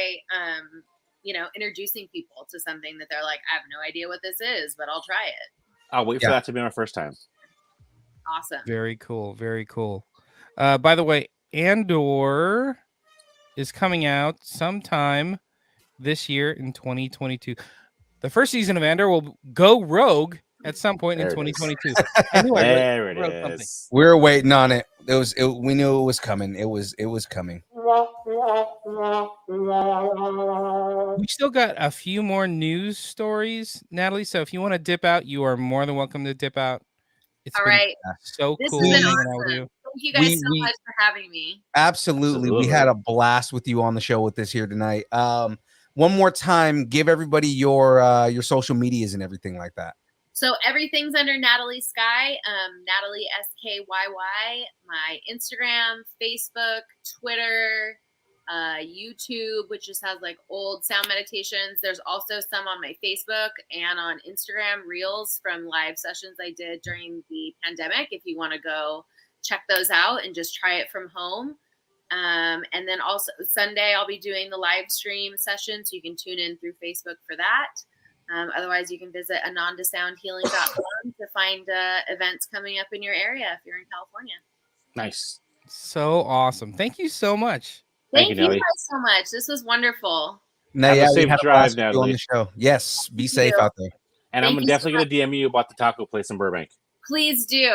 introducing people to something that they're like, I have no idea what this is, but I'll try it. I'll wait for Yeah. that to be my first time. Awesome. Very cool. Very cool. By the way, Andor is coming out sometime this year in 2022. The first season of Andor will go rogue at some point in There it is. 2022. Anyway, There wrote it something. is. We were waiting on it. We knew it was coming. It was coming. We still got a few more news stories, Natalie. So if you want to dip out, you are more than welcome to dip out. It's All been right. so This cool has been hanging awesome. out with you. Thank you guys so much for having me. Absolutely. We had a blast with you on the show with this here tonight. One more time, give everybody your social medias and everything like that. So everything's under Natalie Skyy, Natalie SKYY, my Instagram, Facebook, Twitter, YouTube, which just has like old sound meditations. There's also some on my Facebook and on Instagram reels from live sessions I did during the pandemic. If you want to go check those out and just try it from home. And then also Sunday, I'll be doing the live stream session. So you can tune in through Facebook for that. Otherwise, you can visit anandasoundhealing.com to find events coming up in your area if you're in California. Nice. So awesome. Thank you so much. Thank you, you Nelly. guys so much. This was wonderful. Now, Have a we safe had drive, blast with you on Natalie. the show. Yes, be Thank safe you. out there. And Thank I'm you definitely so going to DM you about the taco place in Burbank. Please do.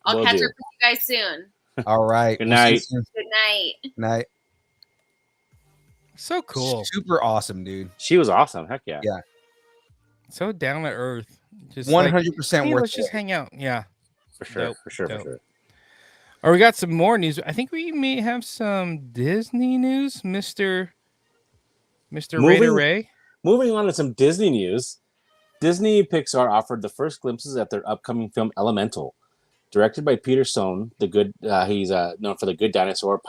I'll Will catch do. up with you guys soon. All right. Good We'll see you night. soon. Good night. Night. So cool. Super awesome, dude. She was awesome. Heck yeah. Yeah. So down to earth. Just 100% hey, worth let's just it. hang out. Yeah. For sure. Dope, For sure. dope. For sure. Or we got some more news. I think we may have some Disney news, Mr. Raider Ray. Moving on to some Disney news. Disney Pixar offered the first glimpses at their upcoming film Elemental. Directed by Peter Sohn, he's known for The Good Dinosaur,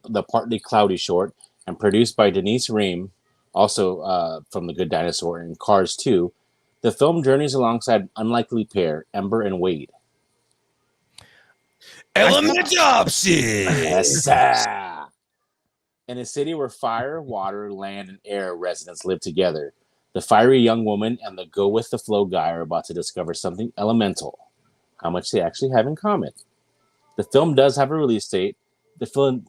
the Partly Cloudy short, and produced by Denise Ream, also from The Good Dinosaur and Cars 2. The film journeys alongside an unlikely pair, Ember and Wade. Elementopsis. Yes, sir. In a city where fire, water, land, and air residents live together, the fiery young woman and the go-with-the-flow guy are about to discover something elemental. How much they actually have in common. The film does have a release date. The film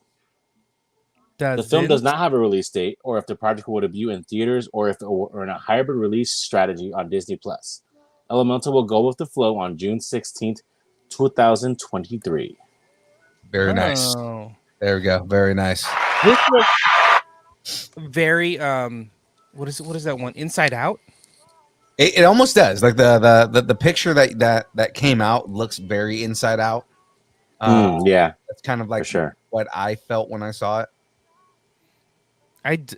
does not have a release date, or if the project will debut in theaters, or in a hybrid release strategy on Disney Plus. Elemental will go with the flow on June 16th, 2023. Very nice. Oh. There we go. Very nice. This was very what is that one? Inside Out? It almost does. Like the picture that came out looks very Inside Out. Yeah, that's kind of like for sure what I felt when I saw it.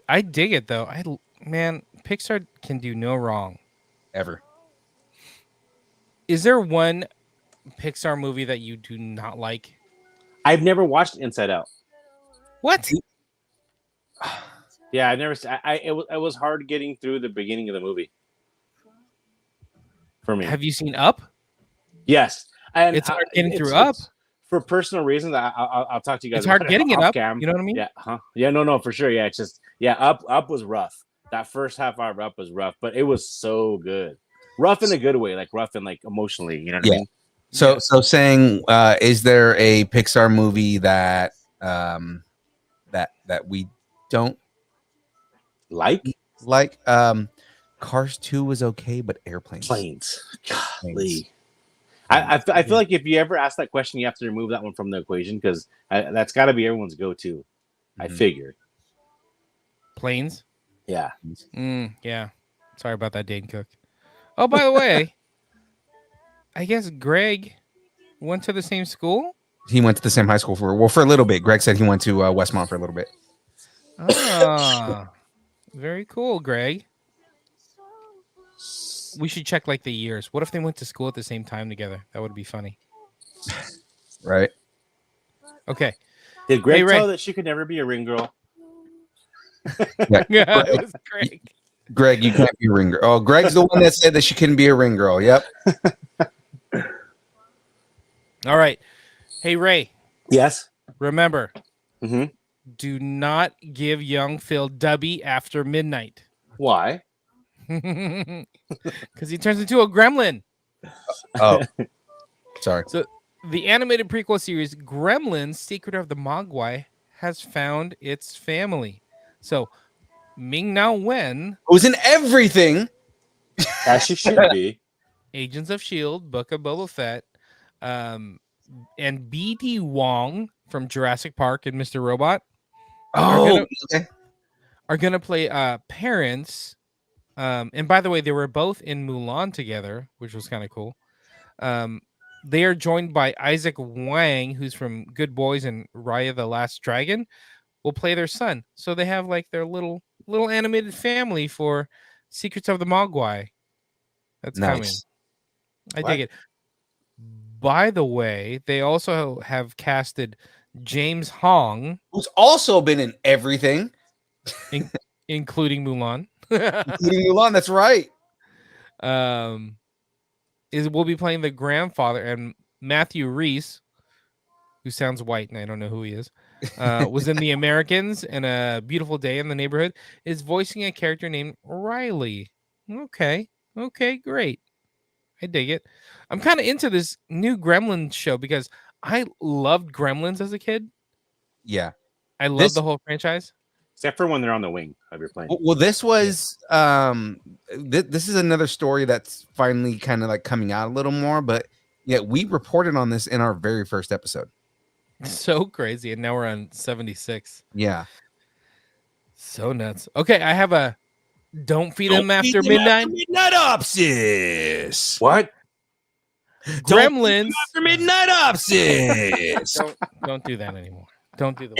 I dig it though. Man, Pixar can do no wrong Ever. Is there one Pixar movie that you do not like? I've never watched Inside Out. What? Yeah, I never. It was hard getting through the beginning of the movie for me. Have you seen Up? Yes, and it's hard getting through Up. For personal reasons, I'll talk to you guys. It's hard getting it up. Cam. You know what I mean? Yeah, yeah, no, for sure. Yeah, it's just Up was rough. That first half hour of Up was rough, but it was so good. Rough in a good way, like rough and like emotionally. You know what I mean? So saying, is there a Pixar movie that that we don't like? Cars 2 was okay, but Planes. Golly. I feel like if you ever ask that question, you have to remove that one from the equation because that's got to be everyone's go-to. Mm-hmm. I figure. Planes? Yeah. Yeah. Sorry about that, Dane Cook. Oh, by the way, I guess Greg went to the same school? He went to the same high school for a little bit. Greg said he went to Westmont for a little bit. Ah, very cool, Greg. We should check like the years. What if they went to school at the same time together? That would be funny. Right. Okay. Did Greg tell that she could never be a ring girl? Yeah, it was Greg. Greg, you can't be a ring girl. Oh, Greg's the one that said that she couldn't be a ring girl. Yep. All right. Hey, Ray. Yes. Remember, do not give young Phil Dubby after midnight. Why? Because he turns into a gremlin. Oh, sorry. So the animated prequel series Gremlins Secret of the Mogwai has found its family. So Ming Na Wen, who's in everything, as she should be, Agents of S.H.I.E.L.D., Book of Boba Fett, and B.D. Wong from Jurassic Park and Mr. Robot are gonna play parents. And by the way, they were both in Mulan together, which was kind of cool. They are joined by Isaac Wang, who's from Good Boys and Raya the Last Dragon, will play their son. So they have like their little animated family for Secrets of the Mogwai. That's coming. I dig it. By the way, they also have casted James Hong, who's also been in everything, including Mulan. Including Mulan, that's right. Will be playing the grandfather, and Matthew Reese, who sounds white, and I don't know who he is, was in The Americans and A Beautiful Day in the Neighborhood, is voicing a character named Riley. Okay, great. I dig it. I'm kind of into this new Gremlins show because I loved Gremlins as a kid. Yeah. I love the whole franchise. Except for when they're on the wing of your plane. Well, this was this is another story that's finally kind of like coming out a little more, but yeah, we reported on this in our very first episode. So crazy, and now we're on 76. Yeah, so nuts. Okay, I have a don't feed them after midnight. Midnight-opsis. What? Gremlins after midnight-opsis. Don't do that anymore. Don't do the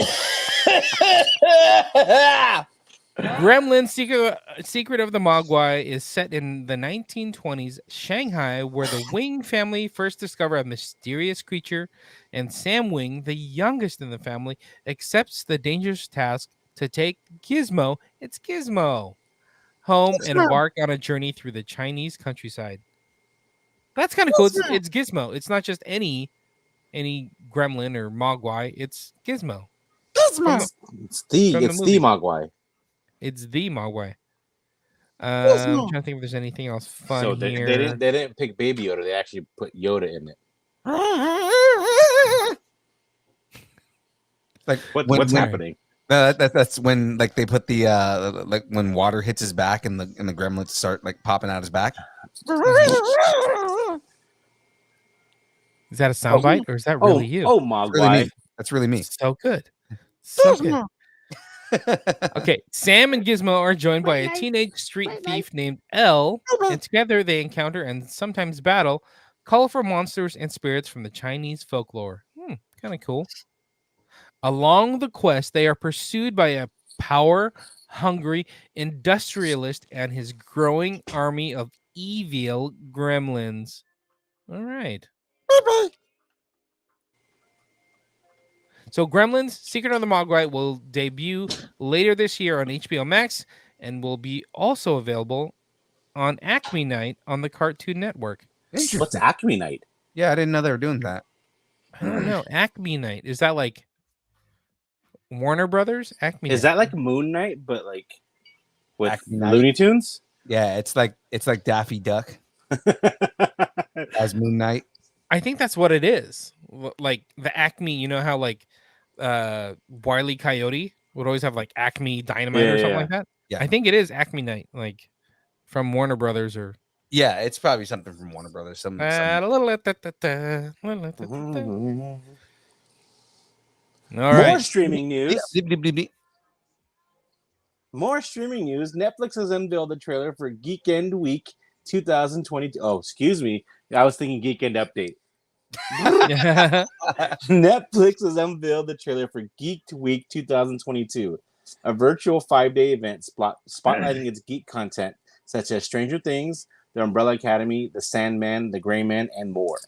Gremlin Secret of the Mogwai is set in the 1920s Shanghai, where the Wing family first discover a mysterious creature, and Sam Wing, the youngest in the family, accepts the dangerous task to take Gizmo, it's Gizmo, home and embark on a journey through the Chinese countryside. That's kind of cool. It's Gizmo. It's not just any gremlin or Mogwai. It's Gizmo. From the, It's from the the movie. Mogwai. It's the Mogwai. I'm trying to think if there's anything else fun So here. they didn't pick Baby Yoda. They actually put Yoda in it. Like What's happening? That's when like they put the like when water hits his back and the gremlins start like popping out his back. Is that a soundbite or is that really you? Oh, That's really Mogwai. me. That's really me. So good. So good. Okay, Sam and Gizmo are joined by a teenage street thief named Elle, and together they encounter and sometimes battle colorful monsters and spirits from the Chinese folklore. Kind of cool. Along the quest, they are pursued by a power-hungry industrialist and his growing army of evil gremlins. All right. So Gremlins Secret of the Mogwai will debut later this year on HBO Max and will be also available on Acme Night on the Cartoon Network. Interesting. What's Acme Night? Yeah, I didn't know they were doing that. I don't know. Acme Night. Is that like Warner Brothers? Acme Is Night. that like Moon Knight, but like with Acme Night? Looney Tunes? Yeah, it's like Daffy Duck as Moon Knight. I think that's what it is. Like the Acme, you know how like Wile E. Coyote would always have like Acme Dynamite or something like that? Yeah. I think it is Acme Night, like from Warner Brothers or Yeah, it's probably something from Warner Brothers. Some all More right. streaming news. Yeah. More streaming news. Netflix has unveiled the trailer for Geekend Week 2022. Oh, excuse me. I was thinking Geekend Update. Netflix has unveiled the trailer for Geek Week 2022, a virtual 5-day event spotlighting its geek content, such as Stranger Things, The Umbrella Academy, The Sandman, The Gray Man, and more.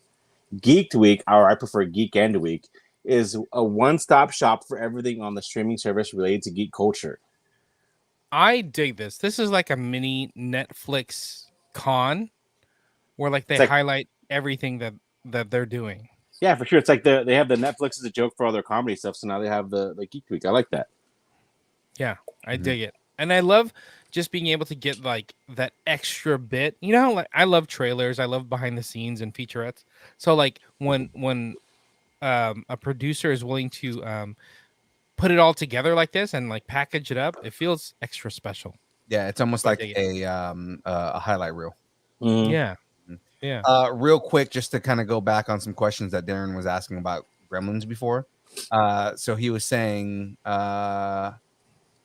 Geek Week, or I prefer Geekend Week, is a one-stop shop for everything on the streaming service related to geek culture. I dig this. This is like a mini Netflix con where like they highlight everything that they're doing. Yeah, for sure. It's like they have the Netflix as a joke for all their comedy stuff, so now they have the Geek Week. I like that. Yeah, I dig it. And I love just being able to get like that extra bit. You know, like I love trailers, I love behind the scenes and featurettes. So like when a producer is willing to put it all together like this and like package it up, it feels extra special. Yeah, it's almost like a highlight reel. Mm-hmm. Yeah. Yeah. Real quick, just to kind of go back on some questions that Darren was asking about Gremlins before. So he was saying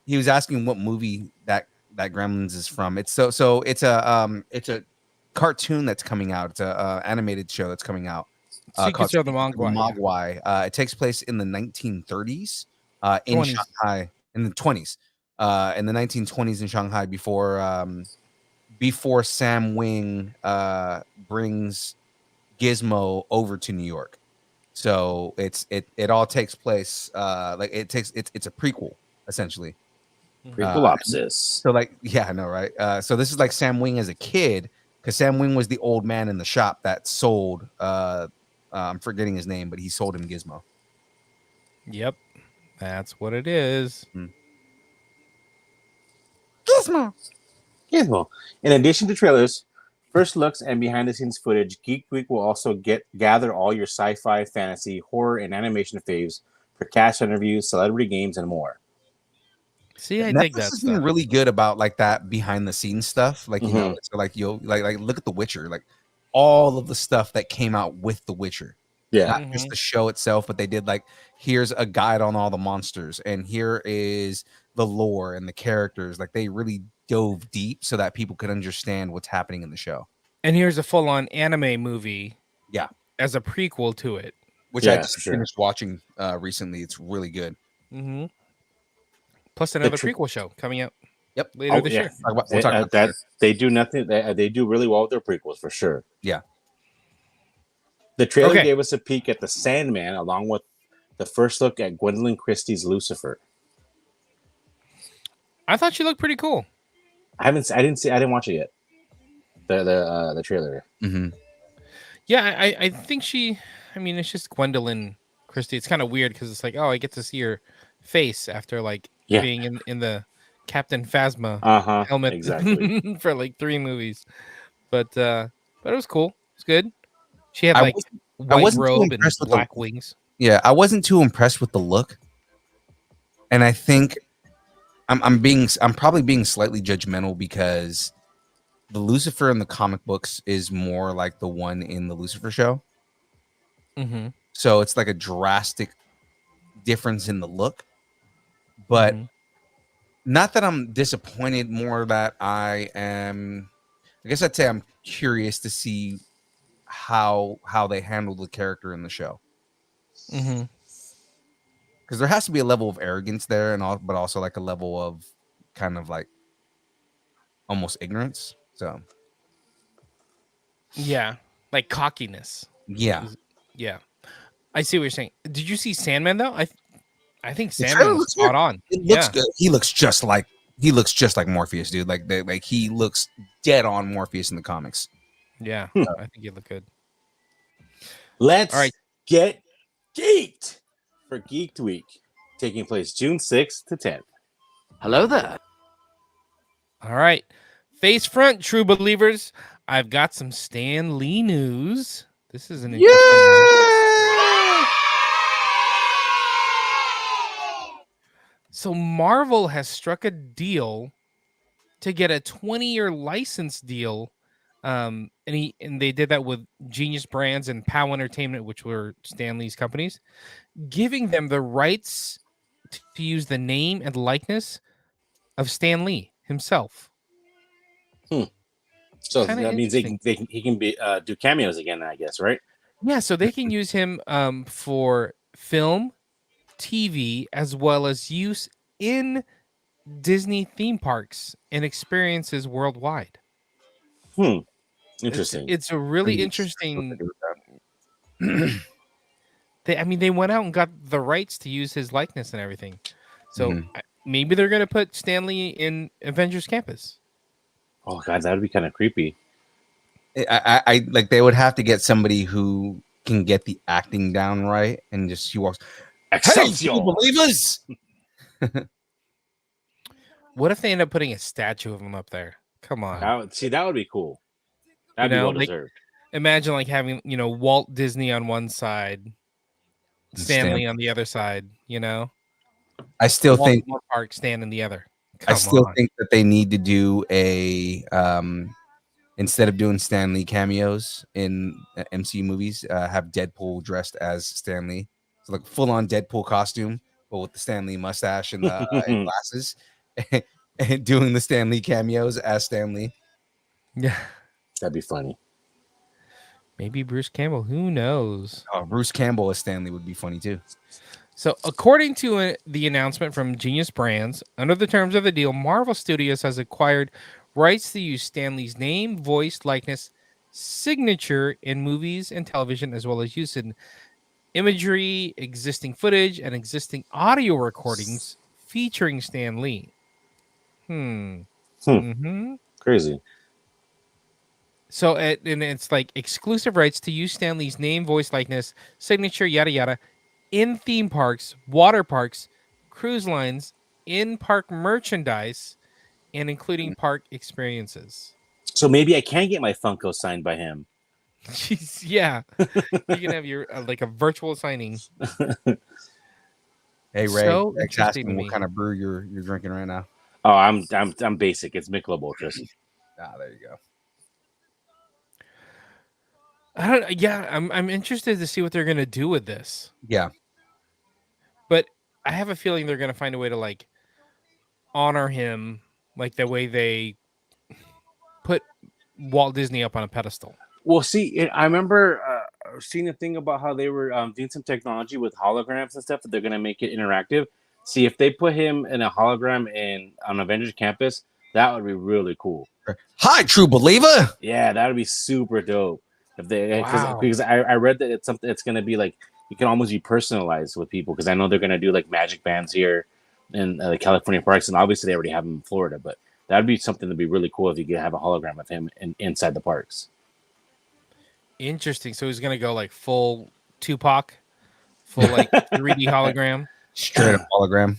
he was asking what movie that Gremlins is from. It's so it's a cartoon that's coming out. It's a animated show that's coming out. Secrets of the Mogwai. It takes place in the 1930s in 20s. Shanghai, in the 20s, in the 1920s in Shanghai before Sam Wing brings Gizmo over to New York. So it all takes place it's a prequel essentially. Prequelopsis. So like, yeah, I know, right? So this is like Sam Wing as a kid, because Sam Wing was the old man in the shop that sold I'm forgetting his name, but he sold him Gizmo. Yep. That's what it is. Gizmo. In addition to trailers, first looks, and behind-the-scenes footage, Geek Week will also gather all your sci-fi, fantasy, horror, and animation faves for cast interviews, celebrity games, and more. See, I Netflix think has that's been really good about like that behind-the-scenes stuff. Like, you know, so like you'll like look at The Witcher, like all of the stuff that came out with The Witcher. Yeah. Not just the show itself, but they did like, here's a guide on all the monsters, and here is the lore and the characters. Like they really dove deep so that people could understand what's happening in the show. And here's a full-on anime movie. Yeah. As a prequel to it. Which I just finished watching recently. It's really good. Mm-hmm. Plus another prequel show coming out. Yep. later this year. We'll talk about that. They do nothing. They do really well with their prequels for sure. Yeah. The trailer Okay. gave us a peek at the Sandman, along with the first look at Gwendolyn Christie's Lucifer. I thought she looked pretty cool. I didn't watch it yet. The trailer. Mm-hmm. Yeah, I think she. I mean, it's just Gwendolyn Christie. It's kind of weird because it's like, oh, I get to see her face after like being in the Captain Phasma helmet exactly. for like 3 movies. But it was cool. It's good. She had like white robe and black wings. Yeah, I wasn't too impressed with the look, and I think I'm probably being slightly judgmental because the Lucifer in the comic books is more like the one in the Lucifer show. Mm-hmm. So it's like a drastic difference in the look, but not that I'm disappointed. More that I guess I'd say I'm curious to see how they handle the character in the show. Mm-hmm. Because there has to be a level of arrogance there, and all, but also like a level of kind of like almost ignorance. So yeah, like cockiness. Yeah. Yeah. I see what you're saying. Did you see Sandman though? I think Sandman was spot on. It looks good. He looks just like Morpheus, dude. Like he looks dead on Morpheus in the comics. Yeah, I think he looked good. Let's get geeked for Geeked Week, taking place June 6th to 10th. Hello there. All right. Face front, true believers. I've got some Stan Lee news. This is an interesting one. So Marvel has struck a deal to get a 20-year license deal. And they did that with Genius Brands and POW Entertainment, which were Stan Lee's companies, giving them the rights to use the name and likeness of Stan Lee himself. So Kinda that means he can be do cameos again, I guess, right? Yeah, so they can use him for film, TV, as well as use in Disney theme parks and experiences worldwide. Interesting. It's a really interesting. They went out and got the rights to use his likeness and everything. So maybe they're going to put Stan Lee in Avengers Campus. Oh God, that would be kind of creepy. I like they would have to get somebody who can get the acting down right and just she walks. Excelsior! Hey, believers! What if they end up putting a statue of him up there? Come on. That would be cool. That'd be well deserved. Imagine like having, Walt Disney on one side, Stanley on the other side, I still think Park standing the other. I still think that they need to do a instead of doing Stan Lee cameos in MCU movies, have Deadpool dressed as Stan Lee. So like full on Deadpool costume, but with the Stan Lee mustache and the and glasses, and doing the Stan Lee cameos as Stan Lee. Yeah, that'd be funny. Maybe Bruce Campbell. Who knows? Oh, Bruce Campbell as Stan Lee would be funny too. So, according to the announcement from Genius Brands, under the terms of the deal, Marvel Studios has acquired rights to use Stan Lee's name, voice, likeness, signature in movies and television, as well as use in imagery, existing footage, and existing audio recordings featuring Stan Lee. Crazy. So, and it's like exclusive rights to use Stan Lee's name, voice, likeness, signature, yada, yada, in theme parks, water parks, cruise lines, in-park merchandise, and including park experiences. So maybe I can get my Funko signed by him. Jeez, yeah. You can have your like a virtual signing. Hey Ray, So asking what kind of brew you're drinking right now. Oh, I'm basic. It's Michelob Ultras. There you go. I'm interested to see what they're gonna do with this. Yeah. But I have a feeling they're gonna find a way to like honor him like the way they put Walt Disney up on a pedestal. Well, see, I remember seeing a thing about how they were doing some technology with holograms and stuff that they're going to make it interactive. See, if they put him in a hologram on Avengers Campus, that would be really cool. Hi, true believer. Yeah, that would be super dope. If they Wow. because I read that it's something it's gonna be like you can almost be personalized with people because I know they're gonna do like magic bands here in the California parks, and obviously they already have them in Florida, but that'd be something that'd be really cool if you could have a hologram of him inside the parks. Interesting. So he's gonna go like full Tupac, full like 3D hologram. Straight up hologram.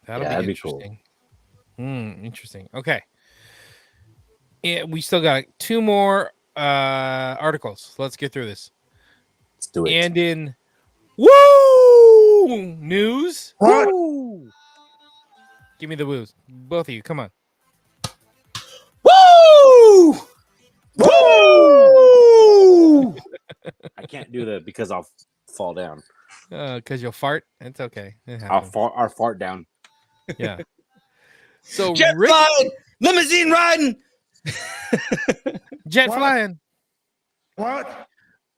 That'd be cool. interesting. Interesting. Okay. And we still got 2 more articles. Let's get through this. Let's do it. And in woo news, woo. Give me the woos, both of you. Come on. Woo! Woo! I can't do that because I'll fall down. Because you'll fart. It's okay. It I'll happens. fart down. Yeah. So Jet flying, limousine riding. jet flying. What?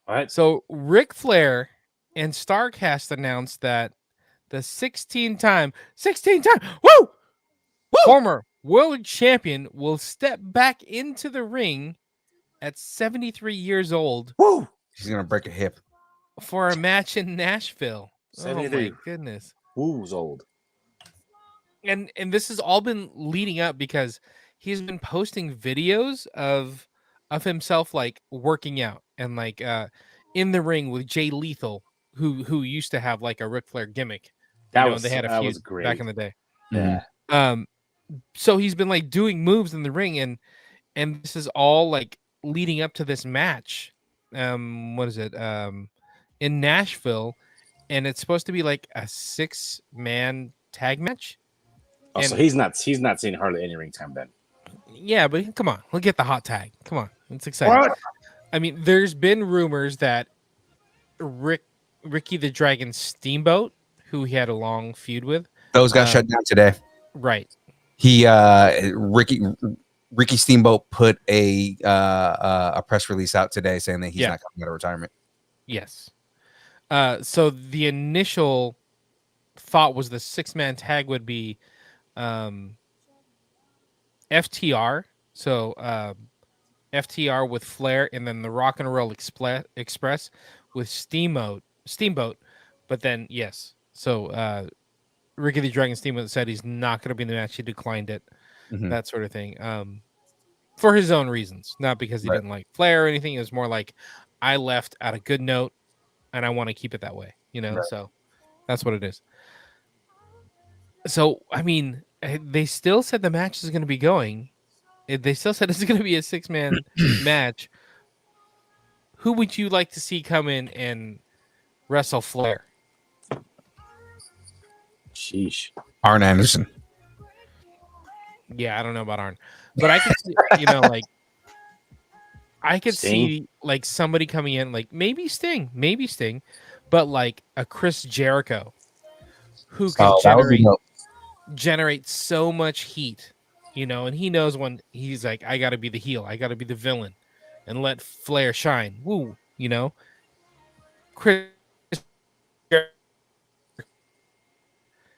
What? So Ric Flair and Starcast announced that the 16-time woo former world champion will step back into the ring at 73 years old. Woo! She's gonna break a hip. For a match in Nashville. Oh 73. my goodness. Woo's old. And this has all been leading up because he's been posting videos of himself like working out and like in the ring with Jay Lethal, who used to have like a Ric Flair gimmick. That They had a feud was great back in the day. Yeah. So he's been like doing moves in the ring and this is all like leading up to this match. What is it? In Nashville, and it's supposed to be like a 6-man tag match. Oh, so he's not seeing hardly any ring time then. Yeah, but come on, we'll get the hot tag. Come on, it's exciting. What? I mean, there's been rumors that Ricky the Dragon Steamboat, who he had a long feud with, Those got shut down today. right? He Ricky Steamboat put a press release out today saying that he's not coming out of retirement. Yes. So the initial thought was the 6-man tag would be FTR. So FTR with Flair, and then the Rock and Roll Express with Steamboat. But then yes, so Ricky the Dragon Steamboat said he's not going to be in the match. He declined it. That sort of thing. For his own reasons, not because he didn't like Flair or anything. It was more like I left at a good note, and I want to keep it that way. So that's what it is. So I mean, they still said the match is going to be going. They still said it's going to be a 6-man match. Who would you like to see come in and wrestle Flair? Sheesh. Arn Anderson. Yeah, I don't know about Arn, but I could, like I could see like somebody coming in, like maybe Sting, but like a Chris Jericho, who can generate so much heat, and he knows when he's like, I got to be the heel, I got to be the villain, and let Flair shine. Woo, Chris.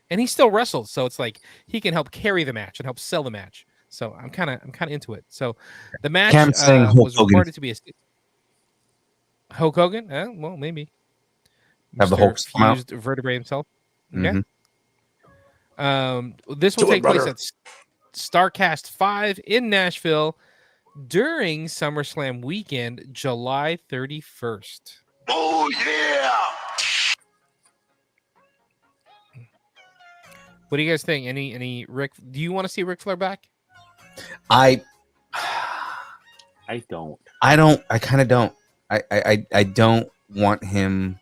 And he still wrestles, so it's like he can help carry the match and help sell the match. So I'm kind of into it. So the match was reported to be a Hulk Hogan. Well, maybe have the Hulk fused vertebrae himself. Okay. This will take place at Starcast 5 in Nashville during SummerSlam weekend, July 31st. Oh yeah! What do you guys think? Any Rick? Do you want to see Ric Flair back? I don't. I kind of don't. I don't want him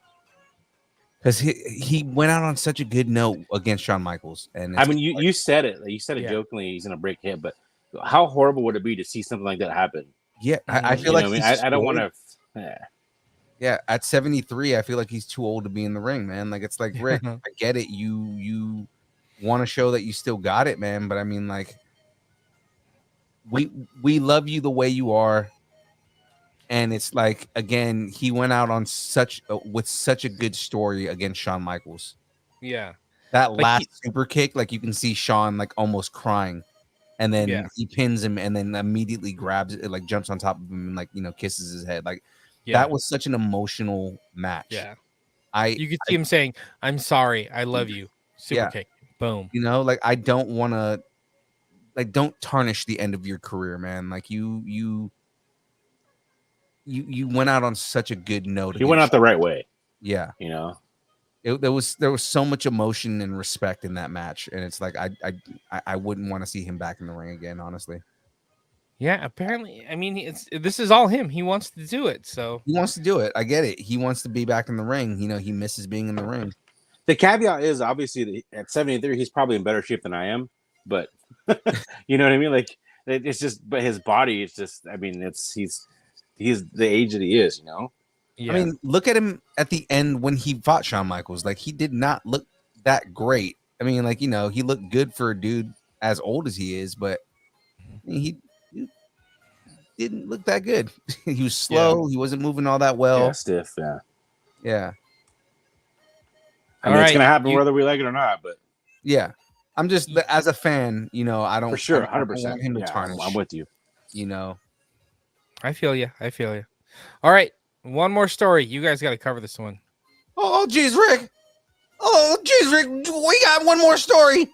because he went out on such a good note against Shawn Michaels. And I mean, you said it. You said it jokingly. He's gonna break hit, but how horrible would it be to see something like that happen? Yeah, I feel like I don't want to. Yeah, at 73, I feel like he's too old to be in the ring, man. Like it's like Rick, I get it. You want to show that you still got it, man. But I mean, like, we love you the way you are, and it's like again, he went out on with such a good story against Shawn Michaels. Yeah, That Like, last super kick, like you can see Sean like almost crying, and then Yeah. he pins him, and then immediately grabs it, like jumps on top of him, and like kisses his head. Like Yeah. that was such an emotional match. Yeah. I You could see him saying, "I'm sorry, I love you." Super Yeah. kick. Boom. like I don't want to, like, don't tarnish the end of your career, man. Like you went out on such a good note. He went out the right way. Yeah. You know. There was so much emotion and respect in that match, and it's like I wouldn't want to see him back in the ring again, honestly. Yeah, apparently. I mean, this is all him. He wants to do it. So He wants to do it. I get it. He wants to be back in the ring. He misses being in the ring. The caveat is obviously that at 73, he's probably in better shape than I am, but you know what I mean? Like it's just, but his body is just, I mean, he's the age that he is, you know? yeah. I mean, look at him at the end when he fought Shawn Michaels. Like, he did not look that great. I mean, like, he looked good for a dude as old as he is, but I mean, he didn't look that good. He was slow. He wasn't moving all that well. Yeah, stiff. Yeah. Yeah. I mean, it's going to happen whether we like it or not, but yeah. I'm just, as a fan, I don't, for sure, I 100%. want him to Yeah, tarnish. I'm with you. I feel you. All right. One more story. You guys got to cover this one. Oh, geez, Rick. We got one more story.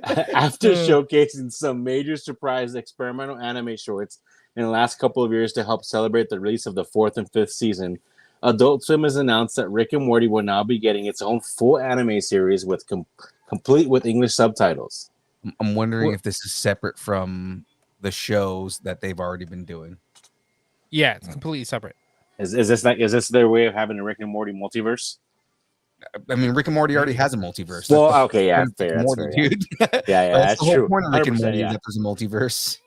After showcasing some major surprise experimental anime shorts in the last couple of years to help celebrate the release of the 4th and 5th season, Adult Swim has announced that Rick and Morty will now be getting its own full anime series with complete with English subtitles. I'm wondering if this is separate from the shows that they've already been doing. Yeah, it's completely separate. Is this their way of having a Rick and Morty multiverse? I mean, Rick and Morty already has a multiverse. Well, okay, yeah, That's fair. Morty, That's fair, dude. Yeah, That's that's the whole true. point of Rick and 100%, Morty yeah. is that there's a multiverse.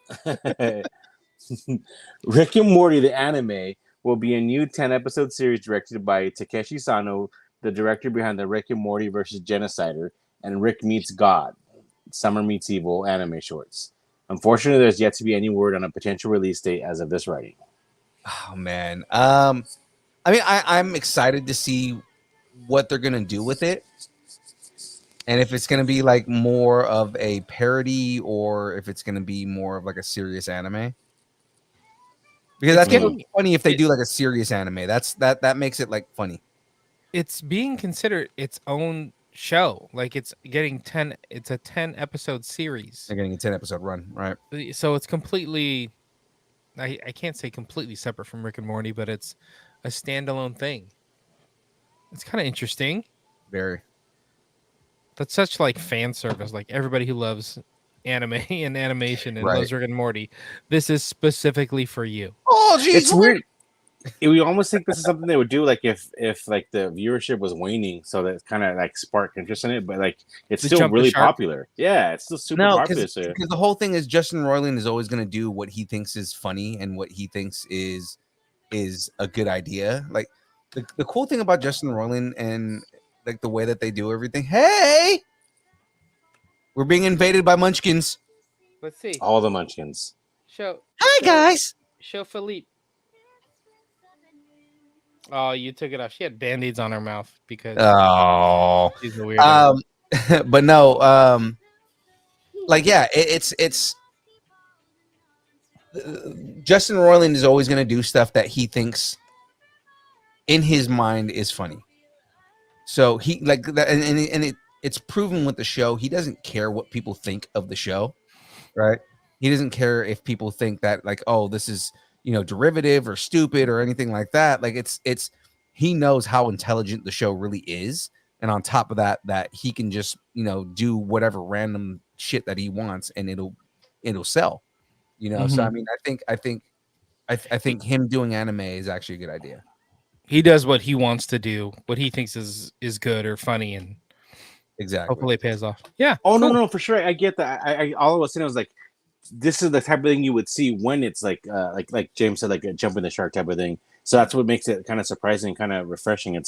Rick and Morty, the anime, will be a new 10-episode series directed by Takeshi Sano, the director behind the Rick and Morty versus Genocider and Rick Meets God, Summer Meets Evil anime shorts. Unfortunately, there's yet to be any word on a potential release date as of this writing. Oh man. I mean, I'm excited to see what they're gonna do with it, and if it's gonna be like more of a parody or if it's gonna be more of like a serious anime. Because that's gonna be funny if they do like a serious anime. That makes it like funny. It's being considered its own show. Like it's getting 10. It's a 10-episode series. They're getting a 10-episode run, right? So it's completely. I can't say completely separate from Rick and Morty, but it's a standalone thing. It's kind of interesting. Very. That's such like fan service. Like everybody who loves anime and animation and loves Rick and Morty, this is specifically for you. Oh, geez, it's weird. We almost think this is something they would do, like if like the viewership was waning, so that kind of like spark interest in it. But like it's still really popular. Yeah, it's still super popular. Because the whole thing is Justin Roiland is always going to do what he thinks is funny and what he thinks is a good idea. Like the cool thing about Justin Roiland and like the way that they do everything. Hey, we're being invaded by munchkins. Let's see. All the munchkins. Hi guys. Show Philippe. Oh, you took it off. She had band-aids on her mouth because she's a weirdo. But no, like yeah, it's Justin Roiland is always going to do stuff that he thinks in his mind is funny. So he like that, and it's proven with the show. He doesn't care what people think of the show, right? He doesn't care if people think that like, oh, this is derivative or stupid or anything like that. Like it's he knows how intelligent the show really is, and on top of that he can just do whatever random shit that he wants and it'll sell. So I mean, I think him doing anime is actually a good idea. He does what he wants to do, what he thinks is good or funny, and exactly hopefully it pays off. Yeah. Oh cool. No, for sure. I get that. I all of a sudden I was like, this is the type of thing you would see when it's like James said, like a jump in the shark type of thing. So that's what makes it kind of surprising, kind of refreshing.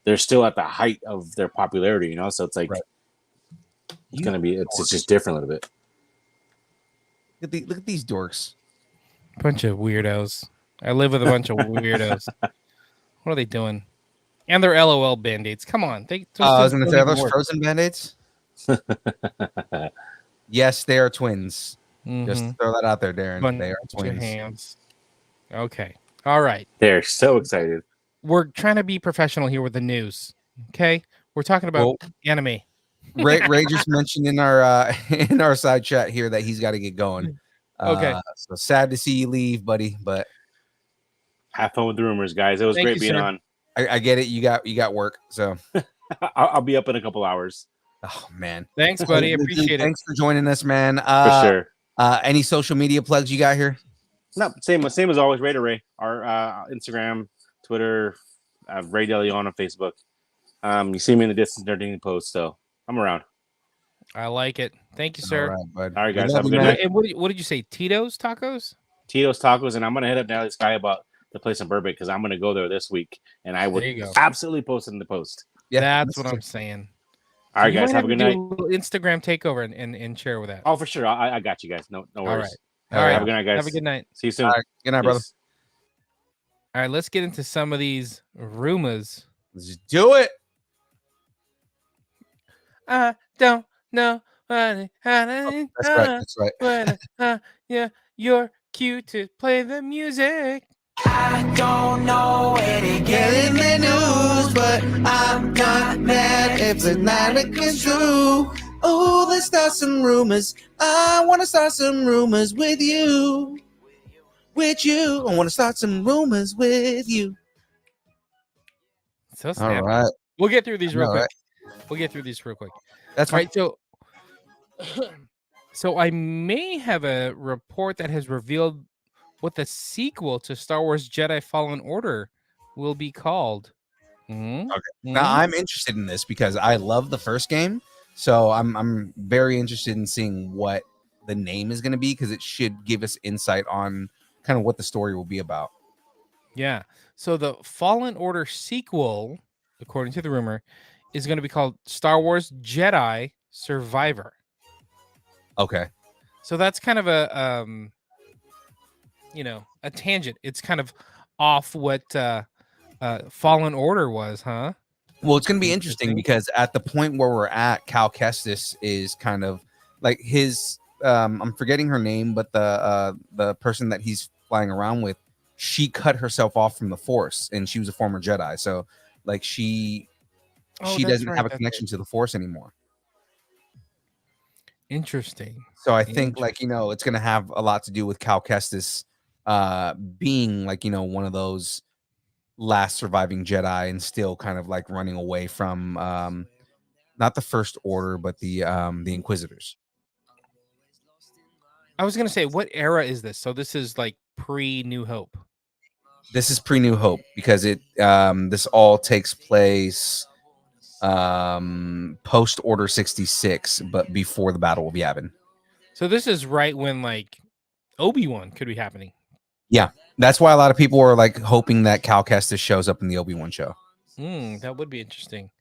They're still at the height of their popularity, So it's like it's gonna be it's just different a little bit. Look at these dorks. Bunch of weirdos. I live with a bunch of weirdos. What are they doing? And they're LOL band-aids. Come on. I was going to say, are those work. frozen band-aids? Yes, they are twins. Just throw that out there, Darren. They are twins. Hands. Okay. All right. They're so excited. We're trying to be professional here with the news. Okay. We're talking about anime. Ray just mentioned in our side chat here that he's got to get going. Okay. So sad to see you leave, buddy. But have fun with the rumors, guys. It was great being on. I get it. You got work, so I'll be up in a couple hours. Oh man, thanks, buddy. Appreciate it. Thanks for joining us, man. For sure. Any social media plugs you got here? No, same as always. Ray. Our Instagram, Twitter, Ray DeLeon on Facebook. You see me in the distance during the post, so I'm around. I like it. Thank you, sir. All right, guys. Have a good night. And what did you say? Tito's Tacos? Tito's Tacos, and I'm gonna hit up Natalie Skyy about the place in Burbank because I'm gonna go there this week, and I would absolutely post it in the post. Yeah, that's what I'm saying. All right, guys. Have a good night. Instagram takeover and share with that. Oh, for sure. I got you guys. No worries. All right. Have a good night, guys. Have a good night. See you soon. All right. Good night, brother. All right, let's get into some of these rumors. Let's do it. I don't know That's right. Yeah, you're cute to play the music. I don't know where to get in the news, but I'm not mad if the night comes true. Oh, let's start some rumors. I want to start some rumors with you. I want to start some rumors with you. So all right. We'll get through these real quick. That's right. So I may have a report that has revealed what the sequel to Star Wars Jedi Fallen Order will be called. Okay. Now I'm interested in this because I love the first game, so I'm very interested in seeing what the name is going to be because it should give us insight on kind of what the story will be about. Yeah. So the Fallen Order sequel, according to the rumor, is going to be called Star Wars Jedi Survivor. Okay. So that's kind of a a tangent. It's kind of off what Fallen Order was, huh? Well, it's going to be interesting because at the point where we're at, Cal Kestis is kind of like his. I'm forgetting her name, but the person that he's flying around with, she cut herself off from the Force, and she was a former Jedi. So, like she doesn't have a connection to the Force anymore. Interesting. So I think it's going to have a lot to do with Cal Kestis being one of those last surviving Jedi and still kind of like running away from not the First Order, but the Inquisitors. I was going to say, what era is this? So this is like pre-New Hope. This is pre-New Hope because it this all takes place post Order 66, but before the Battle of Yavin. So this is right when like Obi-Wan could be happening. Yeah, that's why a lot of people are like hoping that Cal Kestis shows up in the Obi-Wan show. That would be interesting.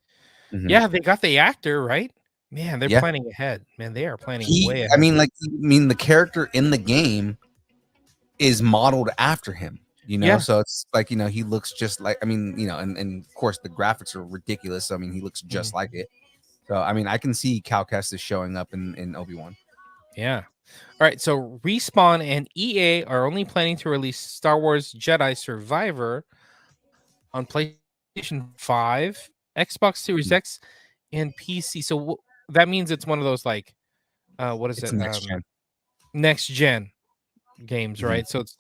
Mm-hmm. Yeah, they got the actor right. Man, they're planning ahead. Man, they are planning way ahead. I mean, the character in the game is modeled after him. So it's like he looks just like and of course the graphics are ridiculous. So, I mean, he looks just like it. So I mean, I can see Cal Kestis showing up in Obi-Wan. Yeah. All right. So Respawn and EA are only planning to release Star Wars Jedi Survivor on PlayStation 5, Xbox Series X, and PC. So that means it's one of those like, what is it? Next gen games, right? So it's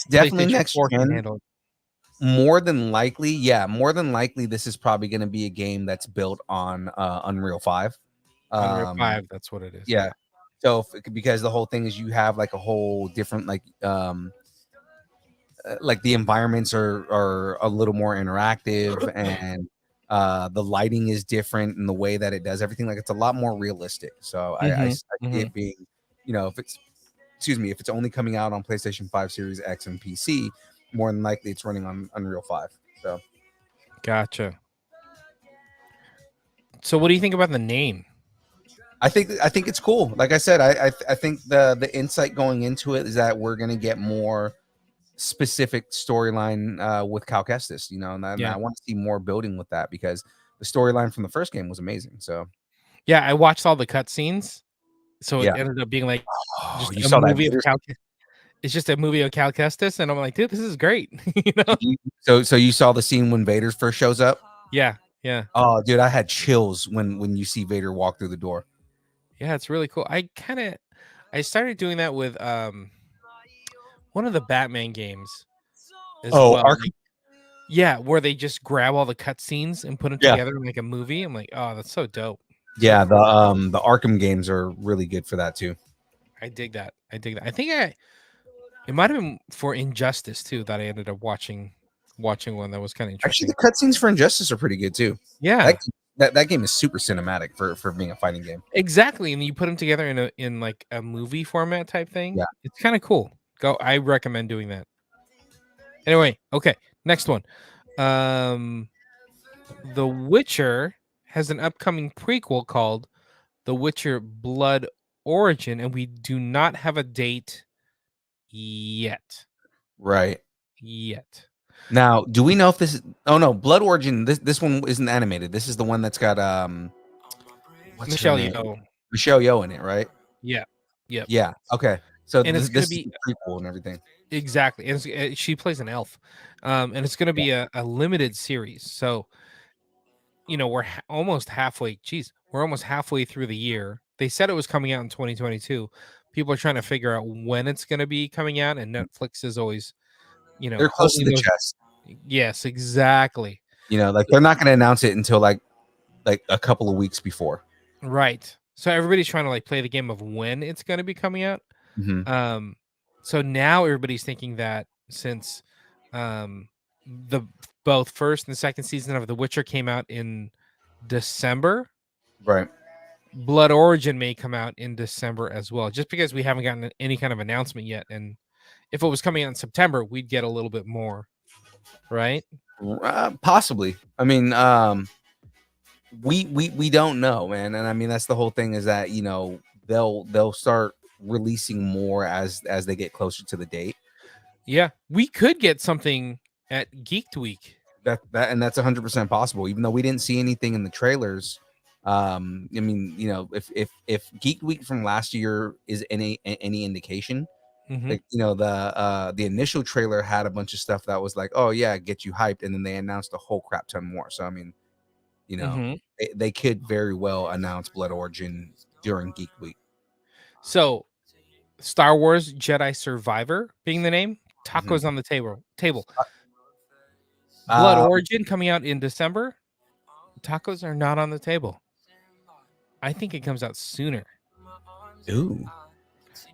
definitely next gen. More than likely, this is probably going to be a game that's built on Unreal 5. Unreal 5, that's what it is. Yeah. So because the whole thing is you have like a whole different like the environments are a little more interactive and the lighting is different in the way that it does everything. Like it's a lot more realistic. So I see it being, if it's only coming out on PlayStation 5 Series X and PC, more than likely it's running on Unreal 5. So gotcha. So what do you think about the name? I think it's cool. Like I said, I think the insight going into it is that we're gonna get more specific storyline with Cal Kestis, you know, and Yeah. I want to see more building with that because the storyline from the first game was amazing. So Yeah, I watched all the cutscenes, so it yeah. ended up being like Oh, just you a saw that movie of Vader Cal. It's just a movie of Cal Kestis, and I'm like, dude, this is great. You know? So you saw the scene when Vader first shows up? Yeah, yeah, Oh, dude, I had chills when you see Vader walk through the door. yeah. It's really cool. I started doing that with one of the Batman games as well. Arkham. Yeah, where they just grab all the cutscenes and put them Yeah. together and make a movie. I'm like, oh, that's so dope. Yeah, the Arkham games are really good for that too. I dig that. I dig that. It might have been for Injustice too that I ended up watching one that was kind of Actually, interesting. the cutscenes for Injustice are pretty good too. Yeah, That game is super cinematic for being a fighting game. exactly. And you put them together in like a movie format type thing. Yeah. It's kind of cool. I recommend doing that. Anyway, okay, next one. The Witcher has an upcoming prequel called The Witcher Blood Origin, and we do not have a date yet. Right. Yet. Now, do we know if this is oh no, Blood Origin, this one isn't animated. This is the one that's got what's her Michelle name? Yeoh. Michelle Yeoh in it, right? Yeah. Yep. Yeah. Okay. So And it's this gonna is be the prequel and everything. exactly. And she plays an elf, and it's gonna be a limited series. So we're almost halfway. Geez, we're almost halfway through the year. They said it was coming out in 2022. People are trying to figure out when it's gonna be coming out, and Netflix is always, They're close to holding the those. chest. Yes, exactly. Like they're not going to announce it until like a couple of weeks before. Right. So everybody's trying to like play the game of when it's going to be coming out. Mhm. So now everybody's thinking that since the both first and second season of The Witcher came out in December, Right. Blood Origin may come out in December as well, just because we haven't gotten any kind of announcement yet. And if it was coming out in September, we'd get a little bit more, right? Possibly. I mean, we don't know, man. And I mean, that's the whole thing is that, they'll start releasing more as they get closer to the date. Yeah, we could get something at Geeked Week. And that's 100% possible, even though we didn't see anything in the trailers. I mean, if Geek Week from last year is any indication, Mhm. like, the initial trailer had a bunch of stuff that was like, oh yeah, get you hyped, and then they announced a whole crap ton more. So I mean, Mhm. they could very well announce Blood Origin during Geek Week. So, Star Wars Jedi Survivor being the name, tacos on the table. Blood Origin coming out in December. Tacos are not on the table. I think it comes out sooner. Ooh.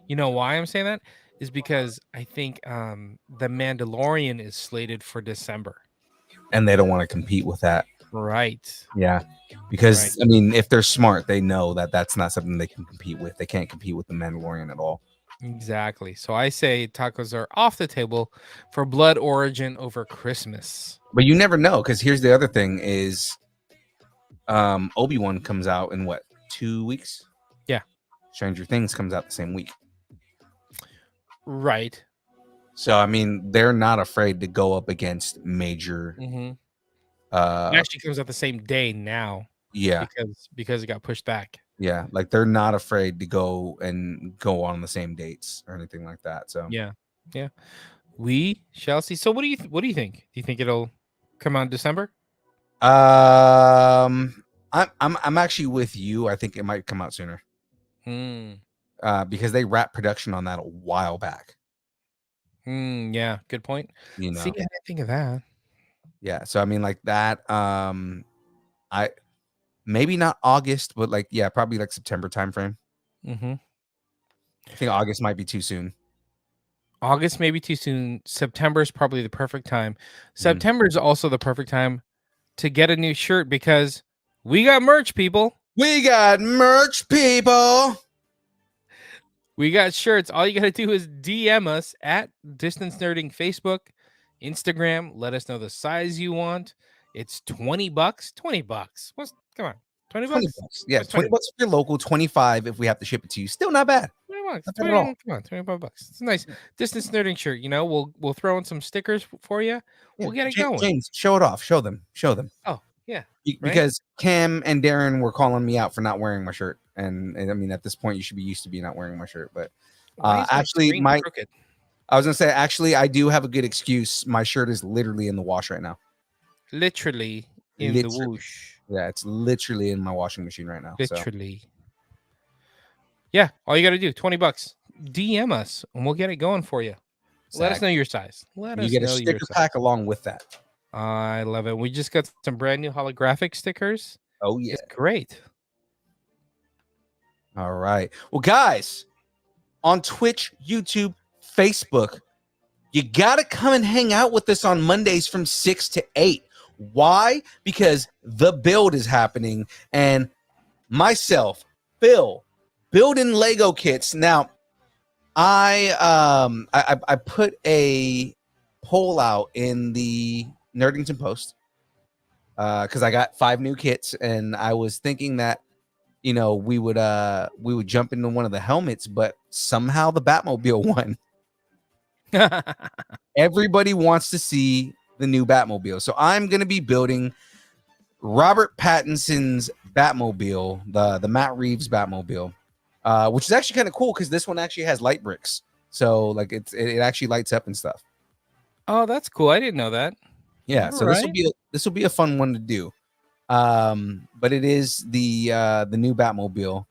You know why I'm saying that? Is because I think The Mandalorian is slated for December. And they don't want to compete with that. Right. Yeah. Because Right. I mean, if they're smart, they know that that's not something they can compete with. They can't compete with the Mandalorian at all. Exactly. So I say tacos are off the table for Blood Origin over Christmas. But you never know, because here's the other thing is Obi-Wan comes out in what, 2 weeks? Yeah. Stranger Things comes out the same week. Right. So I mean, they're not afraid to go up against major It actually comes out the same day now. Yeah. Because it got pushed back. Yeah, like they're not afraid to go on the same dates or anything like that. So Yeah. We shall see. So what do you think? Do you think it'll come out in December? I'm actually with you. I think it might come out sooner. Because they wrapped production on that a while back. Yeah, good point. See, I didn't think of that. Yeah, so I mean, like that. I maybe not August, but like probably like September timeframe. I think August might be too soon. August may be too soon. September is probably the perfect time. September is also the perfect time to get a new shirt because we got merch, people. We got merch, people. We got shirts. All you got to do is DM us at Distance Nerding Facebook, Instagram. Let us know the size you want. It's $20. $20. Come on. $20? $20. Yeah, $20 if you're local, $25 if we have to ship it to you. Still not bad. $20. Not bad at all. Come on, $25. It's a nice distance nerding shirt. You know, we'll throw in some stickers for you. We'll get it going. James, show it off. Show them. Oh yeah, Because Cam and Darren were calling me out for not wearing my shirt, and I mean at this point you should be used to me not wearing my shirt. But actually, I was gonna say actually I do have a good excuse. My shirt is literally in the wash right now. Literally in the whoosh. Yeah, it's literally in my washing machine right now. Literally. So. Yeah, all you got to do, $20. DM us, and we'll get it going for you. Exactly. Let us know your size. You get a sticker pack along with that. I love it. We just got some brand new holographic stickers. Oh, yeah. It's great. All right. Well, guys, on Twitch, YouTube, Facebook, you got to come and hang out with us on Mondays from 6 to 8. Why? Because the build is happening, and myself, Phil, building Lego kits. Now, I put a poll out in the Nerdington Post because I got 5 new kits, and I was thinking that we would jump into one of the helmets, but somehow the Batmobile won. Everybody wants to see the new Batmobile, so I'm gonna be building Robert Pattinson's Batmobile, the Matt Reeves Batmobile. Which is actually kind of cool because this one actually has light bricks, so like it actually lights up and stuff. Oh, that's cool. I didn't know that. Yeah, so right. This will be a fun one to do. But it is the new Batmobile.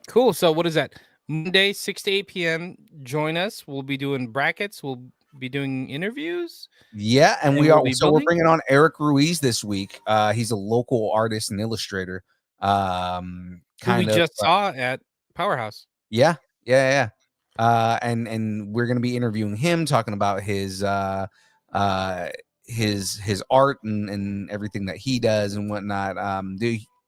Cool. So what is that? Monday, 6 to 8 p.m. Join us. We'll be doing brackets. We'll be doing interviews. Yeah, and we're bringing on Eric Ruiz this week. He's a local artist and illustrator. We just saw at Powerhouse. Yeah. And we're gonna be interviewing him, talking about his art and everything that he does and whatnot.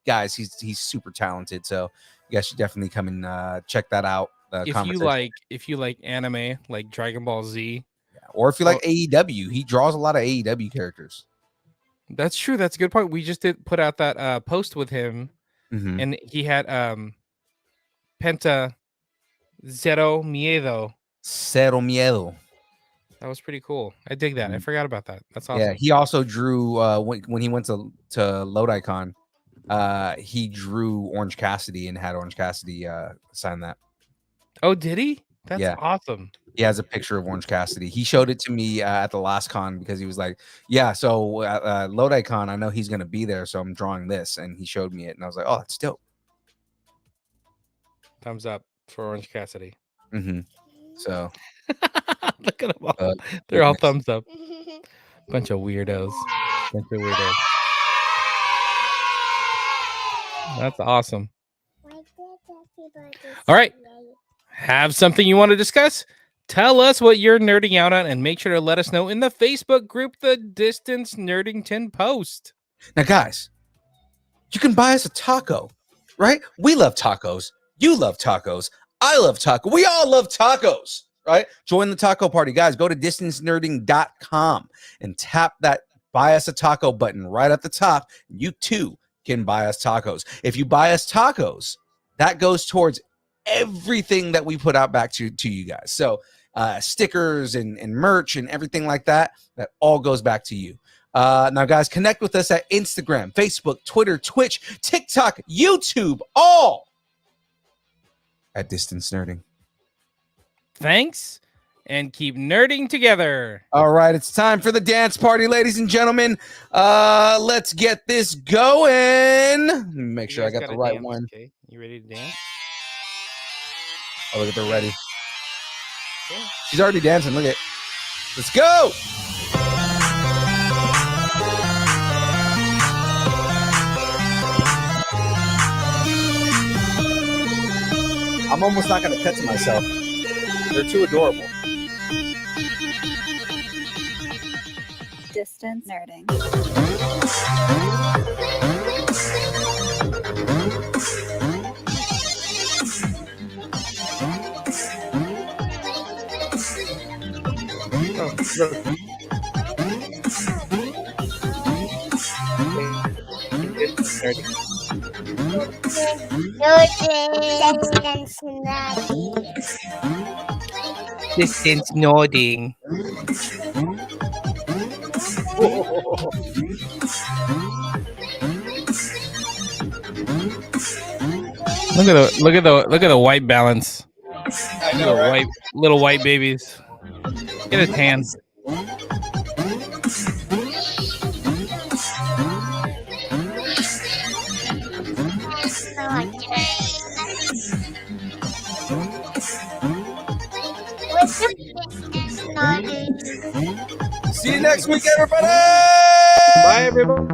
Guys, he's super talented, so you guys should definitely come and check that out. If you like anime, like Dragon Ball Z, or if you like AEW, he draws a lot of AEW characters. That's true. That's a good point. We just did put out that post with him. Mm-hmm. And he had Penta Cero Miedo. Cero Miedo. That was pretty cool. I dig that. I forgot about that. That's awesome. Yeah, he also drew when he went to LodiCon, he drew Orange Cassidy and had Orange Cassidy sign that. Oh, did he? That's awesome. He has a picture of Orange Cassidy. He showed it to me at the last con because he was like, yeah, so at LodiCon, I know he's going to be there, so I'm drawing this. And he showed me it, and I was like, oh, that's dope. Thumbs up for Orange Cassidy. Mm-hmm. So. Look at them all. They're all thumbs up. Bunch of weirdos. That's awesome. All right. Have something you want to discuss? Tell us what you're nerding out on, and make sure to let us know in the Facebook group, The Distance Nerdington Post. Now, guys, you can buy us a taco, right? We love tacos. You love tacos. I love tacos. We all love tacos, right? Join the taco party. Guys, go to distancenerding.com and tap that buy us a taco button right at the top. You, too, can buy us tacos. If you buy us tacos, that goes towards everything that we put out back to you guys. So stickers and merch and everything like that all goes back to you. Now, guys, connect with us at Instagram, Facebook, Twitter, Twitch, TikTok, YouTube, all at Distance Nerding. Thanks, and keep nerding together. All right, it's time for the dance party, ladies and gentlemen. Let's get this going. Let me make sure I got the right one. Okay, you ready to dance? Oh, look at they're ready. Yeah. She's already dancing. Look at it. Let's go. I'm almost not going to cut to myself. They're too adorable. Distance Nerding. Distance nodding. Look at the white balance. Little white babies. Get a tan. See you next week, everybody. Bye, everybody.